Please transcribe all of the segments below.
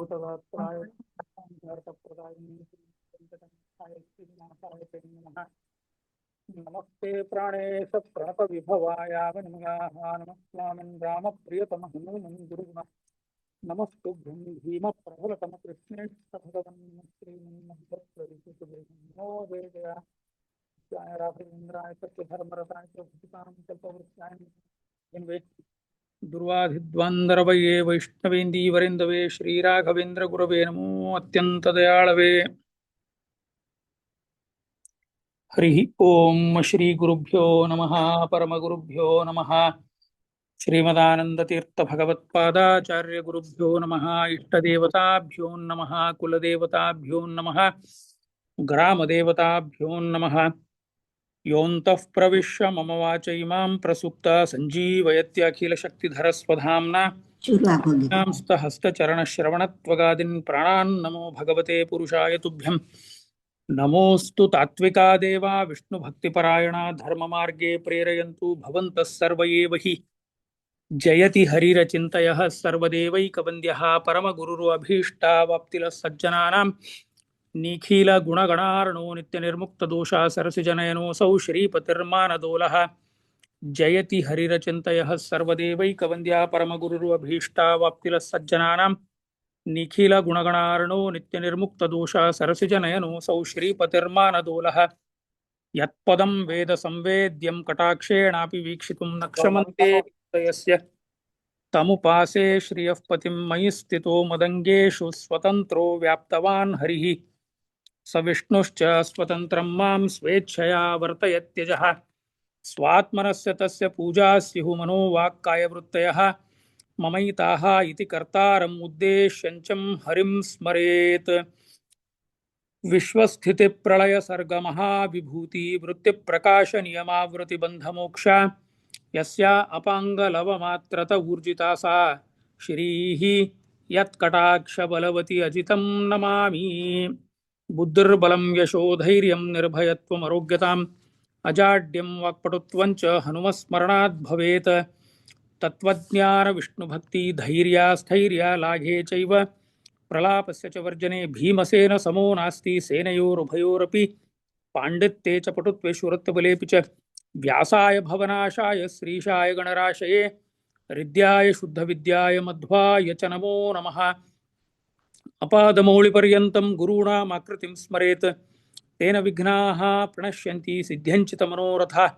भूतगात्राय नमस्ते प्राणेश प्रणत विभवाय नमस्वामन् राम प्रियतम हनुमन् गुरुगुण नमस्तु भीम प्रबलतम कृष्णेश भगवन् श्रीमन्मो वेदया राघवेन्द्राय सत्यधर्मरताय भूतां कल्पवृक्षाय दुर्वाधिद्वान्दरवये वैष्णवेन्दीवरेन्दवे श्रीराघवेन्द्र गुरवे नमो अत्यंत दयाळवे। हरि ओम श्री गुरुभ्यो नमः परमगुरुभ्यो नमः श्रीमदानंदतीर्थ भगवत्पादाचार्य गुरुभ्यो नमः इष्टदेवताभ्यो नमः कुलदेवताभ्यो नमः ग्रामदेवताभ्यो नमः योऽन्तः प्रविश्य मम वाचैमां प्रसुप्त सञ्जीवयत्यखिलशक्तिधरस्वधाम्ना हस्तचरणश्रवणत्वगादीन् प्राणान् नमो भगवते पुरुषाय तुभ्यं। नमोऽस्तु तात्विका देवा विष्णुभक्तिपरायणा धर्ममार्गे प्रेरयन्तु भवन्तः सर्व एव हि। जयति हरिरचिन्तयः सर्वदेवैकवन्द्यः परमगुरुरभीष्टावाप्तिलः सज्जनानां निखिलगुणगणार्णो नित्यनिर्मुक्तदोषः सरसिजनयनोऽसौ श्रीपतिर्मानदोलः। जयति हरिरचिन्तयः सर्वदेवैकवन्द्यः परमगुरुरभीष्टावाप्तिलः सज्जनानां निखिलगुणगणार्णो नित्यनिर्मुक्तदोषः सरसिजनयनोऽसौ श्रीपतिर्मानदोलः। यत्पदं वेद संवेद्यं कटाक्षेणापि वीक्षितुं न क्षमन्ते यस्य तमुपासे श्रियः पतिं मयि स्थितो मदङ्गेषु स्वतन्त्रो व्याप्तवान् हरिः। स विष्णुश्च स्वतन्त्रं मां स्वेच्छया वर्तयत्यजः। स्वात्मनस्य तस्य पूजा स्युः मनोवाक्कायवृत्तयः। ममैताः इति कर्तारम् उद्देश्यञ्चं हरिं स्मरेत्। विश्वस्थितिप्रलयसर्गमहाविभूति वृत्तिप्रकाशनियमावृत्तिबन्धमोक्ष यस्या अपाङ्गलवमात्रत ऊर्जिता सा श्रीः यत्कटाक्षबलवती अजितं नमामि। बुद्धिर्बलं यशोधैर्यं निर्भयत्वमरोग्यताम् अजाड्यं वाक्पटुत्वञ्च हनुमस्मरणात् भवेत्। तत्त्वज्ञान विष्णुभक्ति धैर्य स्थैर्य लाघे चैव प्रलापस्य च वर्जने भीमसेन समो नास्ति। सेनयोरुभयोरपि पाण्डित्ये च पटुत्वे शूरत्वबलेऽपि च व्यासाय भवनाशाय श्रीशाय गणराशये हृद्याय शुद्धविद्याय मध्वाय च नमो नमः। अपादमौलिपर्यन्तं गुरूणामाकृतिं स्मरेत् तेन विघ्नाः प्रणश्यन्ति सिद्ध्यन्ति मनोरथाः।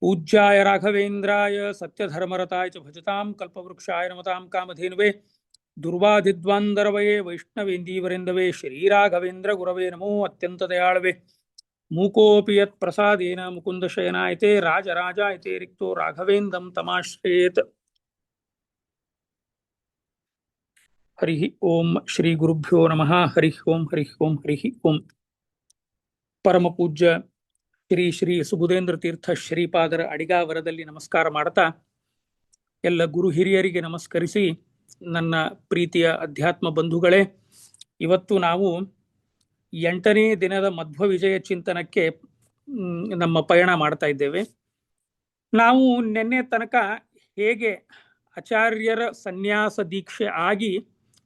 पूज्याय राघवेन्द्राय सत्यधर्मरताय च भजतां कल्पवृक्षाय नमतां कामधेनुवे दुर्वाधिद्वान्दरवये वैष्णवेन्दीवरेन्दवे श्रीराघवेन्द्र गुरवे नमो अत्यंत दयाळवे। मूकोऽपि यत्प्रसादेन मुकुन्दशयनायते राजराजायते रिक्तो राघवेन्द्रं तमाश्रयेत्। हरिः ओम श्री गुरुभ्यो नमः। हरिः ओम हरिः ओम हरिः ओम। परम पूज्य ಶ್ರೀ ಶ್ರೀ ಸುಬುಧೇಂದ್ರ ತೀರ್ಥ ಶ್ರೀಪಾದರ ಅಡಿಗಾವರದಲ್ಲಿ ನಮಸ್ಕಾರ ಮಾಡ್ತಾ ಎಲ್ಲ ಗುರು ಹಿರಿಯರಿಗೆ ನಮಸ್ಕರಿಸಿ, ನನ್ನ ಪ್ರೀತಿಯ ಅಧ್ಯಾತ್ಮ ಬಂಧುಗಳೇ, ಇವತ್ತು ನಾವು 8ನೇ ದಿನದ ಮಧ್ವ ವಿಜಯ ಚಿಂತನಕ್ಕೆ ನಮ್ಮ ಪಯಣ ಮಾಡ್ತಾ ಇದ್ದೇವೆ. ನಾವು ನಿನ್ನೆ ತನಕ ಹೇಗೆ ಆಚಾರ್ಯರ ಸನ್ಯಾಸ ದೀಕ್ಷೆ ಆಗಿ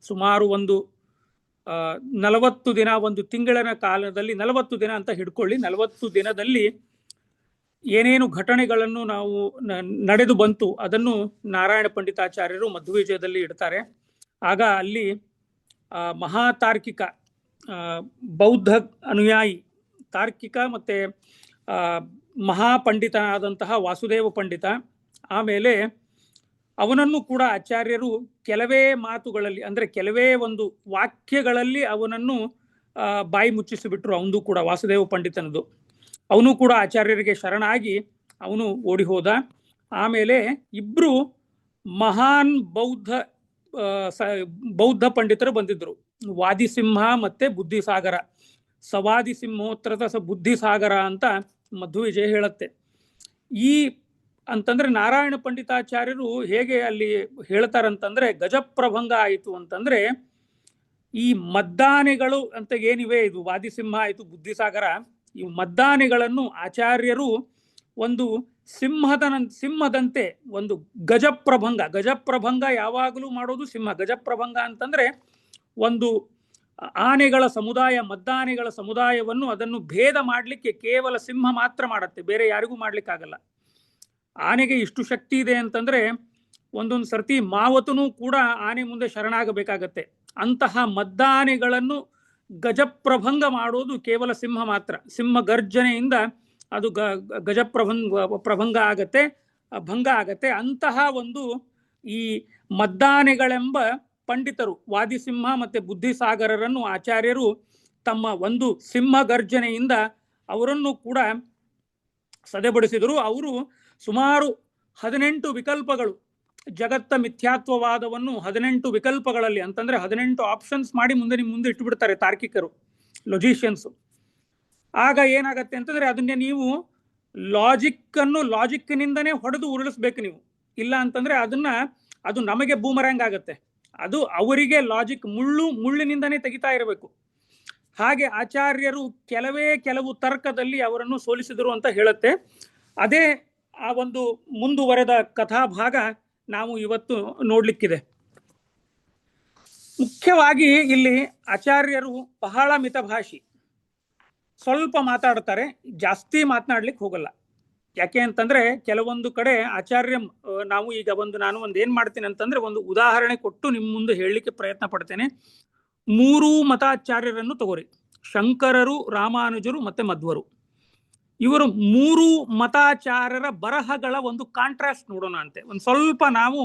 ಸುಮಾರು ಒಂದು 40 ದಿನ, ಒಂದು ತಿಂಗಳಿನ ಕಾಲದಲ್ಲಿ, 40 ದಿನ ಅಂತ ಹಿಡ್ಕೊಳ್ಳಿ, 40 ದಿನದಲ್ಲಿ ಏನೇನು ಘಟನೆಗಳನ್ನು ನಾವು ನಡೆದು ಬಂತು ಅದನ್ನು ನಾರಾಯಣ ಪಂಡಿತಾಚಾರ್ಯರು ಮಧ್ವವಿಜಯದಲ್ಲಿ ಇಡ್ತಾರೆ. ಆಗ ಅಲ್ಲಿ ಮಹಾತಾರ್ಕಿಕ ಬೌದ್ಧ ಅನುಯಾಯಿ ತಾರ್ಕಿಕ ಮತ್ತೆ ಮಹಾಪಂಡಿತನಾದಂತಹ ವಾಸುದೇವ ಪಂಡಿತ, ಆಮೇಲೆ ಅವನನ್ನು ಕೂಡ ಆಚಾರ್ಯರು ಕೆಲವೇ ಮಾತುಗಳಲ್ಲಿ, ಅಂದರೆ ಕೆಲವೇ ಒಂದು ವಾಕ್ಯಗಳಲ್ಲಿ ಅವನನ್ನು ಬಾಯಿ ಮುಚ್ಚಿಸಿಬಿಟ್ರು. ಅವನು ಕೂಡ ವಾಸುದೇವ ಪಂಡಿತನದು, ಅವನು ಕೂಡ ಆಚಾರ್ಯರಿಗೆ ಶರಣಾಗಿ ಅವನು ಓಡಿ ಹೋದ. ಆಮೇಲೆ ಇಬ್ರು ಮಹಾನ್ ಬೌದ್ಧ ಪಂಡಿತರು ಬಂದಿದ್ರು, ವಾದಿಸಿಂಹ ಮತ್ತೆ ಬುದ್ಧಿಸಾಗರ. ಸವಾದಿ ಸಿಂಹೋತ್ರತ ಸ ಬುದ್ಧಿಸಾಗರ ಅಂತ ಮಧ್ವವಿಜಯ ಹೇಳುತ್ತೆ. ಈ ಅಂತಂದ್ರೆ ನಾರಾಯಣ ಪಂಡಿತಾಚಾರ್ಯರು ಹೇಗೆ ಅಲ್ಲಿ ಹೇಳ್ತಾರಂತಂದ್ರೆ, ಗಜಪ್ರಭಂಗ ಆಯಿತು ಅಂತಂದ್ರೆ ಈ ಮದ್ದಾನೆಗಳು ಅಂತ ಏನಿವೆ, ಇದು ವಾದಿಸಿಂಹ ಆಯಿತು, ಬುದ್ಧಿಸಾಗರ, ಈ ಮದ್ದಾನೆಗಳನ್ನು ಆಚಾರ್ಯರು ಒಂದು ಸಿಂಹದಂತೆ ಒಂದು ಗಜಪ್ರಭಂಗ ಯಾವಾಗಲೂ ಮಾಡೋದು ಸಿಂಹ. ಗಜಪ್ರಭಂಗ ಅಂತಂದ್ರೆ ಒಂದು ಆನೆಗಳ ಸಮುದಾಯ, ಮದ್ದಾನೆಗಳ ಸಮುದಾಯವನ್ನು ಅದನ್ನು ಭೇದ ಮಾಡಲಿಕ್ಕೆ ಕೇವಲ ಸಿಂಹ ಮಾತ್ರ ಮಾಡುತ್ತೆ, ಬೇರೆ ಯಾರಿಗೂ ಮಾಡ್ಲಿಕ್ಕಾಗಲ್ಲ. ಆನೆಗೆ ಇಷ್ಟು ಶಕ್ತಿ ಇದೆ ಅಂತಂದ್ರೆ ಒಂದೊಂದು ಸರ್ತಿ ಮಾವತನೂ ಕೂಡ ಆನೆ ಮುಂದೆ ಶರಣಾಗಬೇಕಾಗತ್ತೆ. ಅಂತಹ ಮದ್ದಾನೆಗಳನ್ನು ಗಜಪ್ರಭಂಗ ಮಾಡೋದು ಕೇವಲ ಸಿಂಹ ಮಾತ್ರ. ಸಿಂಹ ಗರ್ಜನೆಯಿಂದ ಅದು ಪ್ರಭಂಗ ಆಗತ್ತೆ, ಭಂಗ ಆಗತ್ತೆ. ಅಂತಹ ಒಂದು ಈ ಮದ್ದಾನೆಗಳೆಂಬ ಪಂಡಿತರು, ವಾದಿಸಿಂಹ ಮತ್ತೆ ಬುದ್ಧಿಸಾಗರರನ್ನು ಆಚಾರ್ಯರು ತಮ್ಮ ಒಂದು ಸಿಂಹ ಗರ್ಜನೆಯಿಂದ ಅವರನ್ನು ಕೂಡ ಸದೆಬಡಿಸಿದರು. ಅವರು ಸುಮಾರು 18 ವಿಕಲ್ಪಗಳು, ಜಗತ್ತ ಮಿಥ್ಯಾತ್ವವಾದವನ್ನು 18 ವಿಕಲ್ಪಗಳಲ್ಲಿ, ಅಂತಂದ್ರೆ 18 ಆಪ್ಷನ್ಸ್ ಮಾಡಿ ಮುಂದೆ ಇಟ್ಟುಬಿಡ್ತಾರೆ ತಾರ್ಕಿಕರು, ಲೊಜಿಷಿಯನ್ಸ್. ಆಗ ಏನಾಗತ್ತೆ ಅಂತಂದ್ರೆ ಅದನ್ನೇ ನೀವು ಲಾಜಿಕ್ನಿಂದನೇ ಹೊಡೆದು ಉರುಳಿಸ್ಬೇಕು ನೀವು. ಇಲ್ಲ ಅಂತಂದ್ರೆ ಅದು ನಮಗೆ ಬೂಮರಂಗ್ ಆಗತ್ತೆ. ಅದು ಅವರಿಗೆ ಲಾಜಿಕ್ ಮುಳ್ಳಿನಿಂದನೇ ತೆಗಿತಾ ಇರಬೇಕು. ಹಾಗೆ ಆಚಾರ್ಯರು ಕೆಲವು ತರ್ಕದಲ್ಲಿ ಅವರನ್ನು ಸೋಲಿಸಿದರು ಅಂತ ಹೇಳುತ್ತೆ. ಅದೇ ಆ ಒಂದು ಮುಂದುವರೆದ ಕಥಾಭಾಗ ನಾವು ಇವತ್ತು ನೋಡ್ಲಿಕ್ಕಿದೆ. ಮುಖ್ಯವಾಗಿ ಇಲ್ಲಿ ಆಚಾರ್ಯರು ಬಹಳ ಮಿತಭಾಷಿ, ಸ್ವಲ್ಪ ಮಾತಾಡ್ತಾರೆ, ಜಾಸ್ತಿ ಮಾತನಾಡ್ಲಿಕ್ಕೆ ಹೋಗಲ್ಲ. ಯಾಕೆ ಅಂತಂದ್ರೆ ಕೆಲವೊಂದು ಕಡೆ ಆಚಾರ್ಯ, ನಾನು ಏನ್ ಮಾಡ್ತೀನಿ ಅಂತಂದ್ರೆ ಒಂದು ಉದಾಹರಣೆ ಕೊಟ್ಟು ನಿಮ್ಮ ಮುಂದೆ ಹೇಳಲಿಕ್ಕೆ ಪ್ರಯತ್ನ ಪಡ್ತೇನೆ. 3 ಮತಾಚಾರ್ಯರನ್ನು ತಗೋರಿ, ಶಂಕರರು, ರಾಮಾನುಜರು ಮತ್ತೆ ಮಧ್ವರು. ಇವರು 3 ಮತಾಚಾರ್ಯರ ಬರಹಗಳ ಒಂದು ಕಾಂಟ್ರಾಸ್ಟ್ ನೋಡೋಣ ಅಂತೆ. ಒಂದು ಸ್ವಲ್ಪ ನಾವು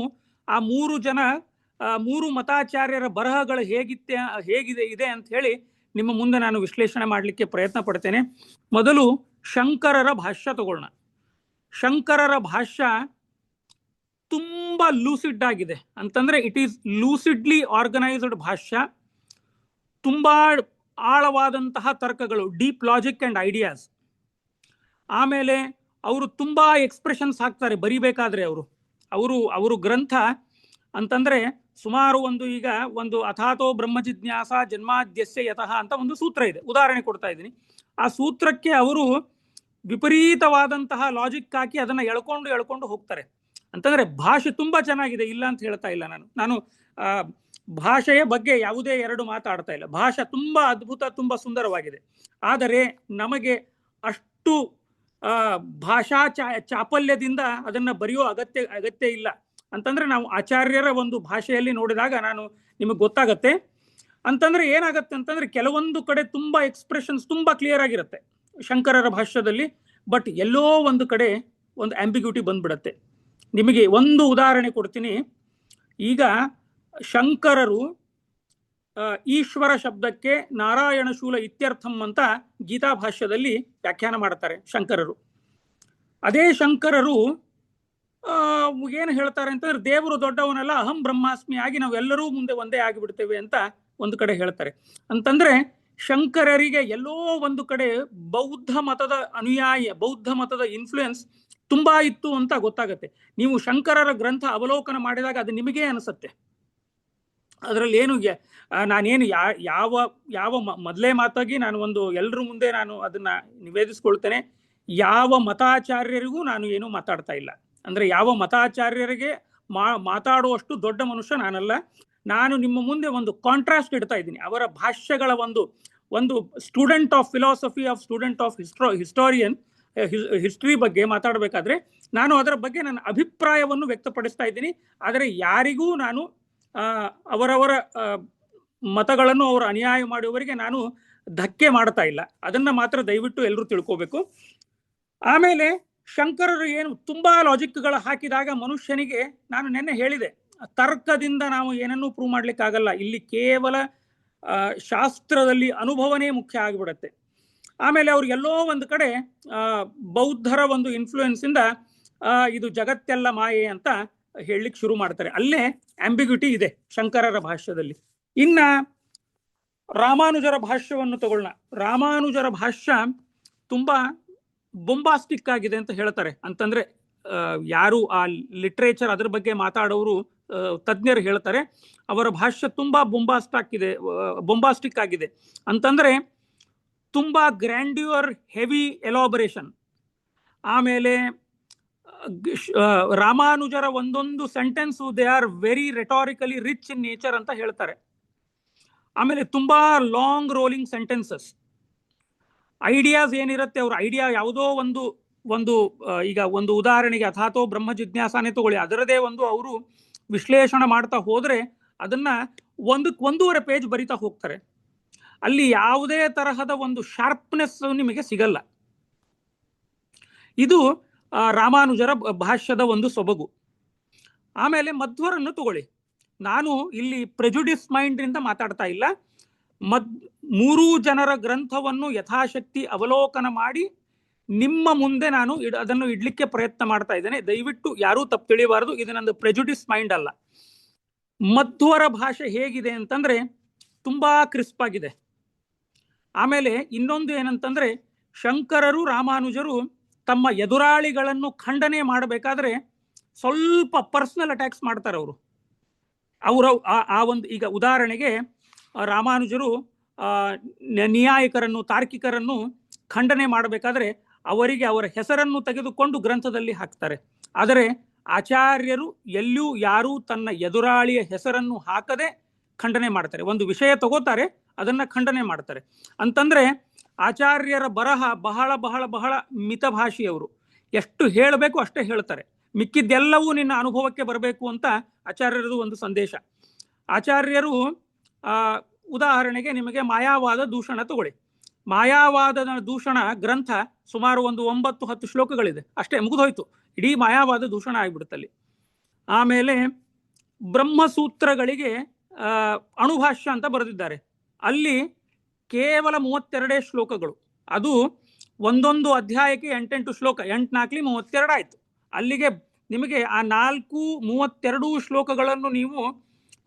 ಆ 3 ಮತಾಚಾರ್ಯರ ಬರಹಗಳು ಹೇಗಿದೆ ಅಂತ ಹೇಳಿ ನಿಮ್ಮ ಮುಂದೆ ನಾನು ವಿಶ್ಲೇಷಣೆ ಮಾಡಲಿಕ್ಕೆ ಪ್ರಯತ್ನ ಪಡ್ತೇನೆ. ಮೊದಲು ಶಂಕರರ ಭಾಷ್ಯ ತಗೊಳ್ಳೋಣ. ಶಂಕರರ ಭಾಷ್ಯ ತುಂಬಾ ಲೂಸಿಡ್ ಆಗಿದೆ, ಅಂತಂದ್ರೆ ಇಟ್ ಈಸ್ ಲೂಸಿಡ್ಲಿ ಆರ್ಗನೈಸ್ಡ್ ಭಾಷ್ಯ. ತುಂಬಾ ಆಳವಾದಂತಹ ತರ್ಕಗಳು, ಡೀಪ್ ಲಾಜಿಕ್ ಅಂಡ್ ಐಡಿಯಾಸ್. ಆಮೇಲೆ ಅವರು ತುಂಬಾ ಎಕ್ಸ್ಪ್ರೆಷನ್ಸ್ ಹಾಕ್ತಾರೆ ಬರಿಬೇಕಾದ್ರೆ. ಅವರು ಗ್ರಂಥ ಅಂತಂದ್ರೆ ಸುಮಾರು ಒಂದು ಅಥಾತೋ ಬ್ರಹ್ಮ ಜಿಜ್ಞಾಸ ಜನ್ಮಾದ್ಯಸ್ಯ ಯತಃ ಅಂತ ಒಂದು ಸೂತ್ರ ಇದೆ, ಉದಾಹರಣೆ ಕೊಡ್ತಾ ಇದ್ದೀನಿ. ಆ ಸೂತ್ರಕ್ಕೆ ಅವರು ವಿಪರೀತವಾದಂತಹ ಲಾಜಿಕ್ ಹಾಕಿ ಅದನ್ನ ಎಳ್ಕೊಂಡು ಹೋಗ್ತಾರೆ. ಅಂತಂದ್ರೆ ಭಾಷೆ ತುಂಬಾ ಚೆನ್ನಾಗಿದೆ, ಇಲ್ಲ ಅಂತ ಹೇಳ್ತಾ ಇಲ್ಲ ನಾನು ಭಾಷೆಯ ಬಗ್ಗೆ ಯಾವುದೇ 2 ಮಾತಾಡ್ತಾ ಇಲ್ಲ. ಭಾಷೆ ತುಂಬಾ ಅದ್ಭುತ, ತುಂಬಾ ಸುಂದರವಾಗಿದೆ. ಆದರೆ ನಮಗೆ ಅಷ್ಟು ಭಾಷಾ ಚಾಪಲ್ಯದಿಂದ ಅದನ್ನ ಬರೆಯೋ ಅಗತ್ಯ ಇಲ್ಲ. ಅಂತಂದ್ರೆ ನಾವು ಆಚಾರ್ಯರ ಒಂದು ಭಾಷೆಯಲ್ಲಿ ನೋಡಿದಾಗ ನಿಮಗೆ ಗೊತ್ತಾಗತ್ತೆ. ಅಂತಂದ್ರೆ ಏನಾಗತ್ತೆ ಅಂತಂದ್ರೆ ಕೆಲವೊಂದು ಕಡೆ ತುಂಬಾ ಎಕ್ಸ್ಪ್ರೆಷನ್ಸ್ ತುಂಬಾ ಕ್ಲಿಯರ್ ಆಗಿರುತ್ತೆ ಶಂಕರರ ಭಾಷ್ಯದಲ್ಲಿ, ಬಟ್ ಎಲ್ಲೋ ಒಂದು ಕಡೆ ಒಂದು ಆಂಬಿಗ್ಯೂಟಿ ಬಂದ್ಬಿಡತ್ತೆ. ನಿಮಗೆ ಒಂದು ಉದಾಹರಣೆ ಕೊಡ್ತೀನಿ. ಈಗ ಶಂಕರರು ಈಶ್ವರ ಶಬ್ದಕ್ಕೆ ನಾರಾಯಣ ಶೂಲ ಇತ್ಯರ್ಥಂ ಅಂತ ಗೀತಾ ಭಾಷ್ಯದಲ್ಲಿ ವ್ಯಾಖ್ಯಾನ ಮಾಡ್ತಾರೆ ಶಂಕರರು. ಅದೇ ಶಂಕರರು ಏನು ಹೇಳ್ತಾರೆ ಅಂತಂದ್ರೆ ದೇವರು ದೊಡ್ಡವನಲ್ಲ, ಅಹಂ ಬ್ರಹ್ಮಾಸ್ಮಿ ಆಗಿ ನಾವೆಲ್ಲರೂ ಮುಂದೆ ಒಂದೇ ಆಗಿಬಿಡ್ತೇವೆ ಅಂತ ಒಂದು ಕಡೆ ಹೇಳ್ತಾರೆ. ಅಂತಂದ್ರೆ ಶಂಕರರಿಗೆ ಎಲ್ಲೋ ಒಂದು ಕಡೆ ಬೌದ್ಧ ಮತದ ಬೌದ್ಧ ಮತದ ಇನ್ಫ್ಲೂಯೆನ್ಸ್ ತುಂಬಾ ಇತ್ತು ಅಂತ ಗೊತ್ತಾಗತ್ತೆ. ನೀವು ಶಂಕರರ ಗ್ರಂಥ ಅವಲೋಕನ ಮಾಡಿದಾಗ ಅದು ನಿಮಗೇ ಅನಿಸುತ್ತೆ. ಅದರಲ್ಲಿ ನಾನೇನು ಯಾವ ಮೊದಲೇ ಮಾತಾಗಿ ನಾನು ಎಲ್ಲರ ಮುಂದೆ ನಾನು ಅದನ್ನ ನಿವೇದಿಸ್ಕೊಳ್ತೇನೆ. ಯಾವ ಮತಾಚಾರ್ಯರಿಗೂ ನಾನು ಏನು ಮಾತಾಡ್ತಾ ಇಲ್ಲ. ಅಂದ್ರೆ ಯಾವ ಮತಾಚಾರ್ಯರಿಗೆ ಮಾತಾಡುವಷ್ಟು ದೊಡ್ಡ ಮನುಷ್ಯ ನಾನಲ್ಲ. ನಾನು ನಿಮ್ಮ ಮುಂದೆ ಒಂದು ಕಾಂಟ್ರಾಸ್ಟ್ ಇಡ್ತಾ ಇದ್ದೀನಿ. ಅವರ ಭಾಷ್ಯಗಳ ಒಂದು student of philosophy student of history ಬಗ್ಗೆ ಮಾತಾಡಬೇಕಾದ್ರೆ ನಾನು ಅದರ ಬಗ್ಗೆ ನನ್ನ ಅಭಿಪ್ರಾಯವನ್ನು ವ್ಯಕ್ತಪಡಿಸ್ತಾ ಇದ್ದೀನಿ. ಆದರೆ ಯಾರಿಗೂ ನಾನು ಅವರವರ ಮತಗಳನ್ನು ಅವರು ಅನ್ಯಾಯ ಮಾಡುವವರಿಗೆ ನಾನು ಧಕ್ಕೆ ಮಾಡ್ತಾ ಇಲ್ಲ. ಅದನ್ನ ಮಾತ್ರ ದಯವಿಟ್ಟು ಎಲ್ಲರೂ ತಿಳ್ಕೋಬೇಕು. ಆಮೇಲೆ ಶಂಕರರು ತುಂಬಾ ಲಾಜಿಕ್ಗಳು ಹಾಕಿದಾಗ ಮನುಷ್ಯನಿಗೆ, ನಾನು ನೆನ್ನೆ ಹೇಳಿದೆ, ತರ್ಕದಿಂದ ನಾವು ಏನನ್ನೂ ಪ್ರೂವ್ ಮಾಡ್ಲಿಕ್ಕೆ ಆಗಲ್ಲ. ಇಲ್ಲಿ ಕೇವಲ ಶಾಸ್ತ್ರದಲ್ಲಿ ಅನುಭವನೇ ಮುಖ್ಯ ಆಗಿಬಿಡತ್ತೆ. ಆಮೇಲೆ ಅವ್ರು ಎಲ್ಲೋ ಒಂದು ಕಡೆ ಬೌದ್ಧರ ಒಂದು ಇನ್ಫ್ಲೂಯೆನ್ಸ್ ಇಂದ ಇದು ಜಗತ್ತೆಲ್ಲ ಮಾಯೆ ಅಂತ ಹೇಳಲಿಕ್ಕೆ ಶುರು ಮಾಡ್ತಾರೆ. ಅಲ್ಲೇ ಆಂಬಿಗ್ಯೂಟಿ ಇದೆ ಶಂಕರರ ಭಾಷ್ಯದಲ್ಲಿ. ಇನ್ನ ರಾಮಾನುಜರ ಭಾಷ್ಯವನ್ನು ತಗೊಳ್ಳೋಣ. ರಾಮಾನುಜರ ಭಾಷ್ಯ ತುಂಬಾ ಬೊಂಬಾಸ್ಟಿಕ್ ಆಗಿದೆ ಅಂತ ಹೇಳ್ತಾರೆ. ಅಂತಂದ್ರೆ ಯಾರು ಆ ಲಿಟ್ರೇಚರ್ ಅದ್ರ ಬಗ್ಗೆ ಮಾತಾಡೋರು ತಜ್ಞರು ಹೇಳ್ತಾರೆ ಅವರ ಭಾಷ್ಯ ತುಂಬಾ ಬೊಂಬಾಸ್ಟಿಕ್ ಆಗಿದೆ. ಅಂತಂದ್ರೆ ತುಂಬಾ ಗ್ರ್ಯಾಂಡ್ಯೂರ್, ಹೆವಿ ಎಲಾಬರೇಷನ್. ಆಮೇಲೆ ರಾಮಾನುಜರ ಒಂದೊಂದು sentence they are very rhetorically rich in nature ಅಂತ ಹೇಳ್ತಾರೆ. ಆಮೇಲೆ ತುಂಬಾ ಲಾಂಗ್ ರೋಲಿಂಗ್ ಸೆಂಟೆನ್ಸಸ್. ಐಡಿಯಾಸ್ ಏನಿರುತ್ತೆ, ಅವ್ರ ಐಡಿಯಾ ಯಾವುದೋ ಒಂದು ಒಂದು ಈಗ ಒಂದು ಉದಾಹರಣೆಗೆ ಅಥಾತೋ ಬ್ರಹ್ಮ ಜಿಜ್ಞಾಸಾನೇ ತಗೊಳ್ಳಿ, ಅದರದೇ ಒಂದು ಅವರು ವಿಶ್ಲೇಷಣೆ ಮಾಡ್ತಾ ಹೋದ್ರೆ ಅದನ್ನ 1.5 ಪೇಜ್ ಬರಿತಾ ಹೋಗ್ತಾರೆ. ಅಲ್ಲಿ ಯಾವುದೇ ತರಹದ ಒಂದು ಶಾರ್ಪ್ನೆಸ್ ನಿಮಗೆ ಸಿಗಲ್ಲ. ಇದು ರಾಮಾನುಜರ ಭಾಷ್ಯದ ಒಂದು ಸೊಬಗು. ಆಮೇಲೆ ಮಧ್ವರನ್ನು ತಗೊಳ್ಳಿ. ನಾನು ಇಲ್ಲಿ ಪ್ರೆಜುಡಿಸ್ ಮೈಂಡ್ ಇಂದ ಮಾತಾಡ್ತಾ ಇಲ್ಲ. 3 ಜನರ ಗ್ರಂಥವನ್ನು ಯಥಾಶಕ್ತಿ ಅವಲೋಕನ ಮಾಡಿ ನಿಮ್ಮ ಮುಂದೆ ನಾನು ಅದನ್ನು ಇಡ್ಲಿಕ್ಕೆ ಪ್ರಯತ್ನ ಮಾಡ್ತಾ ಇದ್ದೇನೆ. ದಯವಿಟ್ಟು ಯಾರೂ ತಪ್ಪು ತಿಳಿಬಾರದು, ಇದು ನಂದು ಪ್ರೆಜುಡಿಸ್ ಮೈಂಡ್ ಅಲ್ಲ. ಮಧ್ವರ ಭಾಷೆ ಹೇಗಿದೆ ಅಂತಂದ್ರೆ ತುಂಬಾ ಕ್ರಿಸ್ಪ್ ಆಗಿದೆ. ಆಮೇಲೆ ಇನ್ನೊಂದು ಏನಂತಂದ್ರೆ, ಶಂಕರರು ರಾಮಾನುಜರು ತಮ್ಮ ಎದುರಾಳಿಗಳನ್ನು ಖಂಡನೆ ಮಾಡಬೇಕಾದ್ರೆ ಸ್ವಲ್ಪ ಪರ್ಸನಲ್ ಅಟ್ಯಾಕ್ಸ್ ಮಾಡ್ತಾರೆ ಅವರು ಆ ಒಂದು, ಈಗ ಉದಾಹರಣೆಗೆ ರಾಮಾನುಜರು ನ್ಯಾಯಿಕರನ್ನು, ತಾರ್ಕಿಕರನ್ನು ಖಂಡನೆ ಮಾಡಬೇಕಾದ್ರೆ ಅವರಿಗೆ ಅವರ ಹೆಸರನ್ನು ತೆಗೆದುಕೊಂಡು ಗ್ರಂಥದಲ್ಲಿ ಹಾಕ್ತಾರೆ. ಆದರೆ ಆಚಾರ್ಯರು ಎಲ್ಲೂ ಯಾರೂ ತನ್ನ ಎದುರಾಳಿಯ ಹೆಸರನ್ನು ಹಾಕದೆ ಖಂಡನೆ ಮಾಡ್ತಾರೆ. ಒಂದು ವಿಷಯ ತಗೋತಾರೆ, ಅದನ್ನ ಖಂಡನೆ ಮಾಡ್ತಾರೆ. ಅಂತಂದ್ರೆ ಆಚಾರ್ಯರ ಬರಹ ಬಹಳ ಬಹಳ ಬಹಳ ಮಿತಭಾಷಿಯವರು. ಎಷ್ಟು ಹೇಳಬೇಕು ಅಷ್ಟೇ ಹೇಳ್ತಾರೆ, ಮಿಕ್ಕಿದ್ದೆಲ್ಲವೂ ನಿನ್ನ ಅನುಭವಕ್ಕೆ ಬರಬೇಕು ಅಂತ ಆಚಾರ್ಯರದು ಒಂದು ಸಂದೇಶ. ಆಚಾರ್ಯರು ಉದಾಹರಣೆಗೆ ನಿಮಗೆ ಮಾಯಾವಾದ ದೂಷಣ ತಗೊಳ್ಳಿ. ಮಾಯಾವಾದದ ದೂಷಣ ಗ್ರಂಥ ಸುಮಾರು ಒಂದು 9-10 ಶ್ಲೋಕಗಳಿದೆ ಅಷ್ಟೇ, ಮುಗಿದೋಯ್ತು. ಇಡೀ ಮಾಯಾವಾದ ದೂಷಣ ಆಗಿಬಿಡುತ್ತಲ್ಲಿ. ಆಮೇಲೆ ಬ್ರಹ್ಮಸೂತ್ರಗಳಿಗೆ ಅಣುಭಾಷ್ಯ ಅಂತ ಬರೆದಿದ್ದಾರೆ. ಅಲ್ಲಿ ಕೇವಲ 32 ಶ್ಲೋಕಗಳು. ಅದು ಒಂದೊಂದು ಅಧ್ಯಾಯಕ್ಕೆ 8 ಶ್ಲೋಕ, 8×4 32 ಆಯ್ತು. ಅಲ್ಲಿಗೆ ನಿಮಗೆ ಆ 32 ಶ್ಲೋಕಗಳನ್ನು ನೀವು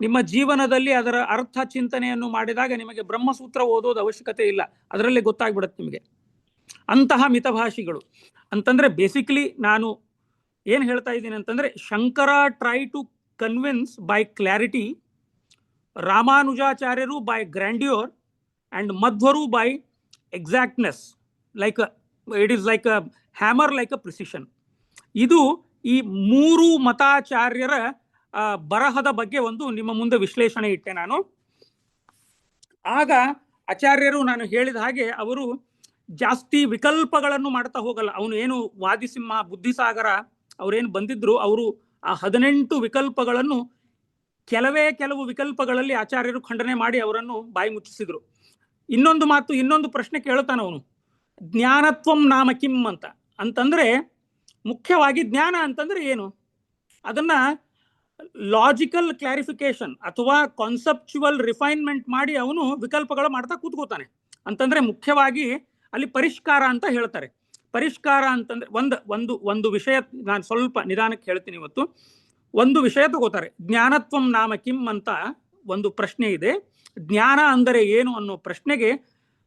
ನಿಮ್ಮ ಜೀವನದಲ್ಲಿ ಅದರ ಅರ್ಥ ಚಿಂತನೆಯನ್ನು ಮಾಡಿದಾಗ ನಿಮಗೆ ಬ್ರಹ್ಮಸೂತ್ರ ಓದೋದು ಅವಶ್ಯಕತೆ ಇಲ್ಲ, ಅದರಲ್ಲಿ ಗೊತ್ತಾಗ್ಬಿಡುತ್ತೆ ನಿಮಗೆ. ಅಂತಹ ಮಿತಭಾಷಿಗಳು ಅಂತಂದ್ರೆ ಬೇಸಿಕಲಿ ನಾನು ಏನ್ ಹೇಳ್ತಾ ಇದ್ದೀನಿ ಅಂತಂದ್ರೆ, Shankara try to convince by clarity, ರಾಮಾನುಜಾಚಾರ್ಯರು ಬೈ ಗ್ರ್ಯಾಂಡ್ಯೂರ್, ಅಂಡ್ ಮಧ್ವರು by exactness. It is like a hammer, like a precision. ಇದು ಈ 3 ಮತಾಚಾರ್ಯರ ಬರಹದ ಬಗ್ಗೆ ಒಂದು ನಿಮ್ಮ ಮುಂದೆ ವಿಶ್ಲೇಷಣೆ ಇಟ್ಟೆ ನಾನು. ಆಗ ಆಚಾರ್ಯರು ನಾನು ಹೇಳಿದ ಹಾಗೆ ಅವರು ಜಾಸ್ತಿ ವಿಕಲ್ಪಗಳನ್ನು ಮಾಡ್ತಾ ಹೋಗಲ್ಲ. ಅವನು ಏನು ವಾದಿಸಿಂಹ, ಬುದ್ಧಿಸಾಗರ ಅವರೇನು ಬಂದಿದ್ರು, ಅವರು ಆ 18 ವಿಕಲ್ಪಗಳನ್ನು ಕೆಲವು ವಿಕಲ್ಪಗಳಲ್ಲಿ ಆಚಾರ್ಯರು ಖಂಡನೆ ಮಾಡಿ ಅವರನ್ನು ಬಾಯಿ ಮುಚ್ಚಿಸಿದ್ರು. ಇನ್ನೊಂದು ಮಾತು, ಇನ್ನೊಂದು ಪ್ರಶ್ನೆ ಕೇಳುತ್ತಾನ ಅವನು, ಜ್ಞಾನತ್ವಂ ನಾಮ ಕಿಂ ಅಂತಂದ್ರೆ ಮುಖ್ಯವಾಗಿ ಜ್ಞಾನ ಅಂತಂದ್ರೆ ಏನು, ಅದನ್ನ ಲಾಜಿಕಲ್ ಕ್ಲಾರಿಫಿಕೇಶನ್ ಅಥವಾ ಕಾನ್ಸೆಪ್ಚುವಲ್ ರಿಫೈನ್ಮೆಂಟ್ ಮಾಡಿ ಅವನು ವಿಕಲ್ಪಗಳು ಮಾಡ್ತಾ ಕೂತ್ಕೋತಾನೆ. ಅಂತಂದ್ರೆ ಮುಖ್ಯವಾಗಿ ಅಲ್ಲಿ ಪರಿಷ್ಕಾರ ಅಂತ ಹೇಳ್ತಾರೆ. ಪರಿಷ್ಕಾರ ಅಂತಂದ್ರೆ ಒಂದು ವಿಷಯ ನಾನು ಸ್ವಲ್ಪ ನಿಧಾನಕ್ಕೆ ಹೇಳ್ತೀನಿ ಇವತ್ತು. ಒಂದು ವಿಷಯ ತಗೋತಾರೆ, ಜ್ಞಾನತ್ವಂ ನಾಮ ಕಿಂ ಅಂತ ಒಂದು ಪ್ರಶ್ನೆ ಇದೆ. ಜ್ಞಾನ ಅಂದರೆ ಏನು ಅನ್ನೋ ಪ್ರಶ್ನೆಗೆ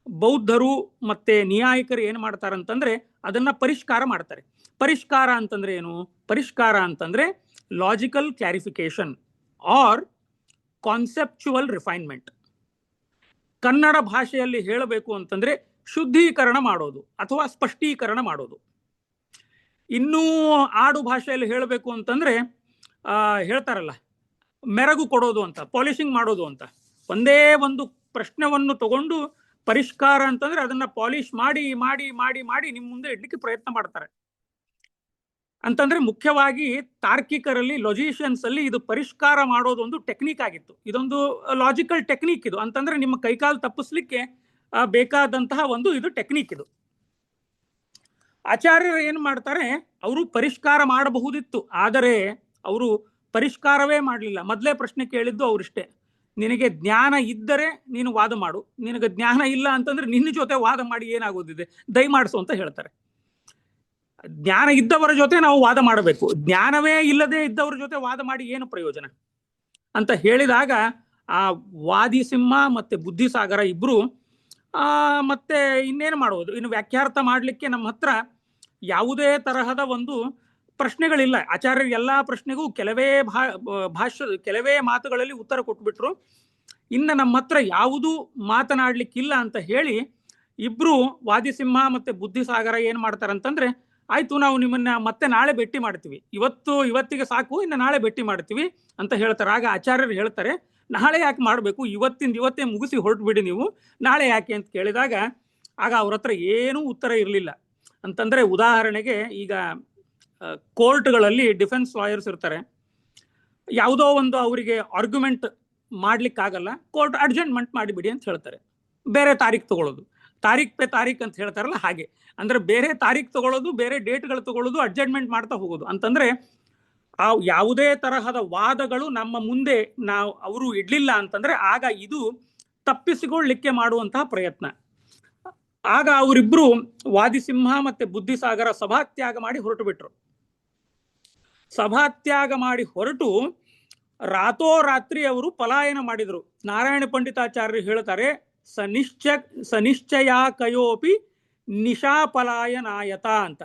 ಬೌದ್ಧರು ಮತ್ತೆ ನ್ಯಾಯಿಕರು ಏನು ಮಾಡ್ತಾರಂತಂದ್ರೆ ಅದನ್ನ ಪರಿಷ್ಕಾರ ಮಾಡ್ತಾರೆ. ಪರಿಷ್ಕಾರ ಅಂತಂದ್ರೆ ಏನು? ಪರಿಷ್ಕಾರ ಅಂತಂದ್ರೆ logical clarification or conceptual refinement. Kannada ಭಾಷೆಯಲ್ಲಿ ಹೇಳಬೇಕು ಅಂತಂದ್ರೆ ಶುದ್ಧೀಕರಣ ಮಾಡೋದು ಅಥವಾ ಸ್ಪಷ್ಟೀಕರಣ ಮಾಡೋದು. ಇನ್ನೂ ಆಡು ಭಾಷೆಯಲ್ಲಿ ಹೇಳಬೇಕು ಅಂತಂದ್ರೆ ಹೇಳ್ತಾರಲ್ಲ, ಮೆರಗು ಕೊಡೋದು ಅಂತ, ಪಾಲಿಶಿಂಗ್ ಮಾಡೋದು ಅಂತ. ಒಂದೇ ಒಂದು ಪ್ರಶ್ನೆಯನ್ನು ತಗೊಂಡು ಪರಿಷ್ಕಾರ ಅಂತಂದ್ರೆ ಅದನ್ನ ಪಾಲಿಶ್ ಮಾಡಿ ಮಾಡಿ ಮಾಡಿ ಮಾಡಿ ನಿಮ್ಮ ಮುಂದೆ ಇಡ್ಲಿಕ್ಕೆ ಪ್ರಯತ್ನ ಮಾಡ್ತಾರೆ. ಅಂತಂದ್ರೆ ಮುಖ್ಯವಾಗಿ ತಾರ್ಕಿಕರಲ್ಲಿ, ಲೊಜಿಷಿಯನ್ಸ್ ಅಲ್ಲಿ ಇದು ಪರಿಷ್ಕಾರ ಮಾಡೋದು ಒಂದು ಟೆಕ್ನಿಕ್ ಆಗಿತ್ತು. ಇದೊಂದು ಲಾಜಿಕಲ್ ಟೆಕ್ನಿಕ್ ಇದು. ಅಂತಂದ್ರೆ ನಿಮ್ಮ ಕೈಕಾಲು ತಪ್ಪಿಸ್ಲಿಕ್ಕೆ ಬೇಕಾದಂತಹ ಒಂದು ಇದು ಟೆಕ್ನಿಕ್ ಇದು. ಆಚಾರ್ಯರು ಏನ್ ಮಾಡ್ತಾರೆ, ಅವರು ಪರಿಷ್ಕಾರ ಮಾಡಬಹುದಿತ್ತು, ಆದರೆ ಅವರು ಪರಿಷ್ಕಾರವೇ ಮಾಡಲಿಲ್ಲ. ಮೊದಲೇ ಪ್ರಶ್ನೆ ಕೇಳಿದ್ದು ಅವರಿಷ್ಟೇ, ನಿನಗೆ ಜ್ಞಾನ ಇದ್ದರೆ ನೀನು ವಾದ ಮಾಡು, ನಿನಗೆ ಜ್ಞಾನ ಇಲ್ಲ ಅಂತಂದ್ರೆ ನಿನ್ನ ಜೊತೆ ವಾದ ಮಾಡಿ ಏನಾಗೋದಿದೆ, ದಯಮಾಡಿಸು ಅಂತ ಹೇಳ್ತಾರೆ. ಜ್ಞಾನ ಇದ್ದವರ ಜೊತೆ ನಾವು ವಾದ ಮಾಡಬೇಕು, ಜ್ಞಾನವೇ ಇಲ್ಲದೆ ಇದ್ದವರ ಜೊತೆ ವಾದ ಮಾಡಿ ಏನು ಪ್ರಯೋಜನ ಅಂತ ಹೇಳಿದಾಗ ಆ ವಾದಿಸಿಂಹ ಮತ್ತೆ ಬುದ್ಧಿಸಾಗರ ಇಬ್ರು ಮತ್ತೆ ಇನ್ನೇನು ಮಾಡುವುದು, ಇನ್ನು ವ್ಯಾಖ್ಯಾರ್ಥ ಮಾಡಲಿಕ್ಕೆ ನಮ್ಮ ಹತ್ರ ಯಾವುದೇ ತರಹದ ಒಂದು ಪ್ರಶ್ನೆಗಳಿಲ್ಲ. ಆಚಾರ್ಯರು ಎಲ್ಲಾ ಪ್ರಶ್ನೆಗೂ ಕೆಲವೇ ಮಾತುಗಳಲ್ಲಿ ಉತ್ತರ ಕೊಟ್ಬಿಟ್ರು. ಇನ್ನು ನಮ್ಮ ಹತ್ರ ಯಾವುದೂ ಮಾತನಾಡ್ಲಿಕ್ಕಿಲ್ಲ ಅಂತ ಹೇಳಿ ಇಬ್ರು ವಾದಿಸಿಂಹ ಮತ್ತೆ ಬುದ್ಧಿಸಾಗರ ಏನ್ ಮಾಡ್ತಾರಂತಂದ್ರೆ, ಆಯ್ತು ನಾವು ನಿಮ್ಮನ್ನ ಮತ್ತೆ ನಾಳೆ ಭೇಟಿ ಮಾಡ್ತೀವಿ, ಇವತ್ತಿಗೆ ಸಾಕು, ಇನ್ನು ನಾಳೆ ಭೇಟಿ ಮಾಡ್ತೀವಿ ಅಂತ ಹೇಳ್ತಾರೆ. ಆಗ ಆಚಾರ್ಯರು ಹೇಳ್ತಾರೆ, ನಾಳೆ ಯಾಕೆ ಮಾಡಬೇಕು, ಇವತ್ತೇ ಮುಗಿಸಿ ಹೊರಟುಬಿಡಿ ನೀವು, ನಾಳೆ ಯಾಕೆ ಅಂತ ಕೇಳಿದಾಗ ಆಗ ಅವ್ರ ಹತ್ರ ಏನೂ ಉತ್ತರ ಇರಲಿಲ್ಲ. ಅಂತಂದ್ರೆ ಉದಾಹರಣೆಗೆ ಈಗ ಕೋರ್ಟ್ಗಳಲ್ಲಿ ಡಿಫೆನ್ಸ್ ಲಾಯರ್ಸ್ ಇರ್ತಾರೆ, ಯಾವುದೋ ಒಂದು ಅವರಿಗೆ ಆರ್ಗ್ಯುಮೆಂಟ್ ಮಾಡ್ಲಿಕ್ಕಾಗಲ್ಲ, ಕೋರ್ಟ್ ಅಡ್ಜಸ್ಟ್ಮೆಂಟ್ ಮಾಡಿಬಿಡಿ ಅಂತ ಹೇಳ್ತಾರೆ, ಬೇರೆ ತಾರೀಖು ತಗೊಳ್ಳೋದು, ತಾರೀಖ್ ಪೇ ತಾರೀಖ್ ಅಂತ ಹೇಳ್ತಾರಲ್ಲ ಹಾಗೆ. ಅಂದ್ರೆ ಬೇರೆ ತಾರೀಖು ತಗೊಳ್ಳೋದು, ಬೇರೆ ಡೇಟ್ಗಳು ತಗೊಳ್ಳೋದು, ಅಡ್ಜಸ್ಟ್ಮೆಂಟ್ ಮಾಡ್ತಾ ಹೋಗೋದು. ಅಂತಂದ್ರೆ ಆ ಯಾವುದೇ ತರಹದ ವಾದಗಳು ನಮ್ಮ ಮುಂದೆ ಅವರು ಇಡ್ಲಿಲ್ಲ ಅಂತಂದ್ರೆ ಆಗ ಇದು ತಪ್ಪಿಸಿಕೊಳ್ಳಲಿಕ್ಕೆ ಮಾಡುವಂತಹ ಪ್ರಯತ್ನ. ಆಗ ಅವರಿಬ್ರು ವಾದಿಸಿಂಹ ಮತ್ತೆ ಬುದ್ಧಿಸಾಗರ ಸಭಾತ್ಯಾಗ ಮಾಡಿ ಹೊರಟು ಬಿಟ್ರು. ಸಭಾತ್ಯಾಗ ಮಾಡಿ ಹೊರಟು ರಾತ್ರೋರಾತ್ರಿ ಅವರು ಪಲಾಯನ ಮಾಡಿದ್ರು. ನಾರಾಯಣ ಪಂಡಿತಾಚಾರ್ಯರು ಹೇಳ್ತಾರೆ, ಸನಿಶ್ಚಯ ಕಯೋಪಿ ನಿಶಾಪಲಾಯನಾಯತ ಅಂತ.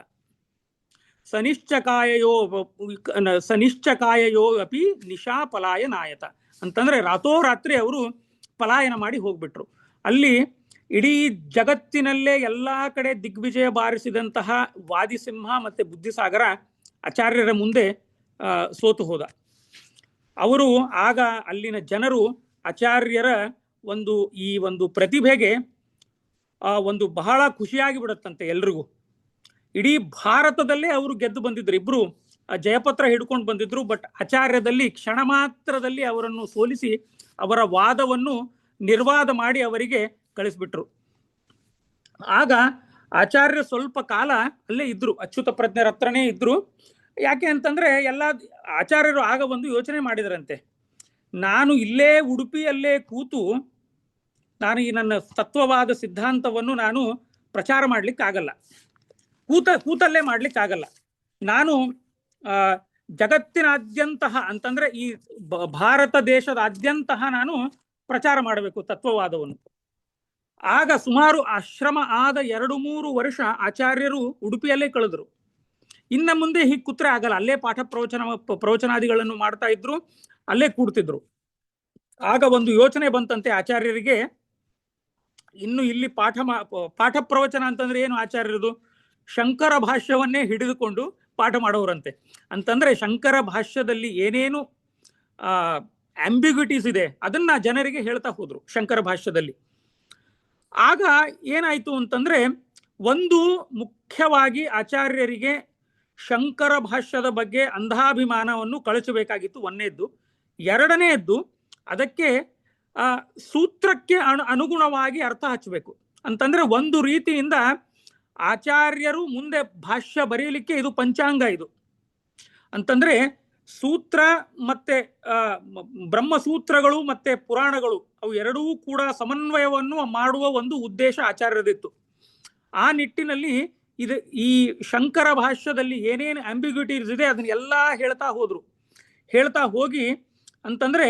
ಸನಿಶ್ಚಕಾಯಯೋ ಅಪಿ ನಿಶಾಪಲಾಯನಾಯತ ಅಂತಂದ್ರೆ ರಾತ್ರೋರಾತ್ರಿ ಅವರು ಪಲಾಯನ ಮಾಡಿ ಹೋಗ್ಬಿಟ್ರು. ಅಲ್ಲಿ ಇಡೀ ಜಗತ್ತಿನಲ್ಲೇ ಎಲ್ಲಾ ಕಡೆ ದಿಗ್ವಿಜಯ ಬಾರಿಸಿದಂತಹ ವಾದಿಸಿಂಹ ಮತ್ತೆ ಬುದ್ಧಿಸಾಗರ ಆಚಾರ್ಯರ ಮುಂದೆ ಸೋತು ಹೋದ. ಅವರು ಆಗ ಅಲ್ಲಿನ ಜನರು ಆಚಾರ್ಯರ ಈ ಒಂದು ಪ್ರತಿಭೆಗೆ ಒಂದು ಬಹಳ ಖುಷಿಯಾಗಿ ಬಿಡುತ್ತಂತೆ ಎಲ್ರಿಗೂ. ಇಡೀ ಭಾರತದಲ್ಲೇ ಅವರು ಗೆದ್ದು ಬಂದಿದ್ರು, ಇಬ್ರು ಜಯಪತ್ರ ಹಿಡ್ಕೊಂಡು ಬಂದಿದ್ರು. ಬಟ್ ಆಚಾರ್ಯದಲ್ಲಿ ಕ್ಷಣ ಮಾತ್ರದಲ್ಲಿ ಅವರನ್ನು ಸೋಲಿಸಿ ಅವರ ವಾದವನ್ನು ನಿರ್ವಾದ ಮಾಡಿ ಅವರಿಗೆ ಕಳಿಸ್ಬಿಟ್ರು. ಆಗ ಆಚಾರ್ಯ ಸ್ವಲ್ಪ ಕಾಲ ಅಲ್ಲೇ ಇದ್ರು, ಅಚ್ಯುತ ಪ್ರಜ್ಞರ ಹತ್ರನೇ ಇದ್ರು. ಯಾಕೆ ಅಂತಂದ್ರೆ ಎಲ್ಲ ಆಚಾರ್ಯರು ಆಗ ಒಂದು ಯೋಚನೆ ಮಾಡಿದ್ರಂತೆ, ನಾನು ಇಲ್ಲೇ ಉಡುಪಿಯಲ್ಲೇ ಕೂತು ನಾನು ಈ ನನ್ನ ತತ್ವವಾದ ಸಿದ್ಧಾಂತವನ್ನು ನಾನು ಪ್ರಚಾರ ಮಾಡ್ಲಿಕ್ಕಾಗಲ್ಲ, ಕೂತಲ್ಲೇ ಮಾಡ್ಲಿಕ್ಕಾಗಲ್ಲ. ನಾನು ಜಗತ್ತಿನಾದ್ಯಂತಹ ಅಂತಂದ್ರೆ ಈ ಭಾರತ ದೇಶದಾದ್ಯಂತಹ ನಾನು ಪ್ರಚಾರ ಮಾಡಬೇಕು ತತ್ವವಾದವನ್ನು. ಆಗ ಸುಮಾರು ಆಶ್ರಮ ಆದ 2-3 ವರ್ಷ ಆಚಾರ್ಯರು ಉಡುಪಿಯಲ್ಲೇ ಕಳೆದ್ರು. ಇನ್ನ ಮುಂದೆ ಹೀಗೆ ಕೂತ್ರೆ ಆಗಲ್ಲ, ಅಲ್ಲೇ ಪ್ರವಚನಾದಿಗಳನ್ನು ಮಾಡ್ತಾ ಇದ್ರು, ಅಲ್ಲೇ ಕೂಡ್ತಿದ್ರು. ಆಗ ಒಂದು ಯೋಚನೆ ಬಂತಂತೆ ಆಚಾರ್ಯರಿಗೆ, ಇನ್ನು ಇಲ್ಲಿ ಪಾಠ ಪ್ರವಚನ ಅಂತಂದ್ರೆ ಏನು ಆಚಾರ್ಯರದು? ಶಂಕರ ಭಾಷ್ಯವನ್ನೇ ಹಿಡಿದುಕೊಂಡು ಪಾಠ ಮಾಡೋರಂತೆ. ಅಂತಂದ್ರೆ ಶಂಕರ ಭಾಷ್ಯದಲ್ಲಿ ಏನೇನು ಆಂಬಿಗ್ಯುಟೀಸ್ ಇದೆ ಅದನ್ನ ಜನರಿಗೆ ಹೇಳ್ತಾ ಹೋದ್ರು ಶಂಕರ ಭಾಷ್ಯದಲ್ಲಿ. ಆಗ ಏನಾಯ್ತು ಅಂತಂದ್ರೆ, ಒಂದು ಮುಖ್ಯವಾಗಿ ಆಚಾರ್ಯರಿಗೆ ಶಂಕರ ಭಾಷ್ಯದ ಬಗ್ಗೆ ಅಂಧಾಭಿಮಾನವನ್ನು ಕಳಿಸಬೇಕಾಗಿತ್ತು, ಒಂದನೇದ್ದು. ಎರಡನೆಯದ್ದು, ಅದಕ್ಕೆ ಸೂತ್ರಕ್ಕೆ ಅನುಗುಣವಾಗಿ ಅರ್ಥ ಹಚ್ಚಬೇಕು. ಅಂತಂದ್ರೆ ಒಂದು ರೀತಿಯಿಂದ ಆಚಾರ್ಯರು ಮುಂದೆ ಭಾಷ್ಯ ಬರೆಯಲಿಕ್ಕೆ ಇದು ಪಂಚಾಂಗ. ಇದು ಅಂತಂದ್ರೆ ಸೂತ್ರ ಮತ್ತೆ ಬ್ರಹ್ಮಸೂತ್ರಗಳು ಮತ್ತೆ ಪುರಾಣಗಳು ಅವು ಎರಡೂ ಕೂಡ ಸಮನ್ವಯವನ್ನು ಮಾಡುವ ಒಂದು ಉದ್ದೇಶ ಆಚಾರ್ಯರದಿತ್ತು. ಆ ನಿಟ್ಟಿನಲ್ಲಿ ಈ ಶಂಕರ ಭಾಷ್ಯದಲ್ಲಿ ಏನೇನು ಆಂಬಿಗ್ಯುಟೀಸ್ ಇದೆ ಅದನ್ನೆಲ್ಲ ಹೇಳ್ತಾ ಹೋಗಿ ಅಂತಂದ್ರೆ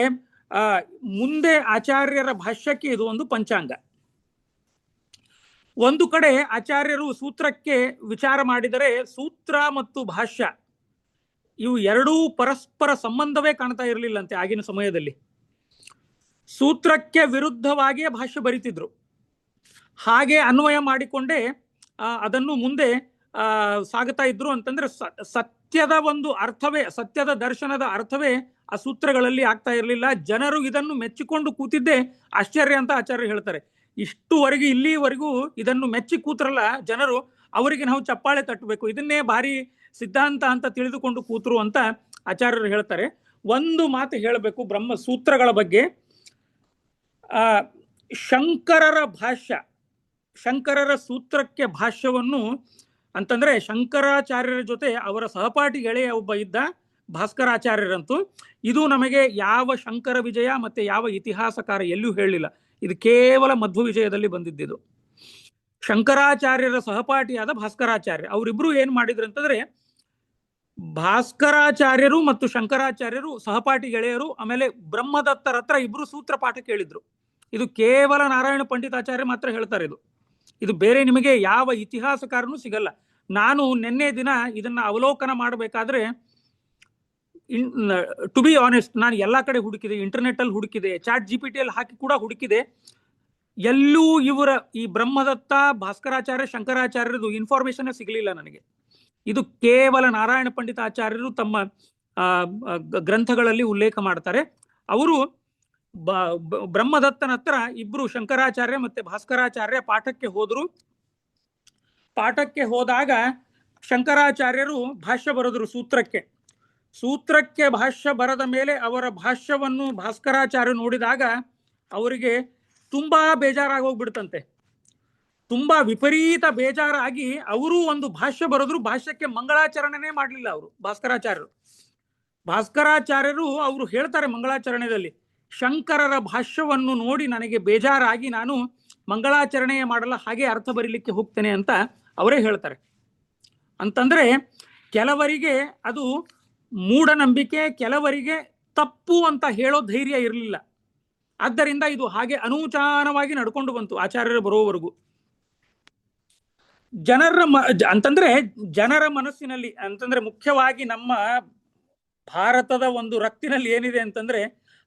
ಮುಂದೆ ಆಚಾರ್ಯರ ಭಾಷ್ಯಕ್ಕೆ ಇದು ಒಂದು ಪಂಚಾಂಗ. ಒಂದು ಕಡೆ ಆಚಾರ್ಯರು ಸೂತ್ರಕ್ಕೆ ವಿಚಾರ ಮಾಡಿದರೆ ಸೂತ್ರ ಮತ್ತು ಭಾಷ್ಯ ಇವು ಎರಡೂ ಪರಸ್ಪರ ಸಂಬಂಧವೇ ಕಾಣ್ತಾ ಇರಲಿಲ್ಲಂತೆ ಆಗಿನ ಸಮಯದಲ್ಲಿ. ಸೂತ್ರಕ್ಕೆ ವಿರುದ್ಧವಾಗಿಯೇ ಭಾಷ್ಯ ಬರಿತಿದ್ರು, ಹಾಗೆ ಅನ್ವಯ ಮಾಡಿಕೊಂಡೇ ಅದನ್ನು ಮುಂದೆ ಸಾಗುತ್ತಾ ಇದ್ರು. ಅಂತಂದ್ರೆ ಸತ್ಯದ ಒಂದು ಅರ್ಥವೇ, ಸತ್ಯದ ದರ್ಶನದ ಅರ್ಥವೇ ಆ ಸೂತ್ರಗಳಲ್ಲಿ ಆಗ್ತಾ ಇರಲಿಲ್ಲ. ಜನರು ಇದನ್ನು ಮೆಚ್ಚಿಕೊಂಡು ಕೂತಿದ್ದೇ ಆಶ್ಚರ್ಯ ಅಂತ ಆಚಾರ್ಯರು ಹೇಳ್ತಾರೆ. ಇಷ್ಟುವರೆಗೆ ಇಲ್ಲಿವರೆಗೂ ಇದನ್ನು ಮೆಚ್ಚಿ ಕೂತ್ರಲ್ಲ ಜನರು, ಅವರಿಗೆ ನಾವು ಚಪ್ಪಾಳೆ ತಟ್ಟಬೇಕು, ಇದನ್ನೇ ಭಾರಿ ಸಿದ್ಧಾಂತ ಅಂತ ತಿಳಿದುಕೊಂಡು ಕೂತರು ಅಂತ ಆಚಾರ್ಯರು ಹೇಳ್ತಾರೆ. ಒಂದು ಮಾತು ಹೇಳಬೇಕು ಬ್ರಹ್ಮಸೂತ್ರಗಳ ಬಗ್ಗೆ. ಶಂಕರರ ಭಾಷ್ಯ, ಶಂಕರರ ಸೂತ್ರಕ್ಕೆ ಭಾಷ್ಯವನ್ನು ಅಂತಂದ್ರೆ ಶಂಕರಾಚಾರ್ಯರ ಜೊತೆ ಅವರ ಸಹಪಾಠಿ ಗೆಳೆಯ ಒಬ್ಬ ಇದ್ದ ಭಾಸ್ಕರಾಚಾರ್ಯರಂತೂ, ಇದು ನಮಗೆ ಯಾವ ಶಂಕರ ವಿಜಯ ಮತ್ತೆ ಯಾವ ಇತಿಹಾಸಕಾರ ಎಲ್ಲೂ ಹೇಳಲಿಲ್ಲ, ಇದು ಕೇವಲ ಮಧ್ವ ವಿಜಯದಲ್ಲಿ ಬಂದಿದ್ದು. ಶಂಕರಾಚಾರ್ಯರ ಸಹಪಾಠಿಯಾದ ಭಾಸ್ಕರಾಚಾರ್ಯ ಅವರಿಬ್ರು ಏನ್ ಮಾಡಿದ್ರು ಅಂತಂದ್ರೆ, ಭಾಸ್ಕರಾಚಾರ್ಯರು ಮತ್ತು ಶಂಕರಾಚಾರ್ಯರು ಸಹಪಾಠಿ ಗೆಳೆಯರು. ಆಮೇಲೆ ಬ್ರಹ್ಮದತ್ತರ ಹತ್ರ ಇಬ್ರು ಸೂತ್ರ ಪಾಠ ಕೇಳಿದ್ರು. ಇದು ಕೇವಲ ನಾರಾಯಣ ಪಂಡಿತಾಚಾರ್ಯ ಮಾತ್ರ ಹೇಳ್ತಾರೆ. ಇದು ಬೇರೆ ನಿಮಗೆ ಯಾವ ಇತಿಹಾಸಕಾರನೂ ಸಿಗಲ್ಲ. ನಾನು ನಿನ್ನೆ ದಿನ ಇದನ್ನ ಅವಲೋಕನ ಮಾಡಬೇಕಾದ್ರೆ, ಟು ಬಿ ಆನೆಸ್ಟ್, ನಾನು ಎಲ್ಲಾ ಕಡೆ ಹುಡುಕಿದೆ, ಇಂಟರ್ನೆಟ್ ಅಲ್ಲಿ ಹುಡುಕಿದೆ, ಚಾಟ್ GPT ಅಲ್ಲಿ ಹಾಕಿ ಕೂಡ ಹುಡುಕಿದೆ. ಎಲ್ಲೂ ಇವರ ಈ ಬ್ರಹ್ಮದತ್ತ, ಭಾಸ್ಕರಾಚಾರ್ಯ, ಶಂಕರಾಚಾರ್ಯರದು ಇನ್ಫಾರ್ಮೇಶನ್ ಸಿಗಲಿಲ್ಲ ನನಗೆ. ಇದು ಕೇವಲ ನಾರಾಯಣ ಪಂಡಿತಾಚಾರ್ಯರು ತಮ್ಮ ಗ್ರಂಥಗಳಲ್ಲಿ ಉಲ್ಲೇಖ ಮಾಡ್ತಾರೆ. ಅವರು ಬ್ರಹ್ಮದತ್ತನ ಹತ್ರ ಇಬ್ರು ಶಂಕರಾಚಾರ್ಯ ಮತ್ತೆ ಭಾಸ್ಕರಾಚಾರ್ಯ ಪಾಠಕ್ಕೆ ಹೋದ್ರು. ಪಾಠಕ್ಕೆ ಹೋದಾಗ ಶಂಕರಾಚಾರ್ಯರು ಭಾಷ್ಯ ಬರೆದ್ರು ಸೂತ್ರಕ್ಕೆ ಭಾಷ್ಯ ಬರದ ಮೇಲೆ ಅವರ ಭಾಷ್ಯವನ್ನು ಭಾಸ್ಕರಾಚಾರ್ಯ ನೋಡಿದಾಗ ಅವರಿಗೆ ತುಂಬಾ ಬೇಜಾರಾಗಿ ಹೋಗ್ಬಿಡ್ತಂತೆ. ತುಂಬಾ ವಿಪರೀತ ಬೇಜಾರಾಗಿ ಅವರು ಒಂದು ಭಾಷ್ಯ ಬರೆದ್ರು. ಭಾಷ್ಯಕ್ಕೆ ಮಂಗಳಾಚರಣೆನೇ ಮಾಡಲಿಲ್ಲ ಅವರು ಭಾಸ್ಕರಾಚಾರ್ಯರು ಅವರು ಹೇಳ್ತಾರೆ ಮಂಗಳಾಚರಣೆಯಲ್ಲಿ, ಶಂಕರರ ಭಾಷ್ಯವನ್ನು ನೋಡಿ ನನಗೆ ಬೇಜಾರಾಗಿ ನಾನು ಮಂಗಳಾಚರಣೆ ಮಾಡಲ್ಲ, ಹಾಗೆ ಅರ್ಥ ಬರೀಲಿಕ್ಕೆ ಹೋಗ್ತೇನೆ ಅಂತ ಅವರೇ ಹೇಳ್ತಾರೆ. ಅಂತಂದ್ರೆ ಕೆಲವರಿಗೆ ಅದು ಮೂಢನಂಬಿಕೆ, ಕೆಲವರಿಗೆ ತಪ್ಪು ಅಂತ ಹೇಳೋ ಧೈರ್ಯ ಇರಲಿಲ್ಲ. ಆದ್ದರಿಂದ ಇದು ಹಾಗೆ ಅನೂಚಾನವಾಗಿ ನಡ್ಕೊಂಡು ಬಂತು ಆಚಾರ್ಯರು ಬರೋವರೆಗೂ. ಜನರ ಮನಸ್ಸಿನಲ್ಲಿ ಅಂತಂದ್ರೆ ಮುಖ್ಯವಾಗಿ ನಮ್ಮ ಭಾರತದ ಒಂದು ರಕ್ತಿನಲ್ಲಿ ಏನಿದೆ ಅಂತಂದ್ರೆ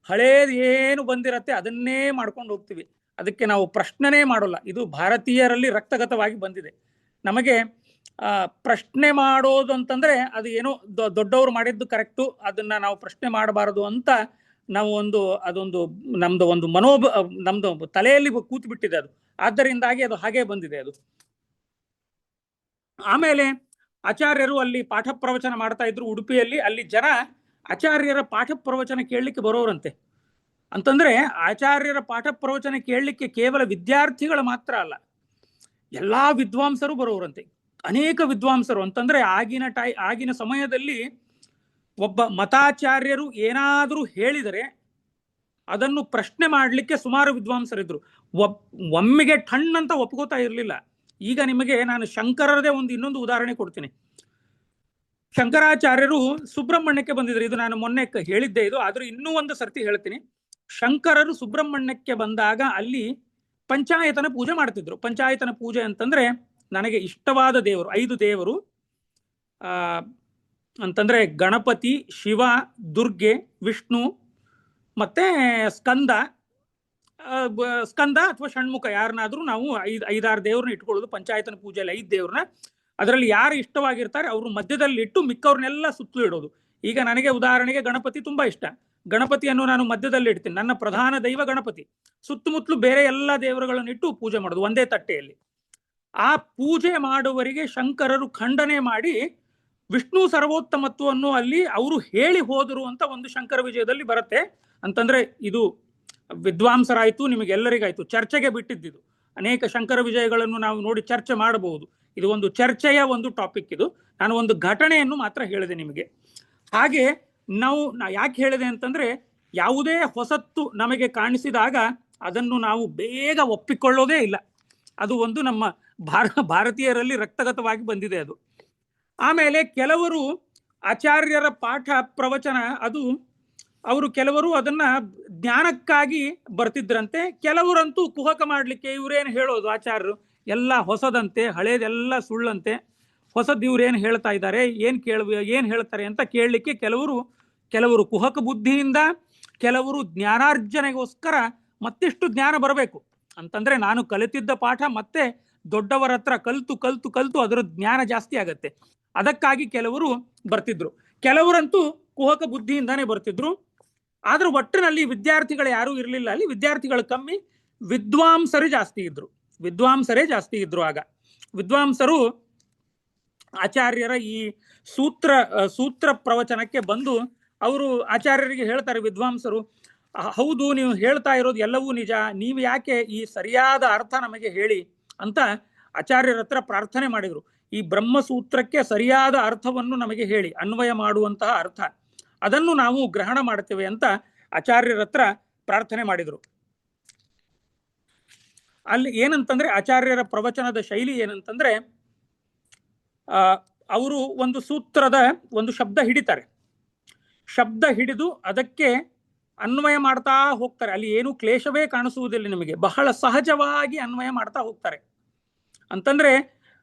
ಹಳೇದು ಏನು ಬಂದಿರತ್ತೆ ಅದನ್ನೇ ಮಾಡ್ಕೊಂಡು ಹೋಗ್ತೀವಿ. ಅದಕ್ಕೆ ನಾವು ಪ್ರಶ್ನೆನೇ ಮಾಡೋಲ್ಲ. ಇದು ಭಾರತೀಯರಲ್ಲಿ ರಕ್ತಗತವಾಗಿ ಬಂದಿದೆ. ನಮಗೆ ಪ್ರಶ್ನೆ ಮಾಡೋದು ಅಂತಂದ್ರೆ ಅದು ಏನೋ ದೊಡ್ಡವರು ಮಾಡಿದ್ದು ಕರೆಕ್ಟು, ಅದನ್ನ ನಾವು ಪ್ರಶ್ನೆ ಮಾಡಬಾರದು ಅಂತ ನಾವು ಅದೊಂದು ನಮ್ದು ಒಂದು ನಮ್ದು ತಲೆಯಲ್ಲಿ ಕೂತು ಬಿಟ್ಟಿದೆ ಅದು. ಆದ್ದರಿಂದಾಗಿ ಅದು ಹಾಗೆ ಬಂದಿದೆ ಅದು. ಆಮೇಲೆ ಆಚಾರ್ಯರು ಅಲ್ಲಿ ಪಾಠ ಪ್ರವಚನ ಮಾಡ್ತಾ ಇದ್ರು ಉಡುಪಿಯಲ್ಲಿ. ಅಲ್ಲಿ ಜನ ಆಚಾರ್ಯರ ಪಾಠ ಪ್ರವಚನ ಕೇಳಲಿಕ್ಕೆ ಬರೋರಂತೆ. ಅಂತಂದ್ರೆ ಆಚಾರ್ಯರ ಪಾಠ ಪ್ರವಚನ ಕೇಳಲಿಕ್ಕೆ ಕೇವಲ ವಿದ್ಯಾರ್ಥಿಗಳು ಮಾತ್ರ ಅಲ್ಲ, ಎಲ್ಲಾ ವಿದ್ವಾಂಸರು ಬರೋರಂತೆ. ಅನೇಕ ವಿದ್ವಾಂಸರು ಅಂತಂದ್ರೆ ಆಗಿನ ಸಮಯದಲ್ಲಿ ಒಬ್ಬ ಮತಾಚಾರ್ಯರು ಏನಾದರೂ ಹೇಳಿದರೆ ಅದನ್ನು ಪ್ರಶ್ನೆ ಮಾಡಲಿಕ್ಕೆ ಸುಮಾರು ವಿದ್ವಾಂಸರಿದ್ರು. ಒಮ್ಮೆಗೆ ಠಣ್ಣಂತ ಒಪ್ಕೋತಾ ಇರಲಿಲ್ಲ. ಈಗ ನಿಮಗೆ ನಾನು ಶಂಕರರದೇ ಇನ್ನೊಂದು ಉದಾಹರಣೆ ಕೊಡ್ತೀನಿ. ಶಂಕರಾಚಾರ್ಯರು ಸುಬ್ರಹ್ಮಣ್ಯಕ್ಕೆ ಬಂದಿದ್ರು. ಇದು ನಾನು ಮೊನ್ನೆ ಹೇಳಿದ್ದೆ ಇದು, ಆದ್ರೂ ಇನ್ನೂ ಒಂದು ಸರ್ತಿ ಹೇಳ್ತೀನಿ. ಶಂಕರರು ಸುಬ್ರಹ್ಮಣ್ಯಕ್ಕೆ ಬಂದಾಗ ಅಲ್ಲಿ ಪಂಚಾಯತನ ಪೂಜೆ ಮಾಡ್ತಿದ್ರು. ಪಂಚಾಯತನ ಪೂಜೆ ಅಂತಂದ್ರೆ ನನಗೆ ಇಷ್ಟವಾದ ದೇವರು 5 ದೇವರು ಅಂತಂದ್ರೆ ಗಣಪತಿ, ಶಿವ, ದುರ್ಗೆ, ವಿಷ್ಣು ಮತ್ತೆ ಸ್ಕಂದ ಅಥವಾ ಷಣ್ಮುಖ, ಯಾರನ್ನಾದ್ರೂ ನಾವು 5-6 ದೇವ್ರನ್ನ ಇಟ್ಕೊಳ್ಳೋದು ಪಂಚಾಯತನ ಪೂಜೆಯಲ್ಲಿ. 5 ದೇವ್ರನ್ನ ಅದರಲ್ಲಿ ಯಾರು ಇಷ್ಟವಾಗಿರ್ತಾರೆ ಅವ್ರು ಮಧ್ಯದಲ್ಲಿ ಇಟ್ಟು ಮಿಕ್ಕವ್ರನ್ನೆಲ್ಲ ಸುತ್ತಲೂ ಇಡೋದು. ಈಗ ನನಗೆ ಉದಾಹರಣೆಗೆ ಗಣಪತಿ ತುಂಬಾ ಇಷ್ಟ. ಗಣಪತಿಯನ್ನು ನಾನು ಮಧ್ಯದಲ್ಲಿ ಇಡ್ತೀನಿ. ನನ್ನ ಪ್ರಧಾನ ದೈವ ಗಣಪತಿ. ಸುತ್ತಮುತ್ತಲು ಬೇರೆ ಎಲ್ಲ ದೇವರುಗಳನ್ನು ಇಟ್ಟು ಪೂಜೆ ಮಾಡೋದು ಒಂದೇ ತಟ್ಟೆಯಲ್ಲಿ. ಆ ಪೂಜೆ ಮಾಡುವವರಿಗೆ ಶಂಕರರು ಖಂಡನೆ ಮಾಡಿ ವಿಷ್ಣು ಸರ್ವೋತ್ತಮತ್ವವನ್ನು ಅಲ್ಲಿ ಅವರು ಹೇಳಿ ಹೋದರು ಅಂತ ಒಂದು ಶಂಕರ ವಿಜಯದಲ್ಲಿ ಬರುತ್ತೆ. ಅಂತಂದ್ರೆ ಇದು ವಿದ್ವಾಂಸರಾಯ್ತು, ನಿಮಗೆಲ್ಲರಿಗಾಯ್ತು, ಚರ್ಚೆಗೆ ಬಿಟ್ಟಿದ್ದು. ಅನೇಕ ಶಂಕರ ವಿಜಯಗಳನ್ನು ನಾವು ನೋಡಿ ಚರ್ಚೆ ಮಾಡಬಹುದು. ಇದು ಒಂದು ಚರ್ಚೆಯ ಒಂದು ಟಾಪಿಕ್. ಇದು ನಾನು ಒಂದು ಘಟನೆಯನ್ನು ಮಾತ್ರ ಹೇಳಿದೆ ನಿಮಗೆ. ಹಾಗೆ ನಾ ಯಾಕೆ ಹೇಳಿದೆ ಅಂತಂದ್ರೆ ಯಾವುದೇ ಹೊಸತ್ತು ನಮಗೆ ಕಾಣಿಸಿದಾಗ ಅದನ್ನು ನಾವು ಬೇಗ ಒಪ್ಪಿಕೊಳ್ಳೋದೇ ಇಲ್ಲ. ಅದು ಒಂದು ನಮ್ಮ ಭಾರತೀಯರಲ್ಲಿ ರಕ್ತಗತವಾಗಿ ಬಂದಿದೆ ಅದು. ಆಮೇಲೆ ಕೆಲವರು ಆಚಾರ್ಯರ ಪಾಠ ಪ್ರವಚನ ಕೆಲವರು ಅದನ್ನ ಜ್ಞಾನಕ್ಕಾಗಿ ಬರ್ತಿದ್ರಂತೆ. ಕೆಲವರಂತೂ ಕುಹಕ ಮಾಡ್ಲಿಕ್ಕೆ ಇವ್ರೇನು ಹೇಳೋದು ಆಚಾರ್ಯರು ಎಲ್ಲ ಹೊಸದಂತೆ, ಹಳೇದೆಲ್ಲ ಸುಳ್ಳಂತೆ, ಹೊಸದು ಇವ್ರೇನು ಹೇಳ್ತಾ ಇದ್ದಾರೆ, ಏನ್ ಹೇಳ್ತಾರೆ ಅಂತ ಕೇಳಲಿಕ್ಕೆ ಕೆಲವರು ಕುಹಕ ಬುದ್ಧಿಯಿಂದ, ಕೆಲವರು ಜ್ಞಾನಾರ್ಜನೆಗೋಸ್ಕರ ಮತ್ತಿಷ್ಟು ಜ್ಞಾನ ಬರಬೇಕು ಅಂತಂದ್ರೆ ನಾನು ಕಲಿತಿದ್ದ ಪಾಠ ಮತ್ತೆ ದೊಡ್ಡವರ ಹತ್ರ ಕಲ್ತು ಅದರ ಜ್ಞಾನ ಜಾಸ್ತಿ ಆಗತ್ತೆ, ಅದಕ್ಕಾಗಿ ಕೆಲವರು ಬರ್ತಿದ್ರು. ಕೆಲವರಂತೂ ಕುಹಕ ಬುದ್ಧಿಯಿಂದಾನೇ ಬರ್ತಿದ್ರು. ಆದ್ರೂ ಒಟ್ಟಿನಲ್ಲಿ ವಿದ್ಯಾರ್ಥಿಗಳು ಯಾರೂ ಇರಲಿಲ್ಲ. ಅಲ್ಲಿ ವಿದ್ಯಾರ್ಥಿಗಳು ಕಮ್ಮಿ, ವಿದ್ವಾಂಸರೇ ಜಾಸ್ತಿ ಇದ್ರು. ಆಗ ವಿದ್ವಾಂಸರು ಆಚಾರ್ಯರ ಈ ಸೂತ್ರ ಪ್ರವಚನಕ್ಕೆ ಬಂದು ಅವರು ಆಚಾರ್ಯರಿಗೆ ಹೇಳ್ತಾರೆ, ವಿದ್ವಾಂಸರು, ಹೌದು ನೀವು ಹೇಳ್ತಾ ಇರೋದು ಎಲ್ಲವೂ ನಿಜ, ನೀವು ಯಾಕೆ ಈ ಸರಿಯಾದ ಅರ್ಥ ನಮಗೆ ಹೇಳಿ ಅಂತ ಆಚಾರ್ಯರ ಹತ್ರ ಪ್ರಾರ್ಥನೆ ಮಾಡಿದ್ರು. ಈ ಬ್ರಹ್ಮಸೂತ್ರಕ್ಕೆ ಸರಿಯಾದ ಅರ್ಥವನ್ನು ನಮಗೆ ಹೇಳಿ, ಅನ್ವಯ ಮಾಡುವಂತಹ ಅರ್ಥ, ಅದನ್ನು ನಾವು ಗ್ರಹಣ ಮಾಡ್ತೇವೆ ಅಂತ ಆಚಾರ್ಯರ ಹತ್ರ ಪ್ರಾರ್ಥನೆ ಮಾಡಿದ್ರು. ಅಲ್ಲಿ ಏನಂತಂದ್ರೆ ಆಚಾರ್ಯರ ಪ್ರವಚನದ ಶೈಲಿ ಏನಂತಂದ್ರೆ ಅವರು ಒಂದು ಸೂತ್ರದ ಒಂದು ಶಬ್ದ ಹಿಡಿತಾರೆ. ಶಬ್ದ ಹಿಡಿದು ಅದಕ್ಕೆ ಅನ್ವಯ ಮಾಡ್ತಾ ಹೋಗ್ತಾರೆ. ಅಲ್ಲಿ ಏನು ಕ್ಲೇಶವೇ ಕಾಣಿಸುವುದಿಲ್ಲ ನಿಮಗೆ, ಬಹಳ ಸಹಜವಾಗಿ ಅನ್ವಯ ಮಾಡ್ತಾ ಹೋಗ್ತಾರೆ. ಅಂತಂದ್ರೆ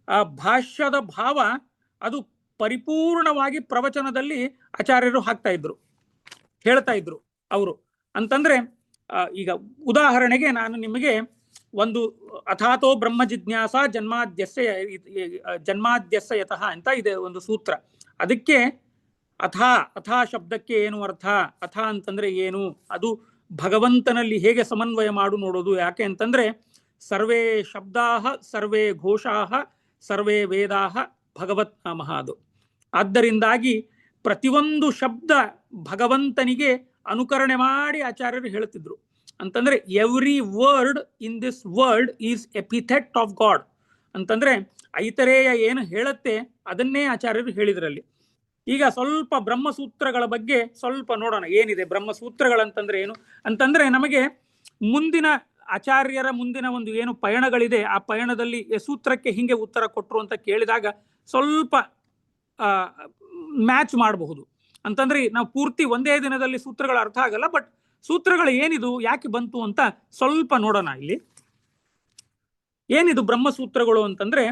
ಆ ಭಾಷ್ಯದ ಭಾವ ಅದು ಪರಿಪೂರ್ಣವಾಗಿ ಪ್ರವಚನದಲ್ಲಿ ಆಚಾರ್ಯರು ಹೇಳ್ತಾ ಇದ್ರು ಅವರು. ಅಂತಂದ್ರೆ ಈಗ ಉದಾಹರಣೆಗೆ ನಾನು ನಿಮಗೆ ಒಂದು ಅಥಾತೋ ಬ್ರಹ್ಮ ಜಿಜ್ಞಾಸ ಜನ್ಮಾದ್ಯಸ್ಯ ಯತಃ ಅಂತ ಇದೆ ಒಂದು ಸೂತ್ರ. ಅದಕ್ಕೆ ಅಥಾ ಶಬ್ದಕ್ಕೆ ಏನು ಅರ್ಥ, ಅಥಾ ಅಂತಂದ್ರೆ ಏನು, ಅದು ಭಗವಂತನಲ್ಲಿ ಹೇಗೆ ಸಮನ್ವಯ ಮಾಡು ನೋಡೋದು. ಯಾಕೆ ಅಂತಂದ್ರೆ ಸರ್ವೇ ಶಬ್ದಾಹ ಸರ್ವೇ ಘೋಷಾಹ ಸರ್ವೇ ವೇದಾಹ ಭಗವತ್ ನಾಮಃ ಅದು. ಆದ್ದರಿಂದಾಗಿ ಪ್ರತಿಯೊಂದು ಶಬ್ದ ಭಗವಂತನಿಗೆ ಅನುಕರಣೆ ಮಾಡಿ ಆಚಾರ್ಯರು ಹೇಳುತ್ತಿದ್ರು. ಅಂತಂದ್ರೆ every word in this world is epithet of god ಅಂತಂದ್ರೆ ಐತರೇಯ ಏನು ಹೇಳುತ್ತೆ ಅದನ್ನೇ ಆಚಾರ್ಯರು ಹೇಳಿದ್ರಲ್ಲಿ. ಈಗ ಸ್ವಲ್ಪ ಬ್ರಹ್ಮಸೂತ್ರಗಳ ಬಗ್ಗೆ ಸ್ವಲ್ಪ ನೋಡೋಣ. ಏನಿದೆ ಬ್ರಹ್ಮಸೂತ್ರಗಳಂತಂದ್ರೆ ಏನು ಅಂತಂದ್ರೆ, ನಮಗೆ ಮುಂದಿನ ಆಚಾರ್ಯರ ಮುಂದಿನ ಒಂದು ಏನು ಪಯಣಗಳಿದೆ ಆ ಪಯಣದಲ್ಲಿ ಸೂತ್ರಕ್ಕೆ ಹಿಂಗೆ ಉತ್ತರ ಕೊಟ್ಟರು ಅಂತ ಕೇಳಿದಾಗ ಸ್ವಲ್ಪ ಮ್ಯಾಚ್ ಮಾಡಬಹುದು. ಅಂತಂದ್ರೆ ನಾವು ಪೂರ್ತಿ ಒಂದೇ ದಿನದಲ್ಲಿ ಸೂತ್ರಗಳ ಅರ್ಥ ಆಗಲ್ಲ, ಬಟ್ ಸೂತ್ರಗಳು ಏನಿದು ಯಾಕೆ ಬಂತು ಅಂತ ಸ್ವಲ್ಪ ನೋಡೋಣ. ಇಲ್ಲಿ ಏನಿದು ಬ್ರಹ್ಮಸೂತ್ರಗಳು ಅಂತಂದ್ರೆ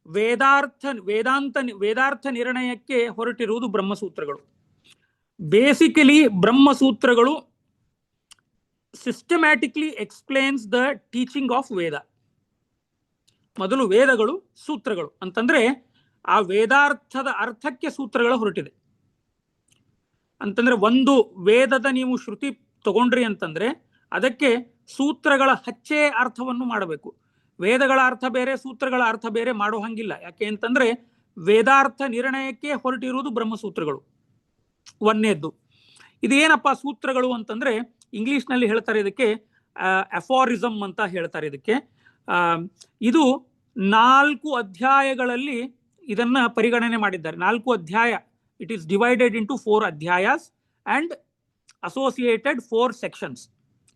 ವೇದಾರ್ಥ ನಿರ್ಣಯಕ್ಕೆ ಹೊರಟಿರುವುದು ಬ್ರಹ್ಮಸೂತ್ರಗಳು. ಬೇಸಿಕಲಿ ಬ್ರಹ್ಮಸೂತ್ರಗಳು systematically explains the teaching of Veda. ಮೊದಲು ವೇದಗಳು, ಸೂತ್ರಗಳು ಅಂತಂದ್ರೆ ಆ ವೇದಾರ್ಥದ ಅರ್ಥಕ್ಕೆ ಸೂತ್ರಗಳು ಹೊರಟಿದೆ. ಅಂತಂದ್ರೆ ಒಂದು ವೇದದ ನೀವು ಶ್ರುತಿ ತಗೊಂಡ್ರಿ ಅಂತಂದ್ರೆ ಅದಕ್ಕೆ ಸೂತ್ರಗಳ ಹಚ್ಚೇ ಅರ್ಥವನ್ನು ಮಾಡಬೇಕು. ವೇದಗಳ ಅರ್ಥ ಬೇರೆ, ಸೂತ್ರಗಳ ಅರ್ಥ ಬೇರೆ ಮಾಡೋ ಹಂಗಿಲ್ಲ. ಯಾಕೆ ಅಂತಂದ್ರೆ ವೇದಾರ್ಥ ನಿರ್ಣಯಕ್ಕೆ ಹೊರಟಿರುವುದು ಬ್ರಹ್ಮಸೂತ್ರಗಳು. ಒಂದನೇದ್ದು ಇದೇನಪ್ಪ ಸೂತ್ರಗಳು ಅಂತಂದ್ರೆ ಇಂಗ್ಲಿಷ್ನಲ್ಲಿ ಹೇಳ್ತಾರೆ ಇದಕ್ಕೆ ಅಫಾರಿಸಮ್ ಅಂತ ಹೇಳ್ತಾರೆ ಇದಕ್ಕೆ. ಇದು 4 ಅಧ್ಯಾಯಗಳಲ್ಲಿ ಇದನ್ನ ಪರಿಗಣನೆ ಮಾಡಿದ್ದಾರೆ. 4 ಅಧ್ಯಾಯ. It is divided into 4 adhyayas and associated 4 sections.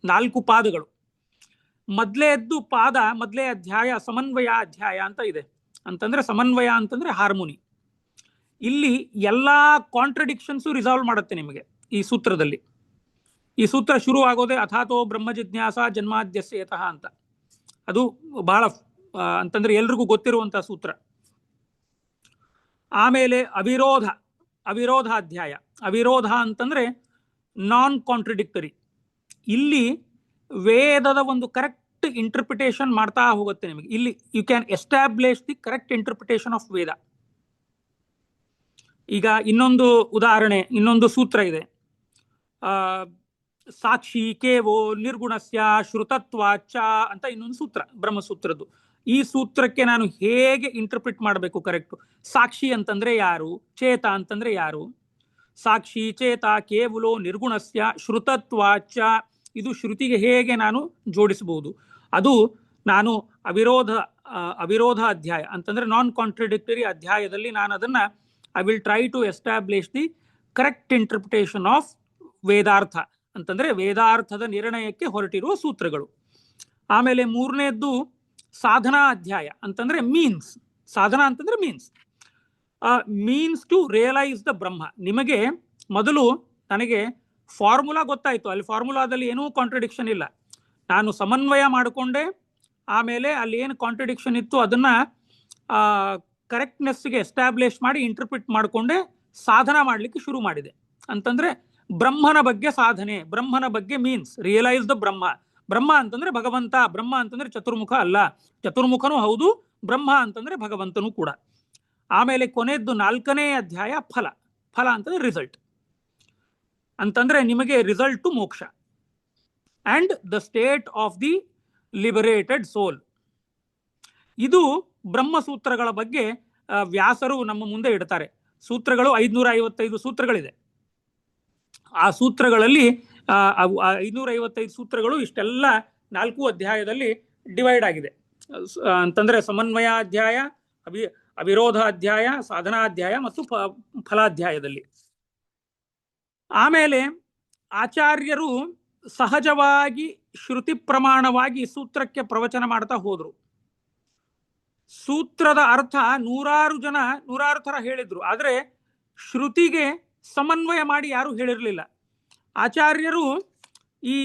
4 ಪಾದಗಳು. ಮೊದಲೇ ಅಧ್ಯಾಯ ಸಮನ್ವಯ ಅಧ್ಯಾಯ ಅಂತ ಇದೆ. ಅಂತಂದ್ರೆ ಸಮನ್ವಯ ಅಂತಂದ್ರೆ ಹಾರ್ಮೋನಿ. ಇಲ್ಲಿ ಎಲ್ಲಾ ಕಾಂಟ್ರಡಿಕ್ಷನ್ಸ್ ರಿಸಾಲ್ವ್ ಮಾಡುತ್ತೆ ನಿಮಗೆ ಈ ಸೂತ್ರದಲ್ಲಿ. ಈ ಸೂತ್ರ ಶುರು ಆಗೋದೇ ಅಥಾತೋ ಬ್ರಹ್ಮ ಜಿಜ್ಞಾಸ ಜನ್ಮಾದ್ಯಸ್ಯತಃ ಅಂತ. ಅದು ಬಹಳ ಅಂತಂದ್ರೆ ಎಲ್ರಿಗೂ ಗೊತ್ತಿರುವಂತಹ ಸೂತ್ರ. ಆಮೇಲೆ ಅವಿರೋಧ ಅಧ್ಯಾಯ. ಅವಿರೋಧ ಅಂತಂದ್ರೆ ನಾನ್ ಕಾಂಟ್ರಡಿಕ್ಟರಿ. ಇಲ್ಲಿ ವೇದದ ಒಂದು ಕರೆಕ್ಟ್ ಇಂಟರ್ಪ್ರಿಟೇಷನ್ ಮಾಡ್ತಾ ಹೋಗುತ್ತೆ ನಿಮಗೆ. ಇಲ್ಲಿ you can establish the correct interpretation of Veda. ಈಗ ಇನ್ನೊಂದು ಉದಾಹರಣೆ, ಇನ್ನೊಂದು ಸೂತ್ರ ಇದೆ. ಸಾಕ್ಷಿ ಕೇವೋ ನಿರ್ಗುಣಸ್ಯ ಶ್ರುತತ್ವಾಚ ಅಂತ ಇನ್ನೊಂದು ಸೂತ್ರ ಬ್ರಹ್ಮಸೂತ್ರದ್ದು. ಈ ಸೂತ್ರಕ್ಕೆ ನಾನು ಹೇಗೆ ಇಂಟರ್ಪ್ರಿಟ್ ಮಾಡಬೇಕು ಕರೆಕ್ಟ್? ಸಾಕ್ಷಿ ಅಂತಂದ್ರೆ ಯಾರು, ಚೇತ ಅಂತಂದ್ರೆ ಯಾರು? ಸಾಕ್ಷಿ ಚೇತ ಕೇವಲೋ ನಿರ್ಗುಣಸ್ಯ ಶ್ರುತತ್ವಾಚ, ಇದು ಶ್ರುತಿಗೆ ಹೇಗೆ ನಾನು ಜೋಡಿಸಬಹುದು? ಅದು ನಾನು ಅವಿರೋಧ ಅಧ್ಯಾಯ ಅಂತಂದ್ರೆ ನಾನ್ ಕಾಂಟ್ರಡಿಕ್ಟರಿ ಅಧ್ಯಾಯದಲ್ಲಿ ನಾನು ಅದನ್ನ I will try to establish the correct interpretation of Vedartha ಅಂತಂದ್ರೆ ವೇದಾರ್ಥದ ನಿರ್ಣಯಕ್ಕೆ ಹೊರಟಿರುವ ಸೂತ್ರಗಳು. ಆಮೇಲೆ 3ನೇದ್ದು ಸಾಧನಾ ಅಧ್ಯಾಯ ಅಂತಂದ್ರೆ ಮೀನ್ಸ್. ಸಾಧನ ಅಂತಂದ್ರೆ ಮೀನ್ಸ್ ಟು ರಿಯಲೈಸ್ ದ ಬ್ರಹ್ಮ. ನಿಮಗೆ ಮೊದಲು ನನಗೆ ಫಾರ್ಮುಲಾ ಗೊತ್ತಾಯ್ತು, ಅಲ್ಲಿ ಫಾರ್ಮುಲಾದಲ್ಲಿ ಏನೂ ಕಾಂಟ್ರಡಿಕ್ಷನ್ ಇಲ್ಲ. ನಾನು ಸಮನ್ವಯ ಮಾಡಿಕೊಂಡೆ, ಆಮೇಲೆ ಅಲ್ಲಿ ಏನು ಕಾಂಟ್ರಡಿಕ್ಷನ್ ಇತ್ತು ಅದನ್ನ ಕರೆಕ್ಟ್ನೆಸ್ಗೆ ಎಸ್ಟಾಬ್ಲಿಷ್ ಮಾಡಿ ಇಂಟರ್ಪ್ರಿಟ್ ಮಾಡಿಕೊಂಡೆ ಸಾಧನ ಮಾಡಲಿಕ್ಕೆ ಶುರು ಮಾಡಿದೆ. ಅಂತಂದ್ರೆ ಬ್ರಹ್ಮನ ಬಗ್ಗೆ ಸಾಧನೆ, ಬ್ರಹ್ಮನ ಬಗ್ಗೆ ಮೀನ್ಸ್ ರಿಯಲೈಸ್ ದ ಬ್ರಹ್ಮ. ಬ್ರಹ್ಮ ಅಂತಂದ್ರೆ ಭಗವಂತ, ಬ್ರಹ್ಮ ಅಂತಂದ್ರೆ ಚತುರ್ಮುಖ ಅಲ್ಲ, ಚತುರ್ಮುಖನೂ ಹೌದು, ಬ್ರಹ್ಮ ಅಂತಂದ್ರೆ ಭಗವಂತನೂ ಕೂಡ. ಆಮೇಲೆ ಕೊನೆಯದ್ದು 4ನೇ ಅಧ್ಯಾಯ ಫಲ ಅಂತಂದ್ರೆ ರಿಸಲ್ಟ್. ಅಂತಂದ್ರೆ ನಿಮಗೆ result to moksha and the state of the liberated soul. ಇದು ಬ್ರಹ್ಮಸೂತ್ರಗಳ ಬಗ್ಗೆ ವ್ಯಾಸರು ನಮ್ಮ ಮುಂದೆ ಇಡ್ತಾರೆ. ಸೂತ್ರಗಳು 555 ಸೂತ್ರಗಳಿದೆ. ಆ ಸೂತ್ರಗಳಲ್ಲಿ 555 ಸೂತ್ರಗಳು ಇಷ್ಟೆಲ್ಲ 4 ಅಧ್ಯಾಯದಲ್ಲಿ ಡಿವೈಡ್ ಆಗಿದೆ. ಅಂತಂದ್ರೆ ಸಮನ್ವಯ ಅಧ್ಯಾಯ, ಅವಿರೋಧ ಅಧ್ಯಾಯ, ಸಾಧನಾಧ್ಯಾಯ ಮತ್ತು ಫಲಾಧ್ಯಾಯದಲ್ಲಿ. ಆಮೇಲೆ ಆಚಾರ್ಯರು ಸಹಜವಾಗಿ ಶ್ರುತಿ ಪ್ರಮಾಣವಾಗಿ ಸೂತ್ರಕ್ಕೆ ಪ್ರವಚನ ಮಾಡ್ತಾ ಹೋದ್ರು. ಸೂತ್ರದ ಅರ್ಥ ನೂರಾರು ಥರ ಹೇಳಿದ್ರು, ಆದರೆ ಶ್ರುತಿಗೆ ಸಮನ್ವಯ ಮಾಡಿ ಯಾರು ಹೇಳಿರಲಿಲ್ಲ. ಆಚಾರ್ಯರು ಈ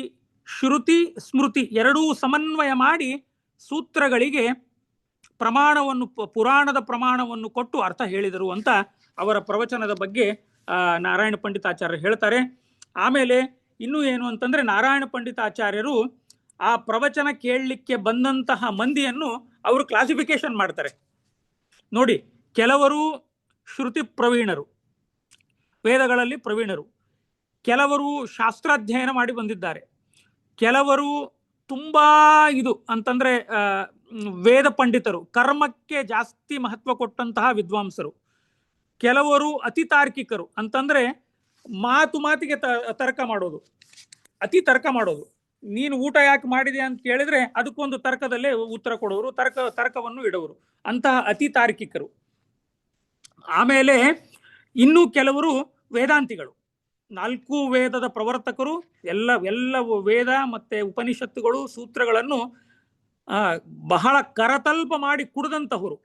ಶ್ರುತಿ ಸ್ಮೃತಿ ಎರಡೂ ಸಮನ್ವಯ ಮಾಡಿ ಸೂತ್ರಗಳಿಗೆ ಪ್ರಮಾಣವನ್ನು, ಪುರಾಣದ ಪ್ರಮಾಣವನ್ನು ಕೊಟ್ಟು ಅರ್ಥ ಹೇಳಿದರು ಅಂತ ಅವರ ಪ್ರವಚನದ ಬಗ್ಗೆ ನಾರಾಯಣ ಪಂಡಿತಾಚಾರ್ಯರು ಹೇಳ್ತಾರೆ. ಆಮೇಲೆ ಇನ್ನೂ ಏನು ಅಂತಂದ್ರೆ ನಾರಾಯಣ ಪಂಡಿತಾಚಾರ್ಯರು ಆ ಪ್ರವಚನ ಕೇಳಲಿಕ್ಕೆ ಬಂದಂತಹ ಮಂದಿಯನ್ನು ಅವರು ಕ್ಲಾಸಿಫಿಕೇಶನ್ ಮಾಡ್ತಾರೆ. ನೋಡಿ, ಕೆಲವರು ಶ್ರುತಿ ಪ್ರವೀಣರು, ವೇದಗಳಲ್ಲಿ ಪ್ರವೀಣರು, ಕೆಲವರು ಶಾಸ್ತ್ರಾಧ್ಯಯನ ಮಾಡಿ ಬಂದಿದ್ದಾರೆ, ಕೆಲವರು ತುಂಬಾ ಇದು ಅಂತಂದ್ರೆ ವೇದ ಪಂಡಿತರು, ಕರ್ಮಕ್ಕೆ ಜಾಸ್ತಿ ಮಹತ್ವ ಕೊಟ್ಟಂತಹ ವಿದ್ವಾಂಸರು. ಕೆಲವರು ಅತಿ ತಾರ್ಕಿಕರು, ಅಂತಂದ್ರೆ ಮಾತಿಗೆ ತರ್ಕ ಮಾಡೋದು, ಅತಿ ತರ್ಕ ಮಾಡೋದು. ನೀನು ಊಟ ಯಾಕೆ ಮಾಡಿದೆ ಅಂತ ಕೇಳಿದ್ರೆ ಅದಕ್ಕೊಂದು ತರ್ಕದಲ್ಲೇ ಉತ್ತರ ಕೊಡೋರು, ತರ್ಕವನ್ನು ಇಡೋರು, ಅಂತಹ ಅತಿ ತಾರ್ಕಿಕರು. ಆಮೇಲೆ ಇನ್ನು ಕೆಲವರು ವೇದಾಂತಿಗಳು, 4 ವೇದದ ಪ್ರವರ್ತಕರು, ಎಲ್ಲ ವೇದ ಮತ್ತೆ ಉಪನಿಷತ್ತುಗಳು ಸೂತ್ರಗಳನ್ನು ಬಹಳ ಕರತಲ್ಪ ಮಾಡಿ ಕುಡಿದಂತಹವರು.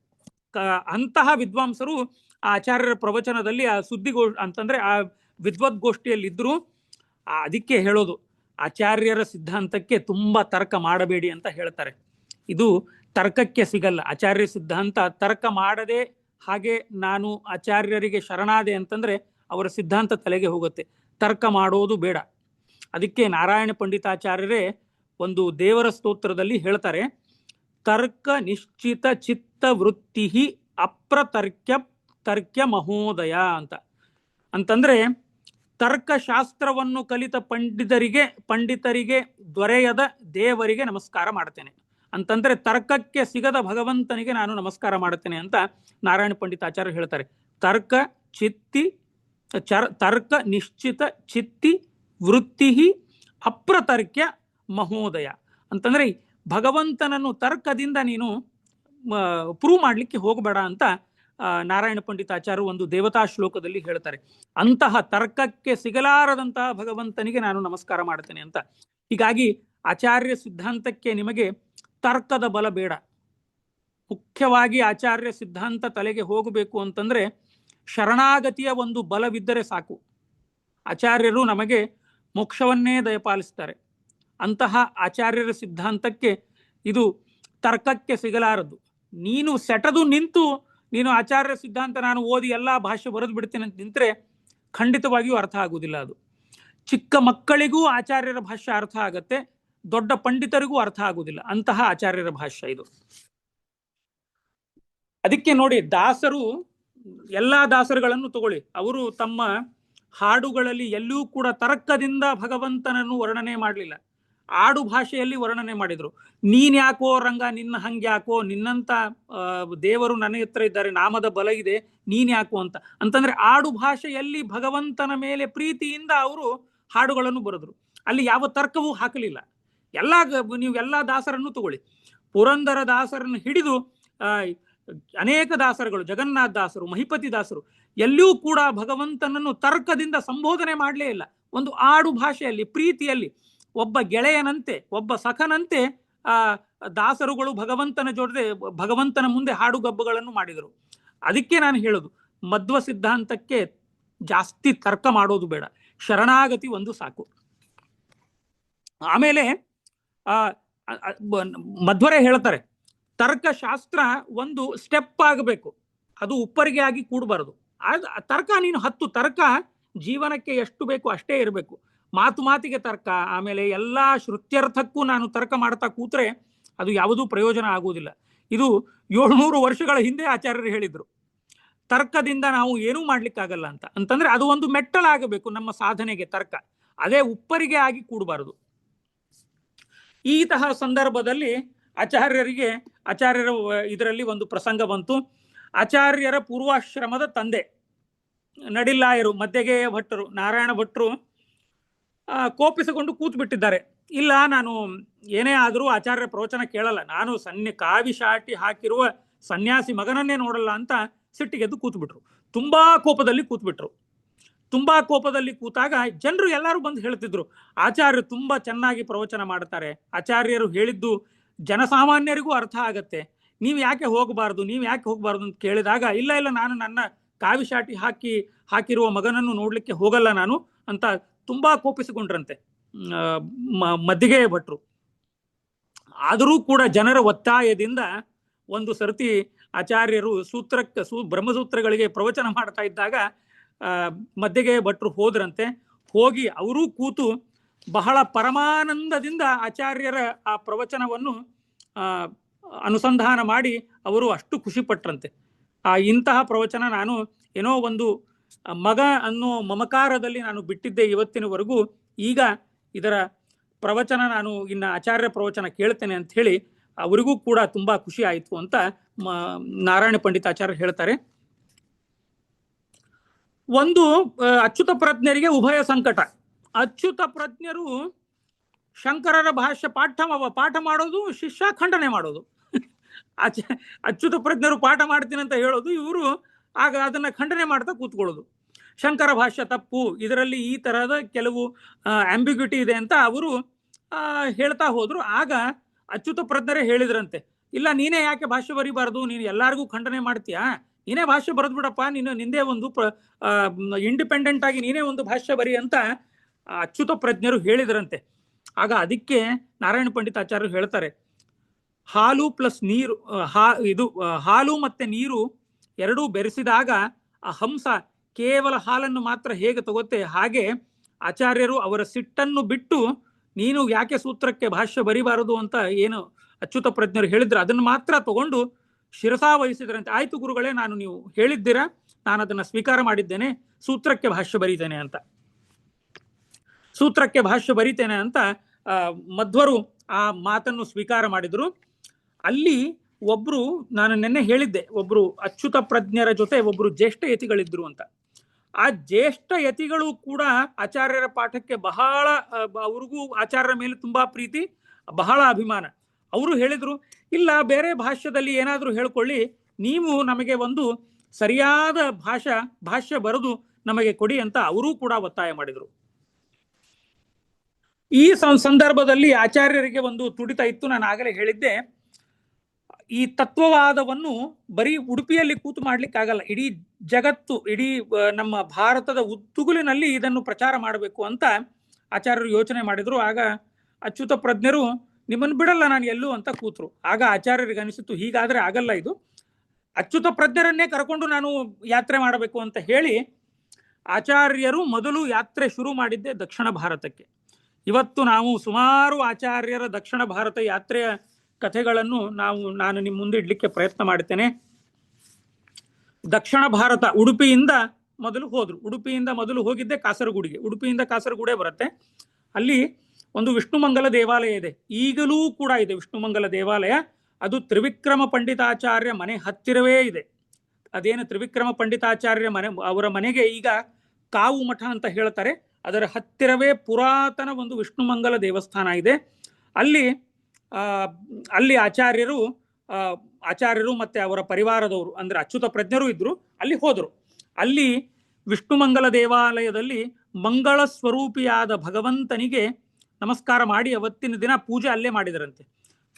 ಅಂತಹ ವಿದ್ವಾಂಸರು ಆಚಾರ್ಯರ ಪ್ರವಚನದಲ್ಲಿ ಆ ಅಂತಂದ್ರೆ ಆ ವಿದ್ವದ್ಗೋಷ್ಠಿಯಲ್ಲಿದ್ದರು. ಅದಕ್ಕೆ ಹೇಳೋದು, ಆಚಾರ್ಯರ ಸಿದ್ಧಾಂತಕ್ಕೆ ತುಂಬಾ ತರ್ಕ ಮಾಡಬೇಡಿ ಅಂತ ಹೇಳ್ತಾರೆ. ಇದು ತರ್ಕಕ್ಕೆ ಸಿಗಲ್ಲ. ಆಚಾರ್ಯ ಸಿದ್ಧಾಂತ ತರ್ಕ ಮಾಡದೆ ಹಾಗೆ ನಾನು ಆಚಾರ್ಯರಿಗೆ ಶರಣಾದೆ ಅಂತಂದ್ರೆ ಅವರ ಸಿದ್ಧಾಂತ ತಲೆಗೆ ಹೋಗುತ್ತೆ. ತರ್ಕ ಮಾಡೋದು ಬೇಡ. ಅದಕ್ಕೆ ನಾರಾಯಣ ಪಂಡಿತಾಚಾರ್ಯರೇ ಒಂದು ದೇವರ ಸ್ತೋತ್ರದಲ್ಲಿ ಹೇಳ್ತಾರೆ, ತರ್ಕ ನಿಶ್ಚಿತ ಚಿತ್ತ ವೃತ್ತಿ ತರ್ಕ್ಯ ಮಹೋದಯ ಅಂತ. ಅಂತಂದ್ರೆ ತರ್ಕಶಾಸ್ತ್ರವನ್ನು ಕಲಿತ ಪಂಡಿತರಿಗೆ ದೊರೆಯದ ದೇವರಿಗೆ ನಮಸ್ಕಾರ ಮಾಡ್ತೇನೆ ಅಂತಂದ್ರೆ ತರ್ಕಕ್ಕೆ ಸಿಗದ ಭಗವಂತನಿಗೆ ನಾನು ನಮಸ್ಕಾರ ಮಾಡುತ್ತೇನೆ ಅಂತ ನಾರಾಯಣ ಪಂಡಿತಾಚಾರ್ಯ ಹೇಳ್ತಾರೆ. ತರ್ಕ ನಿಶ್ಚಿತ ಚಿತ್ತಿ ವೃತ್ತಿ ಅಪ್ರತರ್ಕ್ಯ ಮಹೋದಯ ಅಂತಂದ್ರೆ ಭಗವಂತನನ್ನು ತರ್ಕದಿಂದ ನೀನು ಪ್ರೂವ್ ಮಾಡ್ಲಿಕ್ಕೆ ಹೋಗಬೇಡ ಅಂತ ನಾರಾಯಣ ಪಂಡಿತಾಚಾರ್ಯ ಒಂದು ದೇವತಾ ಶ್ಲೋಕದಲ್ಲಿ ಹೇಳ್ತಾರೆ. ಅಂತಹ ತರ್ಕಕ್ಕೆ ಸಿಗಲಾರದಂತಹ ಭಗವಂತನಿಗೆ ನಾನು ನಮಸ್ಕಾರ ಮಾಡ್ತೇನೆ ಅಂತ. ಹೀಗಾಗಿ ಆಚಾರ್ಯ ಸಿದ್ಧಾಂತಕ್ಕೆ ನಿಮಗೆ ತರ್ಕದ ಬಲ ಬೇಡ. ಮುಖ್ಯವಾಗಿ ಆಚಾರ್ಯ ಸಿದ್ಧಾಂತ ತಲೆಗೆ ಹೋಗಬೇಕು ಅಂತಂದ್ರೆ ಶರಣಾಗತಿಯ ಒಂದು ಬಲವಿದ್ದರೆ ಸಾಕು. ಆಚಾರ್ಯರು ನಮಗೆ ಮೋಕ್ಷವನ್ನೇ ದಯಪಾಲಿಸ್ತಾರೆ. ಅಂತಹ ಆಚಾರ್ಯರ ಸಿದ್ಧಾಂತಕ್ಕೆ ಇದು ತರ್ಕಕ್ಕೆ ಸಿಗಲಾರದು. ನೀನು ಸೆಟದು ನಿಂತು ನೀನು ಆಚಾರ್ಯ ಸಿದ್ಧಾಂತ ನಾನು ಓದಿ ಎಲ್ಲ ಭಾಷೆ ಬರೆದು ಬಿಡ್ತೇನೆ ಅಂತ ನಿಂತರೆ ಖಂಡಿತವಾಗಿಯೂ ಅರ್ಥ ಆಗುವುದಿಲ್ಲ. ಅದು ಚಿಕ್ಕ ಮಕ್ಕಳಿಗೂ ಆಚಾರ್ಯರ ಭಾಷೆ ಅರ್ಥ ಆಗತ್ತೆ, ದೊಡ್ಡ ಪಂಡಿತರಿಗೂ ಅರ್ಥ ಆಗುವುದಿಲ್ಲ. ಅಂತಹ ಆಚಾರ್ಯರ ಭಾಷೆ ಇದು. ಅದಕ್ಕೆ ನೋಡಿ, ದಾಸರು ಎಲ್ಲಾ ದಾಸರುಗಳನ್ನು ತಗೊಳ್ಳಿ, ಅವರು ತಮ್ಮ ಹಾಡುಗಳಲ್ಲಿ ಎಲ್ಲೂ ಕೂಡ ತರ್ಕದಿಂದ ಭಗವಂತನನ್ನು ವರ್ಣನೆ ಮಾಡಲಿಲ್ಲ. ಆಡು ಭಾಷೆಯಲ್ಲಿ ವರ್ಣನೆ ಮಾಡಿದ್ರು. ನೀನ್ ಯಾಕೋ ರಂಗ, ನಿನ್ನ ಹಂಗ್ಯಾಕೋ, ನಿನ್ನಂತ ದೇವರು ನನ್ನ ಹತ್ರ ಇದ್ದಾರೆ, ನಾಮದ ಬಲ ಇದೆ, ನೀನ್ ಯಾಕೋ ಅಂತಂದ್ರೆ ಆಡು ಭಾಷೆಯಲ್ಲಿ ಭಗವಂತನ ಮೇಲೆ ಪ್ರೀತಿಯಿಂದ ಅವರು ಹಾಡುಗಳನ್ನು ಬರೆದ್ರು. ಅಲ್ಲಿ ಯಾವ ತರ್ಕವೂ ಹಾಕಲಿಲ್ಲ. ನೀವು ಎಲ್ಲಾ ದಾಸರನ್ನು ತಗೊಳ್ಳಿ, ಪುರಂದರ ದಾಸರನ್ನು ಹಿಡಿದು ಅನೇಕ ದಾಸರುಗಳು, ಜಗನ್ನಾಥ ದಾಸರು, ಮಹಿಪತಿ ದಾಸರು, ಎಲ್ಲಿಯೂ ಕೂಡ ಭಗವಂತನನ್ನು ತರ್ಕದಿಂದ ಸಂಬೋಧನೆ ಮಾಡಲೇ ಇಲ್ಲ. ಒಂದು ಆಡು ಭಾಷೆಯಲ್ಲಿ ಪ್ರೀತಿಯಲ್ಲಿ ಒಬ್ಬ ಗೆಳೆಯನಂತೆ, ಒಬ್ಬ ಸಖನಂತೆ ದಾಸರುಗಳು ಭಗವಂತನ ಮುಂದೆ ಹಾಡುಗಬ್ಬಗಳನ್ನು ಮಾಡಿದರು. ಅದಕ್ಕೆ ನಾನು ಹೇಳೋದು, ಮಧ್ವ ಸಿದ್ಧಾಂತಕ್ಕೆ ಜಾಸ್ತಿ ತರ್ಕ ಮಾಡೋದು ಬೇಡ, ಶರಣಾಗತಿ ಒಂದು ಸಾಕು. ಆಮೇಲೆ ಮಧ್ವರೇ ಹೇಳ್ತಾರೆ, ತರ್ಕಶಾಸ್ತ್ರ ಒಂದು ಸ್ಟೆಪ್ ಆಗಬೇಕು, ಅದು ಉಪ್ಪರಿಗೆ ಆಗಿ ಕೂಡಬಾರದು. ತರ್ಕ ನೀನು 10 ತರ್ಕ ಜೀವನಕ್ಕೆ ಎಷ್ಟು ಬೇಕು ಅಷ್ಟೇ ಇರಬೇಕು. ಮಾತಿಗೆ ತರ್ಕ, ಆಮೇಲೆ ಎಲ್ಲಾ ಶ್ರುತ್ಯರ್ಥಕ್ಕೂ ನಾನು ತರ್ಕ ಮಾಡ್ತಾ ಕೂತ್ರೆ ಅದು ಯಾವುದೂ ಪ್ರಯೋಜನ ಆಗುವುದಿಲ್ಲ. ಇದು 700 ವರ್ಷಗಳ ಹಿಂದೆ ಆಚಾರ್ಯರು ಹೇಳಿದ್ರು, ತರ್ಕದಿಂದ ನಾವು ಏನೂ ಮಾಡ್ಲಿಕ್ಕಾಗಲ್ಲ ಅಂತಂದ್ರೆ ಅದು ಒಂದು ಮೆಟ್ಟಲಾಗಬೇಕು ನಮ್ಮ ಸಾಧನೆಗೆ ತರ್ಕ, ಅದೇ ಉಪ್ಪರಿಗೆ ಆಗಿ ಕೂಡಬಾರದು. ಈ ತಹ ಸಂದರ್ಭದಲ್ಲಿ ಆಚಾರ್ಯರ ಇದರಲ್ಲಿ ಒಂದು ಪ್ರಸಂಗ ಬಂತು. ಆಚಾರ್ಯರ ಪೂರ್ವಾಶ್ರಮದ ತಂದೆ ನಡಿಲ್ಲಾಯರು, ಮಧ್ಯಗೆಯ ಭಟ್ಟರು, ನಾರಾಯಣ ಭಟ್ರು ಕೋಪಿಸಿಕೊಂಡು ಕೂತು ಬಿಟ್ಟಿದ್ದಾರೆ. ಇಲ್ಲ, ನಾನು ಏನೇ ಆದರೂ ಆಚಾರ್ಯರ ಪ್ರವಚನ ಕೇಳಲ್ಲ, ನಾನು ಕಾವಿ ಶಾಟಿ ಹಾಕಿರುವ ಸನ್ಯಾಸಿ ಮಗನನ್ನೇ ನೋಡಲ್ಲ ಅಂತ ಸಿಟ್ಟಿಗೆದ್ದು ಕೂತ್ಬಿಟ್ರು. ತುಂಬಾ ಕೋಪದಲ್ಲಿ ಕೂತಾಗ ಜನರು ಎಲ್ಲರೂ ಬಂದು ಹೇಳ್ತಿದ್ರು, ಆಚಾರ್ಯರು ತುಂಬಾ ಚೆನ್ನಾಗಿ ಪ್ರವಚನ ಮಾಡ್ತಾರೆ, ಆಚಾರ್ಯರು ಹೇಳಿದ್ದು ಜನಸಾಮಾನ್ಯರಿಗೂ ಅರ್ಥ ಆಗತ್ತೆ, ನೀವು ಯಾಕೆ ಹೋಗಬಾರ್ದು ಅಂತ ಕೇಳಿದಾಗ, ಇಲ್ಲ ನಾನು ನನ್ನ ಕಾವಿ ಶಾಟಿ ಹಾಕಿರುವ ಮಗನನ್ನು ನೋಡ್ಲಿಕ್ಕೆ ಹೋಗಲ್ಲ ನಾನು ಅಂತ ತುಂಬಾ ಕೋಪಿಸಿಕೊಂಡ್ರಂತೆ ಮದ್ದಿಗೆ ಭಟ್ರು. ಆದರೂ ಕೂಡ ಜನರ ಒತ್ತಾಯದಿಂದ ಒಂದು ಸರ್ತಿ ಆಚಾರ್ಯರು ಬ್ರಹ್ಮಸೂತ್ರಗಳಿಗೆ ಪ್ರವಚನ ಮಾಡ್ತಾ ಇದ್ದಾಗ ಮದ್ದಿಗೆ ಭಟ್ರು ಹೋದ್ರಂತೆ. ಹೋಗಿ ಅವರೂ ಕೂತು ಬಹಳ ಪರಮಾನಂದದಿಂದ ಆಚಾರ್ಯರ ಆ ಪ್ರವಚನವನ್ನು ಅನುಸಂಧಾನ ಮಾಡಿ ಅವರು ಅಷ್ಟು ಖುಷಿ ಪಟ್ರಂತೆ. ಇಂತಹ ಪ್ರವಚನ ನಾನು ಏನೋ ಒಂದು ಮಗ ಅನ್ನೋ ಮಮಕಾರದಲ್ಲಿ ನಾನು ಬಿಟ್ಟಿದ್ದೆ ಇವತ್ತಿನವರೆಗೂ, ಈಗ ಇದರ ಪ್ರವಚನ ನಾನು ಇನ್ನು ಆಚಾರ್ಯ ಪ್ರವಚನ ಕೇಳ್ತೇನೆ ಅಂತ ಹೇಳಿ ಅವರಿಗೂ ಕೂಡ ತುಂಬಾ ಖುಷಿ ಆಯಿತು ಅಂತ ನಾರಾಯಣ ಪಂಡಿತಾಚಾರ್ಯ ಹೇಳ್ತಾರೆ. ಒಂದು ಅಚ್ಯುತ ಪ್ರಜ್ಞರಿಗೆ ಉಭಯ ಸಂಕಟ. ಅಚ್ಯುತ ಪ್ರಜ್ಞರು ಶಂಕರರ ಭಾಷ್ಯ ಪಾಠ ಮಾಡೋದು, ಶಿಷ್ಯ ಖಂಡನೆ ಮಾಡೋದು. ಅಚ್ಯುತ ಪ್ರಜ್ಞರು ಪಾಠ ಮಾಡ್ತೀನಿ ಅಂತ ಹೇಳೋದು, ಇವರು ಆಗ ಅದನ್ನ ಖಂಡನೆ ಮಾಡ್ತಾ ಕೂತ್ಕೊಳ್ಳೋದು. ಶಂಕರ ಭಾಷ್ಯ ತಪ್ಪು, ಇದರಲ್ಲಿ ಈ ತರಹದ ಕೆಲವು ಆಂಬಿಗ್ಯುಟಿ ಇದೆ ಅಂತ ಅವರು ಹೇಳ್ತಾ ಹೋದ್ರು. ಆಗ ಅಚ್ಯುತ ಪ್ರಜ್ಞರೇ ಹೇಳಿದ್ರಂತೆ, ಇಲ್ಲ ನೀನೇ ಯಾಕೆ ಭಾಷ್ಯ ಬರೀಬಾರದು, ನೀನು ಎಲ್ಲಾರ್ಗೂ ಖಂಡನೆ ಮಾಡ್ತೀಯಾ, ನೀನೇ ಭಾಷ್ಯ ಬರೆದ್ ಬಿಡಪ್ಪ, ನೀನು ನಿಂದೇ ಒಂದು ಇಂಡಿಪೆಂಡೆಂಟ್ ಆಗಿ ನೀನೇ ಒಂದು ಭಾಷ್ಯ ಬರಿ ಅಂತ ಅಚ್ಯುತ ಪ್ರಜ್ಞರು ಹೇಳಿದ್ರಂತೆ. ಆಗ ಅದಕ್ಕೆ ನಾರಾಯಣ ಪಂಡಿತಾಚಾರ್ಯರು ಹೇಳ್ತಾರೆ, ಹಾಲು ಪ್ಲಸ್ ನೀರು, ಹಾಲು ಮತ್ತೆ ನೀರು ಎರಡೂ ಬೆರೆಸಿದಾಗ ಆ ಹಂಸ ಕೇವಲ ಹಾಲನ್ನು ಮಾತ್ರ ಹೇಗೆ ತಗೋತೆ, ಹಾಗೆ ಆಚಾರ್ಯರು ಅವರ ಸಿಟ್ಟನ್ನು ಬಿಟ್ಟು ನೀನು ಯಾಕೆ ಸೂತ್ರಕ್ಕೆ ಭಾಷ್ಯ ಬರಿಬಾರದು ಅಂತ ಏನು ಅಚ್ಯುತ ಪ್ರಜ್ಞರು ಹೇಳಿದ್ರು ಅದನ್ನು ಮಾತ್ರ ತಗೊಂಡು ಶಿರಸಾ ವಹಿಸಿದ್ರಂತೆ. ಆಯ್ತು ಗುರುಗಳೇ, ನೀವು ಹೇಳಿದ್ದೀರಾ, ನಾನು ಅದನ್ನ ಸ್ವೀಕಾರ ಮಾಡಿದ್ದೇನೆ, ಸೂತ್ರಕ್ಕೆ ಭಾಷ್ಯ ಬರೀತೇನೆ ಅಂತ. ಸೂತ್ರಕ್ಕೆ ಭಾಷ್ಯ ಬರೀತೇನೆ ಅಂತ ಮಧ್ವರು ಆ ಮಾತನ್ನು ಸ್ವೀಕಾರ ಮಾಡಿದ್ರು. ಅಲ್ಲಿ ಒಬ್ರು, ನಾನು ನಿನ್ನೆ ಹೇಳಿದ್ದೆ, ಒಬ್ರು ಅಚ್ಯುತ ಪ್ರಜ್ಞರ ಜೊತೆ ಒಬ್ರು ಜ್ಯೇಷ್ಠ ಯತಿಗಳಿದ್ರು ಅಂತ. ಆ ಜ್ಯೇಷ್ಠ ಯತಿಗಳು ಕೂಡ ಆಚಾರ್ಯರ ಪಾಠಕ್ಕೆ ಬಹಳ, ಅವ್ರಿಗೂ ಆಚಾರ್ಯರ ಮೇಲೆ ತುಂಬಾ ಪ್ರೀತಿ, ಬಹಳ ಅಭಿಮಾನ. ಅವರು ಹೇಳಿದ್ರು, ಇಲ್ಲ ಬೇರೆ ಭಾಷ್ಯದಲ್ಲಿ ಏನಾದ್ರೂ ಹೇಳ್ಕೊಳ್ಳಿ, ನೀವು ನಮಗೆ ಒಂದು ಸರಿಯಾದ ಭಾಷ್ಯ ಬರೆದು ನಮಗೆ ಕೊಡಿ ಅಂತ ಅವರೂ ಕೂಡ ಒತ್ತಾಯ ಮಾಡಿದ್ರು. ಈ ಸಂದರ್ಭದಲ್ಲಿ ಆಚಾರ್ಯರಿಗೆ ಒಂದು ತುಡಿತ ಇತ್ತು. ನಾನು ಆಗಲೇ ಹೇಳಿದ್ದೆ, ಈ ತತ್ವವಾದವನ್ನು ಬರೀ ಉಡುಪಿಯಲ್ಲಿ ಕೂತು ಮಾಡ್ಲಿಕ್ಕಾಗಲ್ಲ, ಇಡೀ ಜಗತ್ತು, ಇಡೀ ನಮ್ಮ ಭಾರತದ ಉದ್ದುಗುಲಿನಲ್ಲಿ ಇದನ್ನು ಪ್ರಚಾರ ಮಾಡಬೇಕು ಅಂತ ಆಚಾರ್ಯರು ಯೋಚನೆ ಮಾಡಿದ್ರು. ಆಗ ಅಚ್ಯುತ ಪ್ರಜ್ಞರು ನಿಮ್ಮನ್ನು ಬಿಡಲ್ಲ ನಾನು ಎಲ್ಲೂ ಅಂತ ಕೂತ್ರು. ಆಗ ಆಚಾರ್ಯರಿಗೆ ಅನಿಸಿತು, ಹೀಗಾದ್ರೆ ಆಗಲ್ಲ, ಇದು ಅಚ್ಯುತ ಪ್ರಜ್ಞರನ್ನೇ ಕರ್ಕೊಂಡು ನಾನು ಯಾತ್ರೆ ಮಾಡಬೇಕು ಅಂತ ಹೇಳಿ ಆಚಾರ್ಯರು ಮೊದಲು ಯಾತ್ರೆ ಶುರು ಮಾಡಿದ್ದೆ ದಕ್ಷಿಣ ಭಾರತಕ್ಕೆ. ಇವತ್ತು ನಾವು ಸುಮಾರು ಆಚಾರ್ಯರ ದಕ್ಷಿಣ ಭಾರತ ಯಾತ್ರೆಯ ಕಥೆಗಳನ್ನು ನಾನು ನಿಮ್ಮ ಮುಂದೆ ಇಡ್ಲಿಕ್ಕೆ ಪ್ರಯತ್ನ ಮಾಡ್ತೇನೆ. ದಕ್ಷಿಣ ಭಾರತ ಉಡುಪಿಯಿಂದ ಮೊದಲು ಹೋದ್ರು. ಉಡುಪಿಯಿಂದ ಮೊದಲು ಹೋಗಿದ್ದೆ ಕಾಸರಗೋಡಿಗೆ. ಉಡುಪಿಯಿಂದ ಕಾಸರಗೋಡೆ ಬರುತ್ತೆ. ಅಲ್ಲಿ ಒಂದು ವಿಷ್ಣುಮಂಗಲ ದೇವಾಲಯ ಇದೆ, ಈಗಲೂ ಕೂಡ ಇದೆ ವಿಷ್ಣುಮಂಗಲ ದೇವಾಲಯ. ಅದು ತ್ರಿವಿಕ್ರಮ ಪಂಡಿತಾಚಾರ್ಯ ಮನೆ ಹತ್ತಿರವೇ ಇದೆ. ಅದೇನು ತ್ರಿವಿಕ್ರಮ ಪಂಡಿತಾಚಾರ್ಯ ಮನೆ, ಅವರ ಮನೆಗೆ ಈಗ ಕಾವು ಮಠ ಅಂತ ಹೇಳ್ತಾರೆ, ಅದರ ಹತ್ತಿರವೇ ಪುರಾತನ ಒಂದು ವಿಷ್ಣುಮಂಗಲ ದೇವಸ್ಥಾನ ಇದೆ. ಅಲ್ಲಿ ಆಚಾರ್ಯರು ಮತ್ತೆ ಅವರ ಪರಿವಾರದವರು, ಅಂದ್ರೆ ಅಚ್ಯುತ ಪ್ರಜ್ಞರು ಇದ್ರು, ಅಲ್ಲಿ ಹೋದರು. ಅಲ್ಲಿ ವಿಷ್ಣುಮಂಗಲ ದೇವಾಲಯದಲ್ಲಿ ಮಂಗಳ ಸ್ವರೂಪಿಯಾದ ಭಗವಂತನಿಗೆ ನಮಸ್ಕಾರ ಮಾಡಿ ಅವತ್ತಿನ ದಿನ ಪೂಜೆ ಅಲ್ಲೇ ಮಾಡಿದರಂತೆ.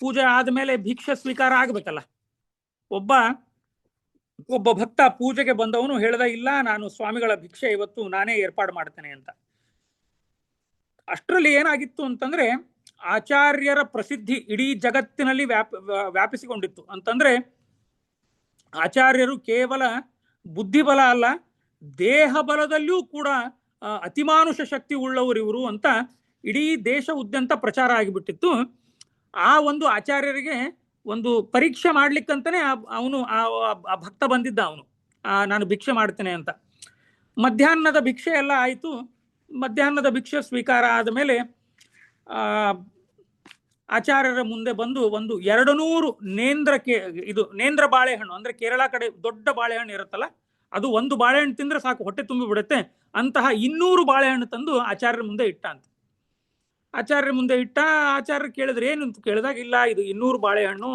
ಪೂಜೆ ಆದ್ಮೇಲೆ ಭಿಕ್ಷೆ ಸ್ವೀಕಾರ ಆಗ್ಬೇಕಲ್ಲ. ಒಬ್ಬ ಭಕ್ತ ಪೂಜೆಗೆ ಬಂದವನು ಹೇಳ್ದ, ಇಲ್ಲ ನಾನು ಸ್ವಾಮಿಗಳ ಭಿಕ್ಷೆ ಇವತ್ತು ನಾನೇ ಏರ್ಪಾಡು ಮಾಡ್ತೇನೆ ಅಂತ. ಅಷ್ಟರಲ್ಲಿ ಏನಾಗಿತ್ತು ಅಂತಂದ್ರೆ, ಆಚಾರ್ಯರ ಪ್ರಸಿದ್ಧಿ ಇಡೀ ಜಗತ್ತಿನಲ್ಲಿ ವ್ಯಾಪಿಸಿಕೊಂಡಿತ್ತು. ಅಂತಂದ್ರೆ ಆಚಾರ್ಯರು ಕೇವಲ ಬುದ್ಧಿಬಲ ಅಲ್ಲ, ದೇಹ ಬಲದಲ್ಲಿಯೂ ಕೂಡ ಅತಿಮಾನುಷ ಶಕ್ತಿ ಉಳ್ಳವರು ಇವರು ಅಂತ ಇಡೀ ದೇಶ ಉದ್ಯಂತ ಪ್ರಚಾರ ಆಗಿಬಿಟ್ಟಿತ್ತು. ಆ ಒಂದು ಆಚಾರ್ಯರಿಗೆ ಒಂದು ಪರೀಕ್ಷೆ ಮಾಡ್ಲಿಕ್ಕಂತಾನೆ ಅವನು ಆ ಭಕ್ತ ಬಂದಿದ್ದ. ಅವನು ನಾನು ಭಿಕ್ಷೆ ಮಾಡ್ತೇನೆ ಅಂತ. ಮಧ್ಯಾಹ್ನದ ಭಿಕ್ಷೆ ಎಲ್ಲ ಆಯಿತು. ಮಧ್ಯಾಹ್ನದ ಭಿಕ್ಷೆ ಸ್ವೀಕಾರ ಆದ ಮೇಲೆ ಆಚಾರ್ಯರ ಮುಂದೆ ಬಂದು ಒಂದು 200 ನೇಂದ್ರ ಬಾಳೆಹಣ್ಣು, ಅಂದ್ರೆ ಕೇರಳ ಕಡೆ ದೊಡ್ಡ ಬಾಳೆಹಣ್ಣು ಇರುತ್ತಲ್ಲ, ಅದು ಒಂದು ಬಾಳೆಹಣ್ಣು ತಿಂದ್ರೆ ಸಾಕು, ಹೊಟ್ಟೆ ತುಂಬಿ ಬಿಡುತ್ತೆ, ಅಂತಹ 200 ಬಾಳೆಹಣ್ಣು ತಂದು ಆಚಾರ್ಯರ ಮುಂದೆ ಇಟ್ಟ ಅಂತ. ಆಚಾರ್ಯರ ಮುಂದೆ ಇಟ್ಟ. ಆಚಾರ್ಯರು ಕೇಳಿದ್ರೆ ಏನು ಅಂತ ಕೇಳಿದಾಗ, ಇಲ್ಲ ಇದು 200 ಬಾಳೆಹಣ್ಣು,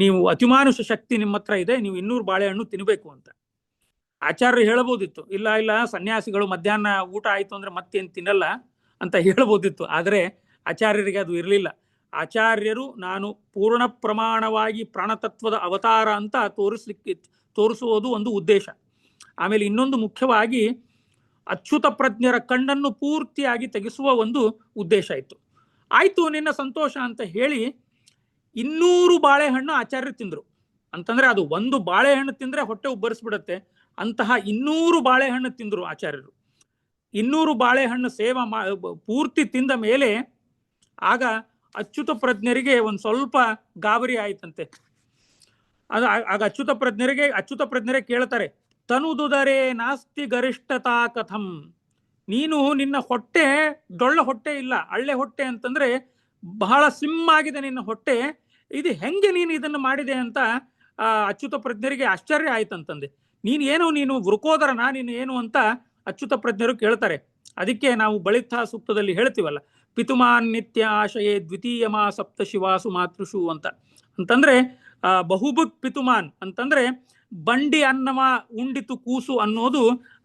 ನೀವು ಅತಿಮಾನುಷ ಶಕ್ತಿ ನಿಮ್ಮ ಹತ್ರ ಇದೆ, ನೀವು 200 ಬಾಳೆಹಣ್ಣು ತಿನ್ಬೇಕು ಅಂತ. ಆಚಾರ್ಯರು ಹೇಳಬಹುದಿತ್ತು, ಇಲ್ಲ ಸನ್ಯಾಸಿಗಳು ಮಧ್ಯಾಹ್ನ ಊಟ ಆಯ್ತು ಅಂದ್ರೆ ಮತ್ತೇನು ತಿನ್ನಲ್ಲ ಅಂತ ಹೇಳಬಹುದಿತ್ತು. ಆದರೆ ಆಚಾರ್ಯರಿಗೆ ಅದು ಇರಲಿಲ್ಲ. ಆಚಾರ್ಯರು ನಾನು ಪೂರ್ಣ ಪ್ರಮಾಣವಾಗಿ ಪ್ರಾಣತತ್ವದ ಅವತಾರ ಅಂತ ತೋರಿಸುವುದು ಒಂದು ಉದ್ದೇಶ. ಆಮೇಲೆ ಇನ್ನೊಂದು ಮುಖ್ಯವಾಗಿ ಅಚ್ಯುತ ಪ್ರಜ್ಞರ ಕಣ್ಣನ್ನು ಪೂರ್ತಿಯಾಗಿ ತೆಗೆಸುವ ಒಂದು ಉದ್ದೇಶ ಇತ್ತು. ಆಯ್ತು, ನಿನ್ನ ಸಂತೋಷ ಅಂತ ಹೇಳಿ 200 ಬಾಳೆಹಣ್ಣು ಆಚಾರ್ಯರು ತಿಂದ್ರು. ಅಂತಂದ್ರೆ ಅದು ಒಂದು ಬಾಳೆಹಣ್ಣು ತಿಂದ್ರೆ ಹೊಟ್ಟೆ ಉಬ್ಬರಿಸ್ಬಿಡತ್ತೆ, ಅಂತಹ 200 ಬಾಳೆಹಣ್ಣು ತಿಂದ್ರು ಆಚಾರ್ಯರು. 200 ಬಾಳೆಹಣ್ಣು ಪೂರ್ತಿ ತಿಂದ ಮೇಲೆ ಆಗ ಅಚ್ಯುತ ಪ್ರಜ್ಞರಿಗೆ ಒಂದು ಸ್ವಲ್ಪ ಗಾಬರಿ ಆಯ್ತಂತೆ. ಆಗ ಅಚ್ಯುತ ಪ್ರಜ್ಞರೇ ಕೇಳ್ತಾರೆ, ತನುದುದರೆ ನಾಸ್ತಿ ಗರಿಷ್ಠತಾ ಕಥಂ, ನೀನು ನಿನ್ನ ಹೊಟ್ಟೆ ಡೊಳ್ಳ ಹೊಟ್ಟೆ ಇಲ್ಲ, ಹಳ್ಳೆ ಹೊಟ್ಟೆ ಅಂತಂದ್ರೆ ಬಹಳ ಸ್ಲಿಮ್ ಆಗಿದೆ ನಿನ್ನ ಹೊಟ್ಟೆ, ಇದು ಹೆಂಗೆ ನೀನು ಇದನ್ನು ಮಾಡಿದೆ ಅಂತ ಅಚ್ಯುತ ಪ್ರಜ್ಞರಿಗೆ ಆಶ್ಚರ್ಯ ಆಯ್ತಂತಂದೆ. ನೀನು ವೃಕೋದರನ, ನೀನು ಏನು ಅಂತ ಅಚ್ಯುತ ಪ್ರಜ್ಞರು ಕೇಳ್ತಾರೆ. ಅದಕ್ಕೆ ನಾವು ಬಳಿತ್ಥ ಸೂಕ್ತದಲ್ಲಿ ಹೇಳ್ತೀವಲ್ಲ, ಪಿತುಮಾನ್ ನಿತ್ಯ ಆಶಯೇ ದ್ವಿತೀಯಮಾ ಸಪ್ತ ಶಿವಾಸು ಮಾತೃಷು ಅಂತಂದ್ರೆ ಬಹುಬುಕ್ ಪಿತುಮಾನ್ ಅಂತಂದ್ರೆ ಬಂಡಿ ಅನ್ನವ ಉಂಡಿತು ಕೂಸು ಅನ್ನೋದು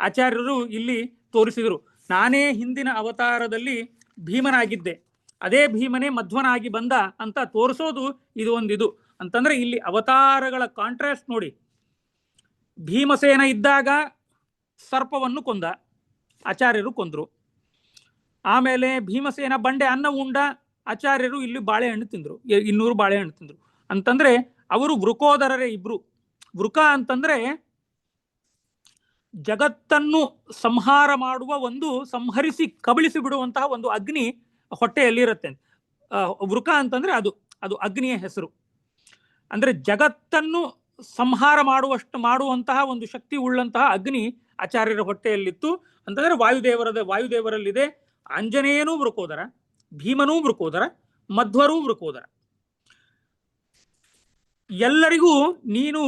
ಆಚಾರ್ಯರು ಇಲ್ಲಿ ತೋರಿಸಿದರು. ನಾನೇ ಹಿಂದಿನ ಅವತಾರದಲ್ಲಿ ಭೀಮನಾಗಿದ್ದೆ, ಅದೇ ಭೀಮನೇ ಮಧ್ವನಾಗಿ ಬಂದ ಅಂತ ತೋರಿಸೋದು ಇದು ಒಂದಿದು. ಅಂತಂದ್ರೆ ಇಲ್ಲಿ ಅವತಾರಗಳ ಕಾಂಟ್ರಾಸ್ಟ್ ನೋಡಿ. ಭೀಮಸೇನ ಇದ್ದಾಗ ಸರ್ಪವನ್ನು ಕೊಂದ, ಆಚಾರ್ಯರು ಕೊಂದ್ರು. ಆಮೇಲೆ ಭೀಮಸೇನ ಬಂಡೆ ಅನ್ನ ಉಂಡ, ಆಚಾರ್ಯರು ಇಲ್ಲಿ ಬಾಳೆಹಣ್ಣು ತಿಂದ್ರು, 200 ಬಾಳೆಹಣ್ಣು ತಿಂದ್ರು. ಅಂತಂದ್ರೆ ಅವರು ವೃಕೋದರರೇ ಇಬ್ರು. ವೃಕ ಅಂತಂದ್ರೆ ಜಗತ್ತನ್ನು ಸಂಹಾರ ಮಾಡುವ ಒಂದು, ಸಂಹರಿಸಿ ಕಬಳಿಸಿ ಬಿಡುವಂತಹ ಒಂದು ಅಗ್ನಿ ಹೊಟ್ಟೆಯಲ್ಲಿರುತ್ತೆ. ವೃಕ ಅಂತಂದ್ರೆ ಅದು ಅಗ್ನಿಯ ಹೆಸರು. ಅಂದ್ರೆ ಜಗತ್ತನ್ನು ಸಂಹಾರ ಮಾಡುವಂತಹ ಒಂದು ಶಕ್ತಿ ಉಳ್ಳಂತಹ ಅಗ್ನಿ ಆಚಾರ್ಯರ ಹೊಟ್ಟೆಯಲ್ಲಿತ್ತು. ಅಂತಂದ್ರೆ ವಾಯುದೇವರಲ್ಲಿದೆ. ಆಂಜನೇಯನೂ ವೃಕೋದರ, ಭೀಮನೂ ವೃಕೋದರ, ಮಧ್ವರೂ ವೃಕೋದರ. ಎಲ್ಲರಿಗೂ ನೀನು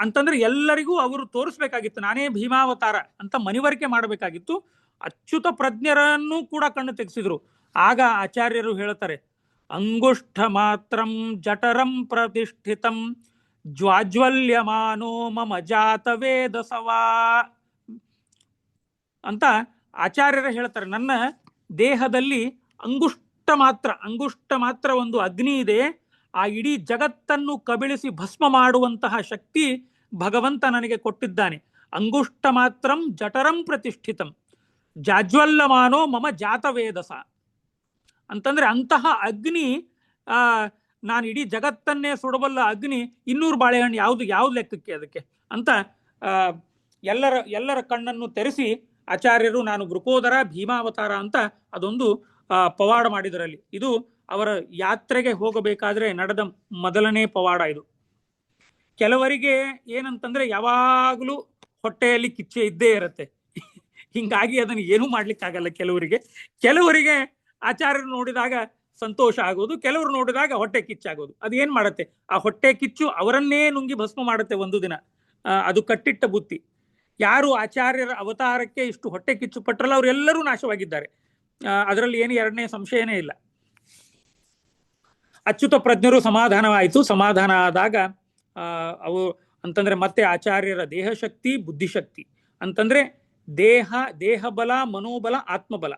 ಅಂತಂದ್ರೆ ಎಲ್ಲರಿಗೂ ಅವರು ತೋರಿಸ್ಬೇಕಾಗಿತ್ತು ನಾನೇ ಭೀಮಾವತಾರ ಅಂತ ಮನವರಿಕೆ ಮಾಡಬೇಕಾಗಿತ್ತು. ಅಚ್ಯುತ ಪ್ರಜ್ಞರನ್ನು ಕೂಡ ಕಣ್ಣು ತೆಗೆಸಿದ್ರು. ಆಗ ಆಚಾರ್ಯರು ಹೇಳ್ತಾರೆ, ಅಂಗುಷ್ಠ ಮಾತ್ರಂ ಜಠರಂ ಪ್ರತಿಷ್ಠಿತಂ ಜ್ವಾಜ್ವಲ್ಯಮಾನೋ ಮಮ ಜಾತ ವೇದಸವಾ ಅಂತ ಆಚಾರ್ಯರು ಹೇಳ್ತಾರೆ. ನನ್ನ ದೇಹದಲ್ಲಿ ಅಂಗುಷ್ಟ ಮಾತ್ರ ಒಂದು ಅಗ್ನಿ ಇದೆ. ಆ ಇಡೀ ಜಗತ್ತನ್ನು ಕಬಳಿಸಿ ಭಸ್ಮ ಮಾಡುವಂತಹ ಶಕ್ತಿ ಭಗವಂತ ನನಗೆ ಕೊಟ್ಟಿದ್ದಾನೆ. ಅಂಗುಷ್ಟ ಮಾತ್ರಂ ಜಠರಂ ಪ್ರತಿಷ್ಠಿತಂ ಜಾಜ್ವಲ್ಯಮಾನೋ ಮಮ ಜಾತ ವೇದಸ ಅಂತಂದ್ರೆ ಅಂತಹ ಅಗ್ನಿ, ನಾನು ಇಡೀ ಜಗತ್ತನ್ನೇ ಸುಡಬಲ್ಲ ಅಗ್ನಿ 200 ಬಾಳೆಹಣ್ಣು ಯಾವ್ದು ಲೆಕ್ಕಕ್ಕೆ ಅದಕ್ಕೆ ಅಂತ ಎಲ್ಲರ ಕಣ್ಣನ್ನು ತೆರೆಸಿ ಆಚಾರ್ಯರು ನಾನು ವೃಕೋದರ ಭೀಮಾವತಾರ ಅಂತ ಅದೊಂದು ಪವಾಡ ಮಾಡಿದರಲ್ಲಿ. ಇದು ಅವರ ಯಾತ್ರೆಗೆ ಹೋಗಬೇಕಾದ್ರೆ ನಡೆದ ಮೊದಲನೇ ಪವಾಡ ಇದು. ಕೆಲವರಿಗೆ ಏನಂತಂದ್ರೆ ಯಾವಾಗಲೂ ಹೊಟ್ಟೆಯಲ್ಲಿ ಕಿಚ್ಚೆ ಇದ್ದೇ ಇರುತ್ತೆ, ಹಿಂಗಾಗಿ ಅದನ್ನು ಏನೂ ಮಾಡ್ಲಿಕ್ಕಾಗಲ್ಲ. ಕೆಲವರಿಗೆ ಆಚಾರ್ಯರು ನೋಡಿದಾಗ ಸಂತೋಷ ಆಗೋದು, ಕೆಲವರು ನೋಡಿದಾಗ ಹೊಟ್ಟೆ ಕಿಚ್ಚಾಗೋದು. ಅದೇನ್ ಮಾಡುತ್ತೆ, ಆ ಹೊಟ್ಟೆ ಕಿಚ್ಚು ಅವರನ್ನೇ ನುಂಗಿ ಭಸ್ಮ ಮಾಡುತ್ತೆ ಒಂದು ದಿನ. ಅದು ಕಟ್ಟಿಟ್ಟ ಬುತ್ತಿ. ಯಾರು ಆಚಾರ್ಯರ ಅವತಾರಕ್ಕೆ ಇಷ್ಟು ಹೊಟ್ಟೆ ಕಿಚ್ಚು ಪಟ್ಟರಲ್ಲ ಅವರೆಲ್ಲರೂ ನಾಶವಾಗಿದ್ದಾರೆ, ಅದರಲ್ಲಿ ಏನು ಎರಡನೇ ಸಂಶಯನೇ ಇಲ್ಲ. ಅಚ್ಯುತ ಪ್ರಜ್ಞರು ಸಮಾಧಾನವಾಯಿತು. ಸಮಾಧಾನ ಆದಾಗ ಅವು ಅಂತಂದ್ರೆ ಮತ್ತೆ ಆಚಾರ್ಯರ ದೇಹಶಕ್ತಿ ಬುದ್ಧಿಶಕ್ತಿ ಅಂತಂದ್ರೆ ದೇಹ ಬಲ, ಮನೋಬಲ, ಆತ್ಮಬಲ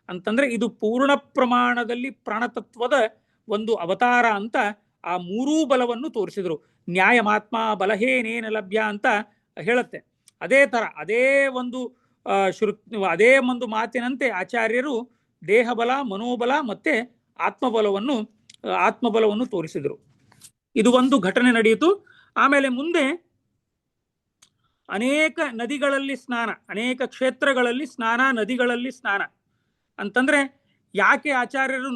ಅಂತಂದ್ರೆ ಇದು ಪೂರ್ಣ ಪ್ರಮಾಣದಲ್ಲಿ ಪ್ರಾಣತತ್ವದ ಒಂದು ಅವತಾರ ಅಂತ ಆ ಮೂರೂ ಬಲವನ್ನು ತೋರಿಸಿದ್ರು. ನ್ಯಾಯಮಾತ್ಮ ಬಲಹೇನೇನ ಲಭ್ಯ ಅಂತ ಹೇಳುತ್ತೆ. ಅದೇ ತರ ಅದೇ ಒಂದು ಮಾತಿನಂತೆ ಆಚಾರ್ಯರು ದೇಹಬಲ, ಮನೋಬಲ ಮತ್ತೆ ಆತ್ಮಬಲವನ್ನು ತೋರಿಸಿದರು. ಇದು ಒಂದು ಘಟನೆ ನಡೆಯಿತು. ಆಮೇಲೆ ಮುಂದೆ ಅನೇಕ ನದಿಗಳಲ್ಲಿ ಸ್ನಾನ, ಅನೇಕ ಕ್ಷೇತ್ರಗಳಲ್ಲಿ ಸ್ನಾನ, ನದಿಗಳಲ್ಲಿ ಸ್ನಾನ ಅಂತಂದ್ರೆ ಯಾಕೆ ಆಚಾರ್ಯರು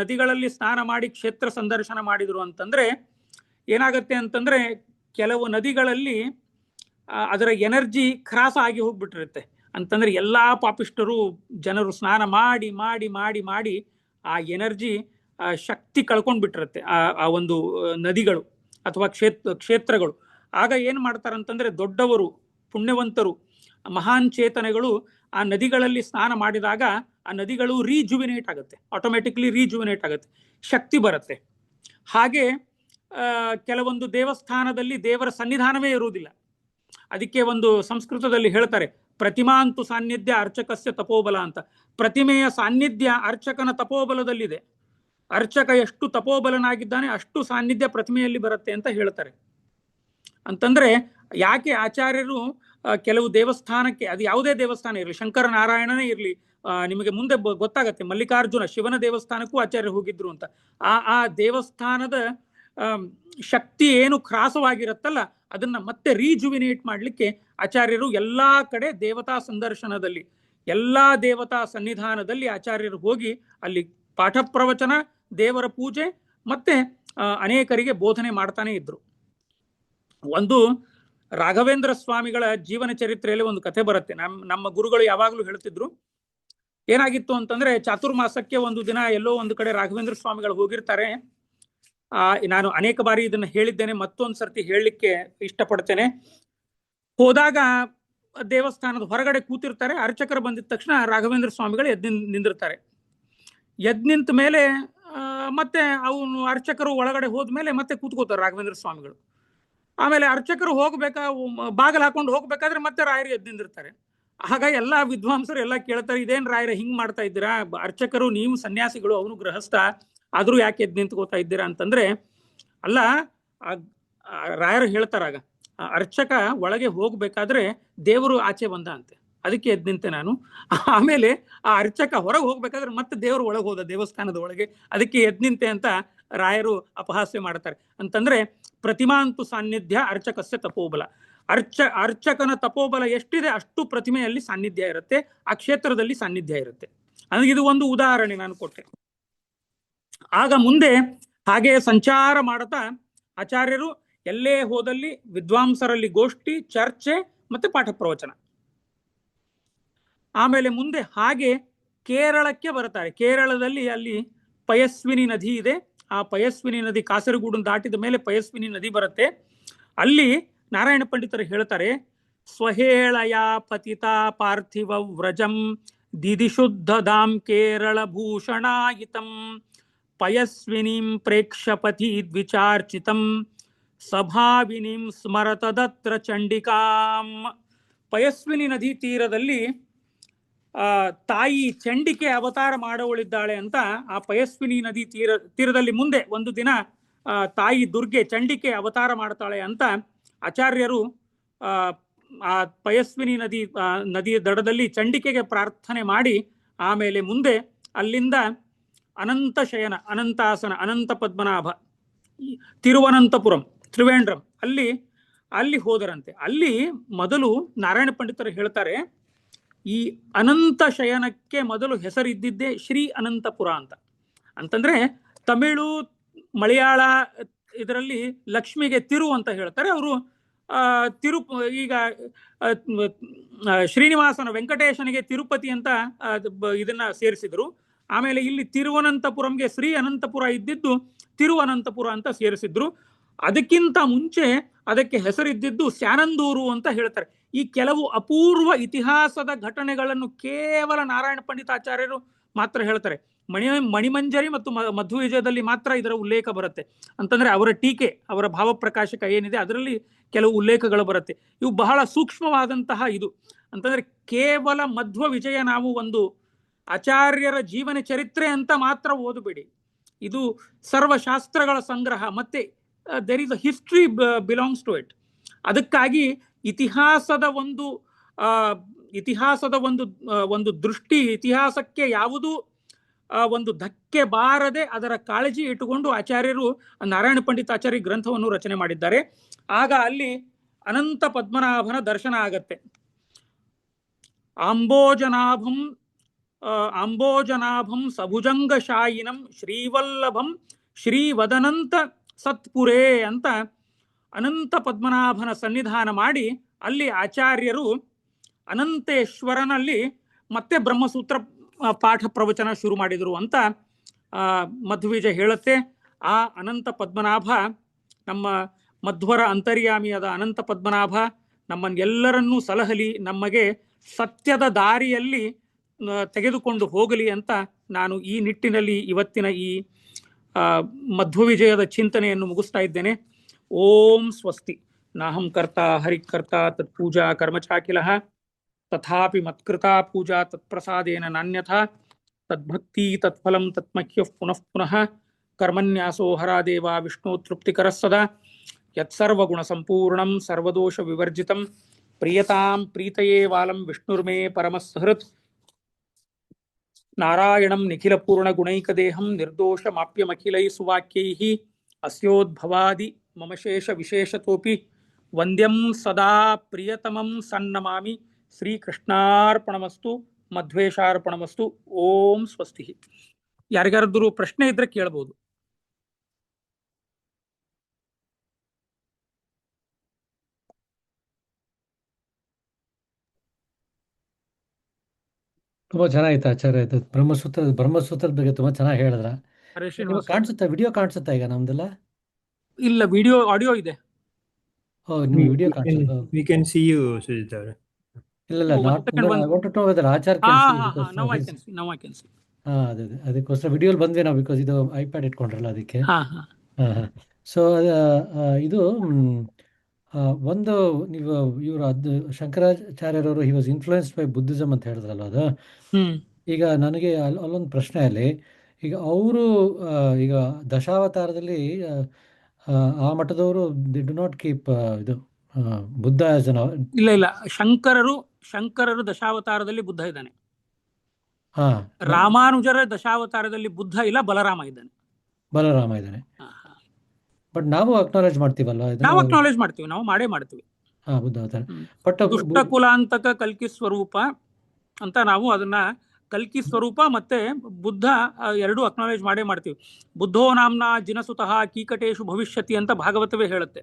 ನದಿಗಳಲ್ಲಿ ಸ್ನಾನ ಮಾಡಿ ಕ್ಷೇತ್ರ ಸಂದರ್ಶನ ಮಾಡಿದ್ರು ಅಂತಂದ್ರೆ ಏನಾಗತ್ತೆ ಅಂತಂದ್ರೆ ಕೆಲವು ನದಿಗಳಲ್ಲಿ ಅದರ ಎನರ್ಜಿ ಕ್ರಾಸ್ ಆಗಿ ಹೋಗ್ಬಿಟ್ಟಿರುತ್ತೆ. ಅಂತಂದ್ರೆ ಎಲ್ಲಾ ಪಾಪಿಷ್ಟರು ಜನರು ಸ್ನಾನ ಮಾಡಿ ಮಾಡಿ ಮಾಡಿ ಮಾಡಿ ಆ ಎನರ್ಜಿ ಶಕ್ತಿ ಕಳ್ಕೊಂಡ್ಬಿಟ್ಟಿರುತ್ತೆ ಆ ಒಂದು ನದಿಗಳು ಅಥವಾ ಕ್ಷೇತ್ರಗಳು. ಆಗ ಏನ್ ಮಾಡ್ತಾರಂತಂದ್ರೆ ದೊಡ್ಡವರು, ಪುಣ್ಯವಂತರು, ಮಹಾನ್ ಚೇತನೆಗಳು ಆ ನದಿಗಳಲ್ಲಿ ಸ್ನಾನ ಮಾಡಿದಾಗ ಆ ನದಿಗಳು ರೀಜುವಿನೇಟ್ ಆಗುತ್ತೆ, ಆಟೋಮೆಟಿಕ್ಲಿ ರೀಜುವಿನೇಟ್ ಆಗುತ್ತೆ, ಶಕ್ತಿ ಬರುತ್ತೆ. ಹಾಗೆ ಕೆಲವೊಂದು ದೇವಸ್ಥಾನದಲ್ಲಿ ದೇವರ ಸನ್ನಿಧಾನವೇ ಇರುವುದಿಲ್ಲ. ಅದಕ್ಕೆ ಒಂದು ಸಂಸ್ಕೃತದಲ್ಲಿ ಹೇಳ್ತಾರೆ, ಪ್ರತಿಮಾಂತು ಸಾನ್ನಿಧ್ಯ ಅರ್ಚಕಸ್ಯ ತಪೋಬಲ ಅಂತ. ಪ್ರತಿಮೆಯ ಸಾನ್ನಿಧ್ಯ ಅರ್ಚಕನ ತಪೋಬಲದಲ್ಲಿದೆ. ಅರ್ಚಕ ಎಷ್ಟು ತಪೋಬಲನಾಗಿದ್ದಾನೆ ಅಷ್ಟು ಸಾನ್ನಿಧ್ಯ ಪ್ರತಿಮೆಯಲ್ಲಿ ಬರುತ್ತೆ ಅಂತ ಹೇಳ್ತಾರೆ. ಅಂತಂದ್ರೆ ಯಾಕೆ ಆಚಾರ್ಯರು ಕೆಲವು ದೇವಸ್ಥಾನಕ್ಕೆ, ಅದು ಯಾವುದೇ ದೇವಸ್ಥಾನ ಇರಲಿ, ಶಂಕರ ನಾರಾಯಣನೇ ಇರಲಿ, ನಿಮಗೆ ಮುಂದೆ ಗೊತ್ತಾಗತ್ತೆ, ಮಲ್ಲಿಕಾರ್ಜುನ ಶಿವನ ದೇವಸ್ಥಾನಕ್ಕೂ ಆಚಾರ್ಯರು ಹೋಗಿದ್ರು ಅಂತ. ಆ ದೇವಸ್ಥಾನದ ಶಕ್ತಿ ಏನು ಕ್ರಾಸವಾಗಿರುತ್ತಲ್ಲ ಅದನ್ನ ಮತ್ತೆ ರೀಜುವಿನೇಟ್ ಮಾಡ್ಲಿಕ್ಕೆ ಆಚಾರ್ಯರು ಎಲ್ಲಾ ಕಡೆ ದೇವತಾ ಸಂದರ್ಶನದಲ್ಲಿ, ಎಲ್ಲಾ ದೇವತಾ ಸನ್ನಿಧಾನದಲ್ಲಿ ಆಚಾರ್ಯರು ಹೋಗಿ ಅಲ್ಲಿ ಪಾಠ ಪ್ರವಚನ, ದೇವರ ಪೂಜೆ ಮತ್ತೆ ಅನೇಕರಿಗೆ ಬೋಧನೆ ಮಾಡ್ತಾನೆ ಇದ್ರು. ಒಂದು ರಾಘವೇಂದ್ರ ಸ್ವಾಮಿಗಳ ಜೀವನ ಚರಿತ್ರೆಯಲ್ಲಿ ಒಂದು ಕಥೆ ಬರುತ್ತೆ. ನಮ್ಮ ಗುರುಗಳು ಯಾವಾಗಲೂ ಹೇಳ್ತಿದ್ರು, ಏನಾಗಿತ್ತು ಅಂತಂದ್ರೆ ಚಾತುರ್ಮಾಸಕ್ಕೆ ಒಂದು ದಿನ ಎಲ್ಲೋ ಒಂದು ಕಡೆ ರಾಘವೇಂದ್ರ ಸ್ವಾಮಿಗಳು ಹೋಗಿರ್ತಾರೆ. ನಾನು ಅನೇಕ ಬಾರಿ ಇದನ್ನ ಹೇಳಿದ್ದೇನೆ, ಮತ್ತೊಂದು ಸರ್ತಿ ಹೇಳಲಿಕ್ಕೆ ಇಷ್ಟಪಡ್ತೇನೆ. ಹೋದಾಗ ದೇವಸ್ಥಾನದ ಹೊರಗಡೆ ಕೂತಿರ್ತಾರೆ. ಅರ್ಚಕರು ಬಂದಿದ ತಕ್ಷಣ ರಾಘವೇಂದ್ರ ಸ್ವಾಮಿಗಳು ಎದ್ದು ನಿಂದಿರ್ತಾರೆ. ಎದ್ದು ನಿಂತ ಮೇಲೆ ಮತ್ತೆ ಅವನು ಅರ್ಚಕರು ಒಳಗಡೆ ಹೋದ್ಮೇಲೆ ಮತ್ತೆ ಕೂತ್ಕೋತಾರೆ ರಾಘವೇಂದ್ರ ಸ್ವಾಮಿಗಳು. ಆಮೇಲೆ ಅರ್ಚಕರು ಹೋಗ್ಬೇಕಾ, ಬಾಗಿಲು ಹಾಕೊಂಡು ಹೋಗ್ಬೇಕಾದ್ರೆ ಮತ್ತೆ ರಾಯರು ಎದ್ದು ನಿಂದಿರ್ತಾರೆ. ಆಗ ಎಲ್ಲಾ ವಿದ್ವಾಂಸರು ಎಲ್ಲ ಕೇಳ್ತಾರೆ, ಇದೇನ್ ರಾಯರ ಹಿಂಗ್ ಮಾಡ್ತಾ ಇದ್ದೀರಾ? ಅರ್ಚಕರು ನೀವು ಸನ್ಯಾಸಿಗಳು, ಅವನು ಗೃಹಸ್ಥ, ಆದ್ರೂ ಯಾಕೆ ಎದ್ದು ನಿಂತ್ಕೋತಾ ಇದ್ದೀರಾ ಅಂತಂದ್ರೆ, ಅಲ್ಲ ರಾಯರು ಹೇಳ್ತಾರಾಗ, ಅರ್ಚಕ ಒಳಗೆ ಹೋಗ್ಬೇಕಾದ್ರೆ ದೇವರು ಆಚೆ ಬಂದ ಅಂತೆ, ಅದಕ್ಕೆ ಎದ್ದು ನಿಂತೆ ನಾನು. ಆಮೇಲೆ ಆ ಅರ್ಚಕ ಹೊರಗೆ ಹೋಗ್ಬೇಕಾದ್ರೆ ಮತ್ತೆ ದೇವರು ಒಳಗೆ ಹೋದ ದೇವಸ್ಥಾನದ ಒಳಗೆ, ಅದಕ್ಕೆ ಎದ್ದು ನಿಂತೆ ಅಂತ ರಾಯರು ಅಪಹಾಸ್ಯ ಮಾಡ್ತಾರೆ. ಅಂತಂದ್ರೆ ಪ್ರತಿಮಾಂತು ಸಾನ್ನಿಧ್ಯ ಅರ್ಚಕಸ್ಯ ತಪೋಬಲ. ಅರ್ಚಕನ ತಪೋಬಲ ಎಷ್ಟಿದೆ ಅಷ್ಟು ಪ್ರತಿಮೆಯಲ್ಲಿ ಸಾನ್ನಿಧ್ಯ ಇರುತ್ತೆ, ಆ ಕ್ಷೇತ್ರದಲ್ಲಿ ಸಾನ್ನಿಧ್ಯ ಇರುತ್ತೆ. ನನಗೆ ಇದು ಒಂದು ಉದಾಹರಣೆ ನಾನು ಕೊಟ್ಟೆ. ಆಗ ಮುಂದೆ ಹಾಗೆ ಸಂಚಾರ ಮಾಡುತ್ತಾ ಆಚಾರ್ಯರು ಎಲ್ಲೇ ಹೋದಲ್ಲಿ ವಿದ್ವಾಂಸರಲ್ಲಿ ಗೋಷ್ಠಿ, ಚರ್ಚೆ ಮತ್ತೆ ಪಾಠ ಪ್ರವಚನ. ಆಮೇಲೆ ಮುಂದೆ ಹಾಗೆ ಕೇರಳಕ್ಕೆ ಬರ್ತಾರೆ. ಕೇರಳದಲ್ಲಿ ಅಲ್ಲಿ ಪಯಸ್ವಿನಿ ನದಿ ಇದೆ. ಆ ಪಯಸ್ವಿನಿ ನದಿ ಕಾಸರಗೂಡು ದಾಟಿದ ಮೇಲೆ ಪಯಸ್ವಿನಿ ನದಿ ಬರುತ್ತೆ. ಅಲ್ಲಿ ನಾರಾಯಣ ಪಂಡಿತರು ಹೇಳ್ತಾರೆ, ಸ್ವಹೇಳಯ ಪತಿತಾ ಪಾರ್ಥಿವ ವ್ರಜಂ ದಿದಿಶುದ್ಧದಾಂ ಕೇರಳ ಭೂಷಣಾಯಿತಂ ಪಯಸ್ವಿನಿಂ ಪ್ರೇಕ್ಷಪತಿ ದ್ವಿಚಾರ್ಚಿತಂ ಸಭಾವಿನಿಂ ಸ್ಮರತದತ್ರ ಚಂಡಿಕಾಂ. ಪಯಸ್ವಿನಿ ನದಿ ತೀರದಲ್ಲಿ ತಾಯಿ ಚಂಡಿಕೆ ಅವತಾರ ಮಾಡವಳಿದ್ದಾಳೆ ಅಂತ ಆ ಪಯಸ್ವಿನಿ ನದಿ ತೀರದಲ್ಲಿ ಮುಂದೆ ಒಂದು ದಿನ ತಾಯಿ ದುರ್ಗೆ ಚಂಡಿಕೆ ಅವತಾರ ಮಾಡ್ತಾಳೆ ಅಂತ ಆಚಾರ್ಯರು ಆ ಪಯಸ್ವಿನಿ ನದಿಯ ದಡದಲ್ಲಿ ಚಂಡಿಕೆಗೆ ಪ್ರಾರ್ಥನೆ ಮಾಡಿ, ಆಮೇಲೆ ಮುಂದೆ ಅಲ್ಲಿಂದ ಅನಂತ ಶಯನ, ಅನಂತಾಸನ, ಅನಂತ ಪದ್ಮನಾಭ, ತಿರುವನಂತಪುರಂ, ತ್ರಿವೇಂದ್ರಂ ಅಲ್ಲಿ ಹೋದರಂತೆ. ಅಲ್ಲಿ ಮೊದಲು ನಾರಾಯಣ ಪಂಡಿತರು ಹೇಳ್ತಾರೆ, ಈ ಅನಂತ ಶಯನಕ್ಕೆ ಮೊದಲು ಹೆಸರಿದ್ದಿದ್ದೇ ಶ್ರೀ ಅನಂತಪುರ ಅಂತ. ಅಂತಂದ್ರೆ ತಮಿಳು, ಮಲಯಾಳ ಇದರಲ್ಲಿ ಲಕ್ಷ್ಮಿಗೆ ತಿರು ಅಂತ ಹೇಳ್ತಾರೆ ಅವರು. ಈಗ ಶ್ರೀನಿವಾಸನ, ವೆಂಕಟೇಶನಿಗೆ ತಿರುಪತಿ ಅಂತ ಇದನ್ನ ಸೇರಿಸಿದ್ರು. ಆಮೇಲೆ ಇಲ್ಲಿ ತಿರುವನಂತಪುರಂಗೆ ಶ್ರೀ ಅನಂತಪುರ ಇದ್ದಿದ್ದು ತಿರುವನಂತಪುರ ಅಂತ ಸೇರಿಸಿದ್ರು. ಅದಕ್ಕಿಂತ ಮುಂಚೆ ಅದಕ್ಕೆ ಹೆಸರಿದ್ದಿದ್ದು ಸ್ಯಾನಂದೂರು ಅಂತ ಹೇಳ್ತಾರೆ. ಈ ಕೆಲವು ಅಪೂರ್ವ ಇತಿಹಾಸದ ಘಟನೆಗಳನ್ನು ಕೇವಲ ನಾರಾಯಣ ಪಂಡಿತಾಚಾರ್ಯರು ಮಾತ್ರ ಹೇಳ್ತಾರೆ. ಮಣಿಮಂಜರಿ ಮತ್ತು ಮಧ್ವ ವಿಜಯದಲ್ಲಿ ಮಾತ್ರ ಇದರ ಉಲ್ಲೇಖ ಬರುತ್ತೆ. ಅಂತಂದ್ರೆ ಅವರ ಟೀಕೆ, ಅವರ ಭಾವಪ್ರಕಾಶಕ ಏನಿದೆ ಅದರಲ್ಲಿ ಕೆಲವು ಉಲ್ಲೇಖಗಳು ಬರುತ್ತೆ. ಇವು ಬಹಳ ಸೂಕ್ಷ್ಮವಾದಂತಹ ಇದು. ಅಂತಂದ್ರೆ ಕೇವಲ ಮಧ್ವ ವಿಜಯ ನಾವು ಒಂದು ಆಚಾರ್ಯರ ಜೀವನ ಚರಿತ್ರೆ ಅಂತ ಮಾತ್ರ ಓದಬೇಡಿ. ಇದು ಸರ್ವಶಾಸ್ತ್ರಗಳ ಸಂಗ್ರಹ, ಮತ್ತೆ there is a history belongs to it. ಅದಕ್ಕಾಗಿ ಇತಿಹಾಸದ ಒಂದು ದೃಷ್ಟಿ, ಇತಿಹಾಸಕ್ಕೆ ಯಾವುದೂ ಒಂದು ಧಕ್ಕೆ ಬಾರದೆ ಅದರ ಕಾಳಜಿ ಇಟ್ಟುಕೊಂಡು ಆಚಾರ್ಯರು ನಾರಾಯಣ ಪಂಡಿತಾಚಾರ್ಯ ಗ್ರಂಥವನ್ನು ರಚನೆ ಮಾಡಿದ್ದಾರೆ. ಆಗ ಅಲ್ಲಿ ಅನಂತ ಪದ್ಮನಾಭನ ದರ್ಶನ ಆಗತ್ತೆ. ಆಂಬೋಜನಾಭಂ ಸಭುಜಂಗಶಾಯಿನಂ ಶ್ರೀವಲ್ಲಭಂ ಶ್ರೀವದನಂತ ಸತ್ಪುರೇ ಅಂತ ಅನಂತ ಪದ್ಮನಾಭನ ಸನ್ನಿಧಾನ ಮಾಡಿ ಅಲ್ಲಿ ಆಚಾರ್ಯರು ಅನಂತೇಶ್ವರನಲ್ಲಿ ಮತ್ತೆ ಬ್ರಹ್ಮಸೂತ್ರ ಪಾಠ ಪ್ರವಚನ ಶುರು ಮಾಡಿದರು ಅಂತ ಮಧ್ವವಿಜಯ ಹೇಳುತ್ತೆ. ಆ ಅನಂತ ಪದ್ಮನಾಭ, ನಮ್ಮ ಮಧ್ವರ ಅಂತರ್ಯಾಮಿಯಾದ ಅನಂತ ಪದ್ಮನಾಭ ನಮ್ಮನ್ನೆಲ್ಲರನ್ನೂ ಸಲಹಲಿ, ನಮಗೆ ಸತ್ಯದ ದಾರಿಯಲ್ಲಿ ತೆಗೆದುಕೊಂಡು ಹೋಗಲಿ ಅಂತ ನಾನು ಈ ನಿಟ್ಟಿನಲ್ಲಿ ಇವತ್ತಿನ ಈ ಮಧ್ವವಿಜಯದ ಚಿಂತನೆಯನ್ನು ಮುಗಿಸ್ತಾ ಇದ್ದೇನೆ. ಓಂ ಸ್ವಸ್ತಿ. ನಾಹಂ ಕರ್ತ ಹರಿಕರ್ತ ತತ್ಪೂಜಾ ಕರ್ಮಚಾಕಿಲಃ ತಥಾಪಿ ಮತ್ಕೃತಾ ಪೂಜಾ ತತ್ಪ್ರಸಾದೇನ ನಾನ್ಯಥಾ ತದ್ಭಕ್ತಿ ತತ್ಫಲಂ ತತ್ಮಹ್ಯಃ ಪುನಃ ಪುನಃ ಕರ್ಮನ್ಯಾಸೋ ಹರಾದೇವ ವಿಷ್ಣು ತೃಪ್ತಿಕರಃ ಸದಾ ಯತ್ಸರ್ವಗುಣ ಸಂಪೂರ್ಣಂ ಸರ್ವದೋಷ ವಿವರ್ಜಿತಂ ಪ್ರಿಯತಾಂ ಪ್ರೀತಯೇ ವಾಲಂ ವಿಷ್ಣುರ್ಮೇ ಪರಮಸ್ಹೃತ್ ನಾರಾಯಣಂ ನಿಖಿಲ ಪೂರ್ಣ ಗುಣೈಕದೇಹಂ ನಿರ್ದೋಷಮಾಪ್ಯಮಖಿಲೈ ಸುವಾಕ್ಯೈಃ ಅಸ್ಯೋದ್ಭವಾದಿ ಮಮ ಶೇಷ ವಿಶೇಷತೋಪಿ ವಂದ್ಯಂ ಸದಾ ಪ್ರಿಯತಮಂ ಸನ್ನಮಾಮಿ. ಶ್ರೀಕೃಷ್ಣಾರ್ಪಣಮಸ್ತು, ಮಧ್ವೇಶಾರ್ಪಣಮಸ್ತು. ಓಂ ಸ್ವಸ್ತಿ. ಯಾರಿಗಾರದ್ರು ಪ್ರಶ್ನೆ ಇದ್ರೆ ಕೇಳಬಹುದು. ತುಂಬಾ ಚೆನ್ನಾಗಿತ್ತು ಆಚಾರ್ಯ. ಆಯ್ತು ಬ್ರಹ್ಮಸೂತ್ರದ ಬಗ್ಗೆ ತುಂಬಾ ಚೆನ್ನಾಗಿ ಹೇಳಿದ್ರ. ಹರೇ ನಿಮಗೆ ಶ್ರೀನಿವಾಸ. ಕಾಣಿಸುತ್ತಾ, ವಿಡಿಯೋ ಕಾಣಿಸುತ್ತಾ ಈಗ ನಮ್ದೆಲ್ಲ? ಇಲ್ಲ, ವಿಡಿಯೋ ಆಡಿಯೋ ಇದೆ. ಓ, ನಿಮ್ಗೆ ವಿಡಿಯೋ can ಕಾಣಿಸುತ್ತೆ. we can see you, Sujita. ಇಲ್ಲ ಇಲ್ಲ, ಒಂದ್ not second, I want to know whether ಆಚಾರ್ ಹಾ ಕ್ಯಾನ್ ಸಿ, ಹಾ ಹಾ, ಬಿಕಾಸ್ ನೌ ಐ ಹಿಸ್. Can see, now I can see. ಅದೇ ಅದಕ್ಕೋಸ್ಕರ ವಿಡಿಯೋಲಿ ಬಂದ್ವಿ ನಾವು, ಬಿಕಾಸ್ ಇದು ಐಪ್ಯಾಡ್ ಇಟ್ಕೊಂಡ್ರಲ್ಲ ಅದಕ್ಕೆ. ಹಾ ಹಾ. ಸೊ ಇದು ಒಂದು ನೀವು ಇವರು ಶಂಕರಾಚಾರ್ಯರವರು he was influenced by Buddhism ಅಂತ ಹೇಳಿದ್ರಲ್ಲ ಅದು. ಈಗ ನನಗೆ ಅಲ್ಲೊಂದು ಪ್ರಶ್ನೆ ಅಲ್ಲಿ, ಈಗ ಅವರು ಈಗ ದಶಾವತಾರದಲ್ಲಿ ಆ ಮಠದವರು ದಿ ಡು ನಾಟ್ ಕೀಪ್ ಇದು ಬುದ್ಧ ಆಸ್ ಅನ್. ಇಲ್ಲ ಇಲ್ಲ, ಶಂಕರರು ದಶಾವತಾರದಲ್ಲಿ ಬುದ್ಧ ಇದ್ದಾನೆ. ಹಾ, ರಾಮಾನುಜರ ದಶಾವತಾರದಲ್ಲಿ ಬುದ್ಧ ಇಲ್ಲ, ಬಲರಾಮ ಇದ್ದಾನೆ. ಬಲರಾಮ ಇದ್ದಾನೆ. ಬಟ್ ನಾವು ಅಕ್ನಾಲೇಜ್ ಮಾಡ್ತೀವಲ್ಲ ಇದನ್ನ. ನಾವು ಅಕ್ನಾಲೇಜ್ ಮಾಡ್ತೀವಿ, ನಾವು ಮಾಡೇ ಮಾಡ್ತೀವಿ. ಹಾ, ಬುದ್ಧ ಅವತಾರ. ಬಟ್ ದುಷ್ಟ ಕುಲಾಂತಕ ಕಲ್ಕಿ ಸ್ವರೂಪ ಅಂತ ನಾವು ಅದನ್ನ ಕಲ್ಕಿ ಸ್ವರೂಪ ಮತ್ತೆ ಬುದ್ಧ ಎರಡು ಅಕ್ನಾಲೇಜ್ ಮಾಡೇ ಮಾಡ್ತೀವಿ. ಬುದ್ಧೋ ನಾಮ್ನ ಜಿನಸುತಃ ಕೀಕಟೇಶು ಭವಿಷ್ಯತಿ ಅಂತ ಭಾಗವತವೇ ಹೇಳುತ್ತೆ.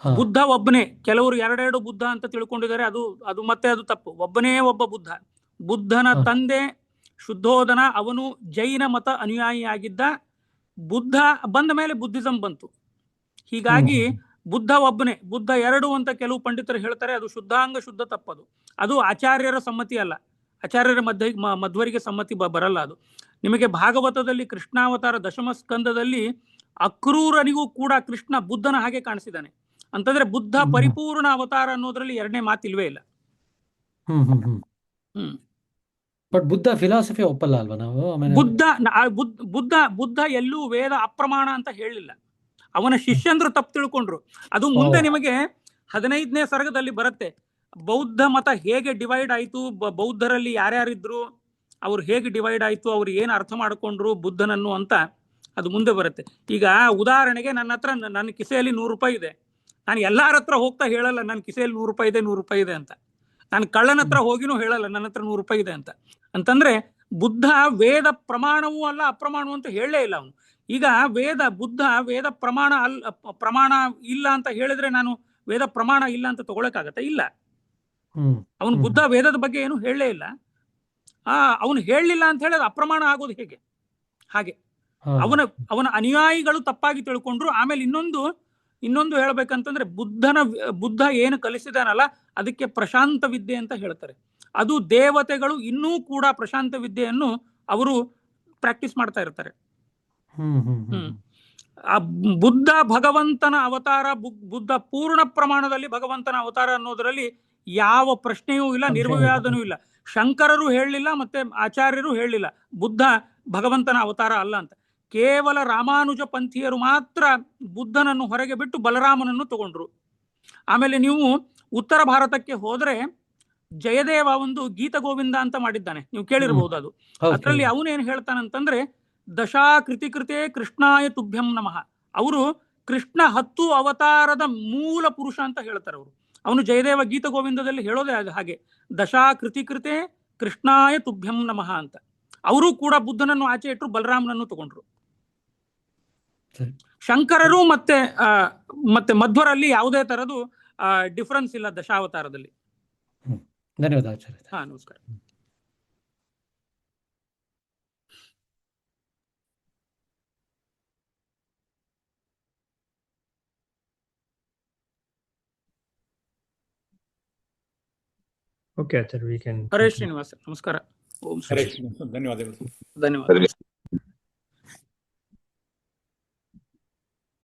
ಬುದ್ಧ ಒಬ್ಬನೇ, ಕೆಲವರು ಎರಡೆರಡು ಬುದ್ಧ ಅಂತ ತಿಳ್ಕೊಂಡಿದ್ದಾರೆ, ಅದು ಮತ್ತೆ ಅದು ತಪ್ಪು. ಒಬ್ಬನೇ ಒಬ್ಬ ಬುದ್ಧ. ಬುದ್ಧನ ತಂದೆ ಶುದ್ಧೋಧನ, ಅವನು ಜೈನ ಮತ ಅನುಯಾಯಿಯಾಗಿದ್ದ. ಬುದ್ಧ ಬಂದ ಮೇಲೆ ಬುದ್ಧಿಸಂ ಬಂತು. ಹೀಗಾಗಿ ಬುದ್ಧ ಒಬ್ಬನೇ, ಬುದ್ಧ ಎರಡು ಅಂತ ಕೆಲವು ಪಂಡಿತರು ಹೇಳ್ತಾರೆ. ಅದು ಶುದ್ಧಾಂಗ ಶುದ್ಧ ತಪ್ಪದು. ಅದು ಆಚಾರ್ಯರ ಸಮ್ಮತಿ ಅಲ್ಲ, ಆಚಾರ್ಯರ ಮಧ್ವರಿಗೆ ಸಮ್ಮತಿ ಬರಲ್ಲ ಅದು. ನಿಮಗೆ ಭಾಗವತದಲ್ಲಿ ಕೃಷ್ಣಾವತಾರ ದಶಮ ಸ್ಕಂದದಲ್ಲಿ ಅಕ್ರೂರನಿಗೂ ಕೂಡ ಕೃಷ್ಣ ಬುದ್ಧನ ಹಾಗೆ ಕಾಣಿಸಿದ್ದಾನೆ. ಅಂತಂದ್ರೆ ಬುದ್ಧ ಪರಿಪೂರ್ಣ ಅವತಾರ ಅನ್ನೋದ್ರಲ್ಲಿ ಎರಡನೇ ಮಾತಿಲ್ವೇ ಇಲ್ಲ. ಬಟ್ ಬುದ್ಧ ಫಿಲಾಸಫಿ ಒಪ್ಪಲ್ಲ ಅಲ್ವಾ ನಾವು? ಬುದ್ಧ ಎಲ್ಲೂ ವೇದ ಅಪ್ರಮಾಣ ಅಂತ ಹೇಳಿಲ್ಲ. ಅವನ ಶಿಷ್ಯಂದ್ರು ತಪ್ಪು ತಿಳ್ಕೊಂಡ್ರು. ಅದು ಮುಂದೆ ನಿಮಗೆ 15ನೇ ಸರ್ಗದಲ್ಲಿ ಬರುತ್ತೆ. ಬೌದ್ಧ ಮತ ಹೇಗೆ ಡಿವೈಡ್ ಆಯ್ತು, ಬೌದ್ಧರಲ್ಲಿ ಯಾರ್ಯಾರಿದ್ರು, ಅವ್ರು ಹೇಗೆ ಡಿವೈಡ್ ಆಯ್ತು, ಅವ್ರು ಏನು ಅರ್ಥ ಮಾಡ್ಕೊಂಡ್ರು ಬುದ್ಧನನ್ನು ಅಂತ ಅದು ಮುಂದೆ ಬರುತ್ತೆ. ಈಗ ಉದಾಹರಣೆಗೆ ನನ್ನ ಕಿಸೆಯಲ್ಲಿ 100 ರೂಪಾಯಿ ಇದೆ. ನಾನು ಎಲ್ಲಾರ ಹತ್ರ ಹೋಗ್ತಾ ಹೇಳಲ್ಲ ನನ್ನ ಕಿಸೆಯಲ್ಲಿ 100 ರೂಪಾಯಿ ಇದೆ, 100 ರೂಪಾಯಿ ಇದೆ ಅಂತ. ನಾನು ಕಳ್ಳನ ಹತ್ರ ಹೋಗಿನೂ ಹೇಳಲ್ಲ ನನ್ನ ಹತ್ರ 100 ರೂಪಾಯಿ ಇದೆ ಅಂತ. ಅಂತಂದ್ರೆ ಬುದ್ಧ ವೇದ ಪ್ರಮಾಣವೂ ಅಲ್ಲ, ಅಪ್ರಮಾಣವೂ ಅಂತ ಹೇಳಲೇ ಇಲ್ಲ ಅವನು. ಈಗ ಬುದ್ಧ ವೇದ ಪ್ರಮಾಣ ಇಲ್ಲ ಅಂತ ಹೇಳಿದ್ರೆ ನಾನು ವೇದ ಪ್ರಮಾಣ ಇಲ್ಲ ಅಂತ ತಗೊಳಕಾಗತ್ತೆ? ಇಲ್ಲ. ಅವನು ಬುದ್ಧ ವೇದದ ಬಗ್ಗೆ ಏನು ಹೇಳಲೇ ಇಲ್ಲ. ಅವನು ಹೇಳಲಿಲ್ಲ ಅಂತ ಹೇಳಿದ್ರೆ ಅಪ್ರಮಾಣ ಆಗೋದು ಹೇಗೆ? ಹಾಗೆ ಅವನ ಅನುಯಾಯಿಗಳು ತಪ್ಪಾಗಿ ತಿಳ್ಕೊಂಡ್ರು. ಆಮೇಲೆ ಇನ್ನೊಂದು ಹೇಳ್ಬೇಕಂತಂದ್ರೆ ಬುದ್ಧ ಏನು ಕಲಿಸಿದಾನಲ್ಲ, ಅದಕ್ಕೆ ಪ್ರಶಾಂತ ವಿದ್ಯೆ ಅಂತ ಹೇಳ್ತಾರೆ. ಅದು ದೇವತೆಗಳು ಇನ್ನೂ ಕೂಡ ಪ್ರಶಾಂತ ವಿದ್ಯೆಯನ್ನು ಅವರು ಪ್ರಾಕ್ಟೀಸ್ ಮಾಡ್ತಾ ಇರ್ತಾರೆ. ಬುದ್ಧ ಭಗವಂತನ ಅವತಾರ, ಬುದ್ಧ ಪೂರ್ಣ ಪ್ರಮಾಣದಲ್ಲಿ ಭಗವಂತನ ಅವತಾರ ಅನ್ನೋದರಲ್ಲಿ ಯಾವ ಪ್ರಶ್ನೆಯೂ ಇಲ್ಲ, ನಿರ್ವಿವಾದನೂ ಇಲ್ಲ. ಶಂಕರರು ಹೇಳಲಿಲ್ಲ, ಮತ್ತೆ ಆಚಾರ್ಯರು ಹೇಳಲಿಲ್ಲ ಬುದ್ಧ ಭಗವಂತನ ಅವತಾರ ಅಲ್ಲ ಅಂತ. ಕೇವಲ ರಾಮಾನುಜ ಪಂಥೀಯರು ಮಾತ್ರ ಬುದ್ಧನನ್ನು ಹೊರಗೆ ಬಿಟ್ಟು ಬಲರಾಮನನ್ನು ತಗೊಂಡ್ರು. ಆಮೇಲೆ ನೀವು ಉತ್ತರ ಭಾರತಕ್ಕೆ ಹೋದ್ರೆ ಜಯದೇವ ಒಂದು ಗೀತ ಗೋವಿಂದ ಅಂತ ಮಾಡಿದ್ದಾನೆ, ನೀವು ಕೇಳಿರಬಹುದು. ಅದು ಅದರಲ್ಲಿ ಅವನೇನು ಹೇಳ್ತಾನಂತಂದ್ರೆ, ದಶಾ ಕೃತಿ ಕೃಷ್ಣಾಯ ತುಭ್ಯಂ ನಮಃ. ಅವರು ಕೃಷ್ಣ 10 ಅವತಾರದ ಮೂಲ ಪುರುಷ ಅಂತ ಹೇಳ್ತಾರೆ ಅವರು. ಅವನು ಜಯದೇವ ಗೀತ ಗೋವಿಂದದಲ್ಲಿ ಹೇಳೋದೇ ಹಾಗೆ, ದಶಾ ಕೃತಿ ಕೃಷ್ಣಾಯ ತುಭ್ಯಂ ನಮಃ ಅಂತ. ಅವರು ಕೂಡ ಬುದ್ಧನನ್ನು ಆಚೆ ಇಟ್ಟರು, ಬಲರಾಮನನ್ನು ತಗೊಂಡ್ರು. ಶಂಕರರು ಮತ್ತೆ ಮಧ್ವರಲ್ಲಿ ಯಾವುದೇ ತರದ್ದು ಡಿಫರೆನ್ಸ್ ಇಲ್ಲ ದಶಾವತಾರದಲ್ಲಿ. ಧನ್ಯವಾದ ಆಚಾರ್ಯ. ನಮಸ್ಕಾರ. Okay, Acharya, we can. ಹರೇ ಶ್ರೀನಿವಾಸ, ನಮಸ್ಕಾರ. ಓಂ ಶ್ರೀ. ಧನ್ಯವಾದಗಳು. ಧನ್ಯವಾದ.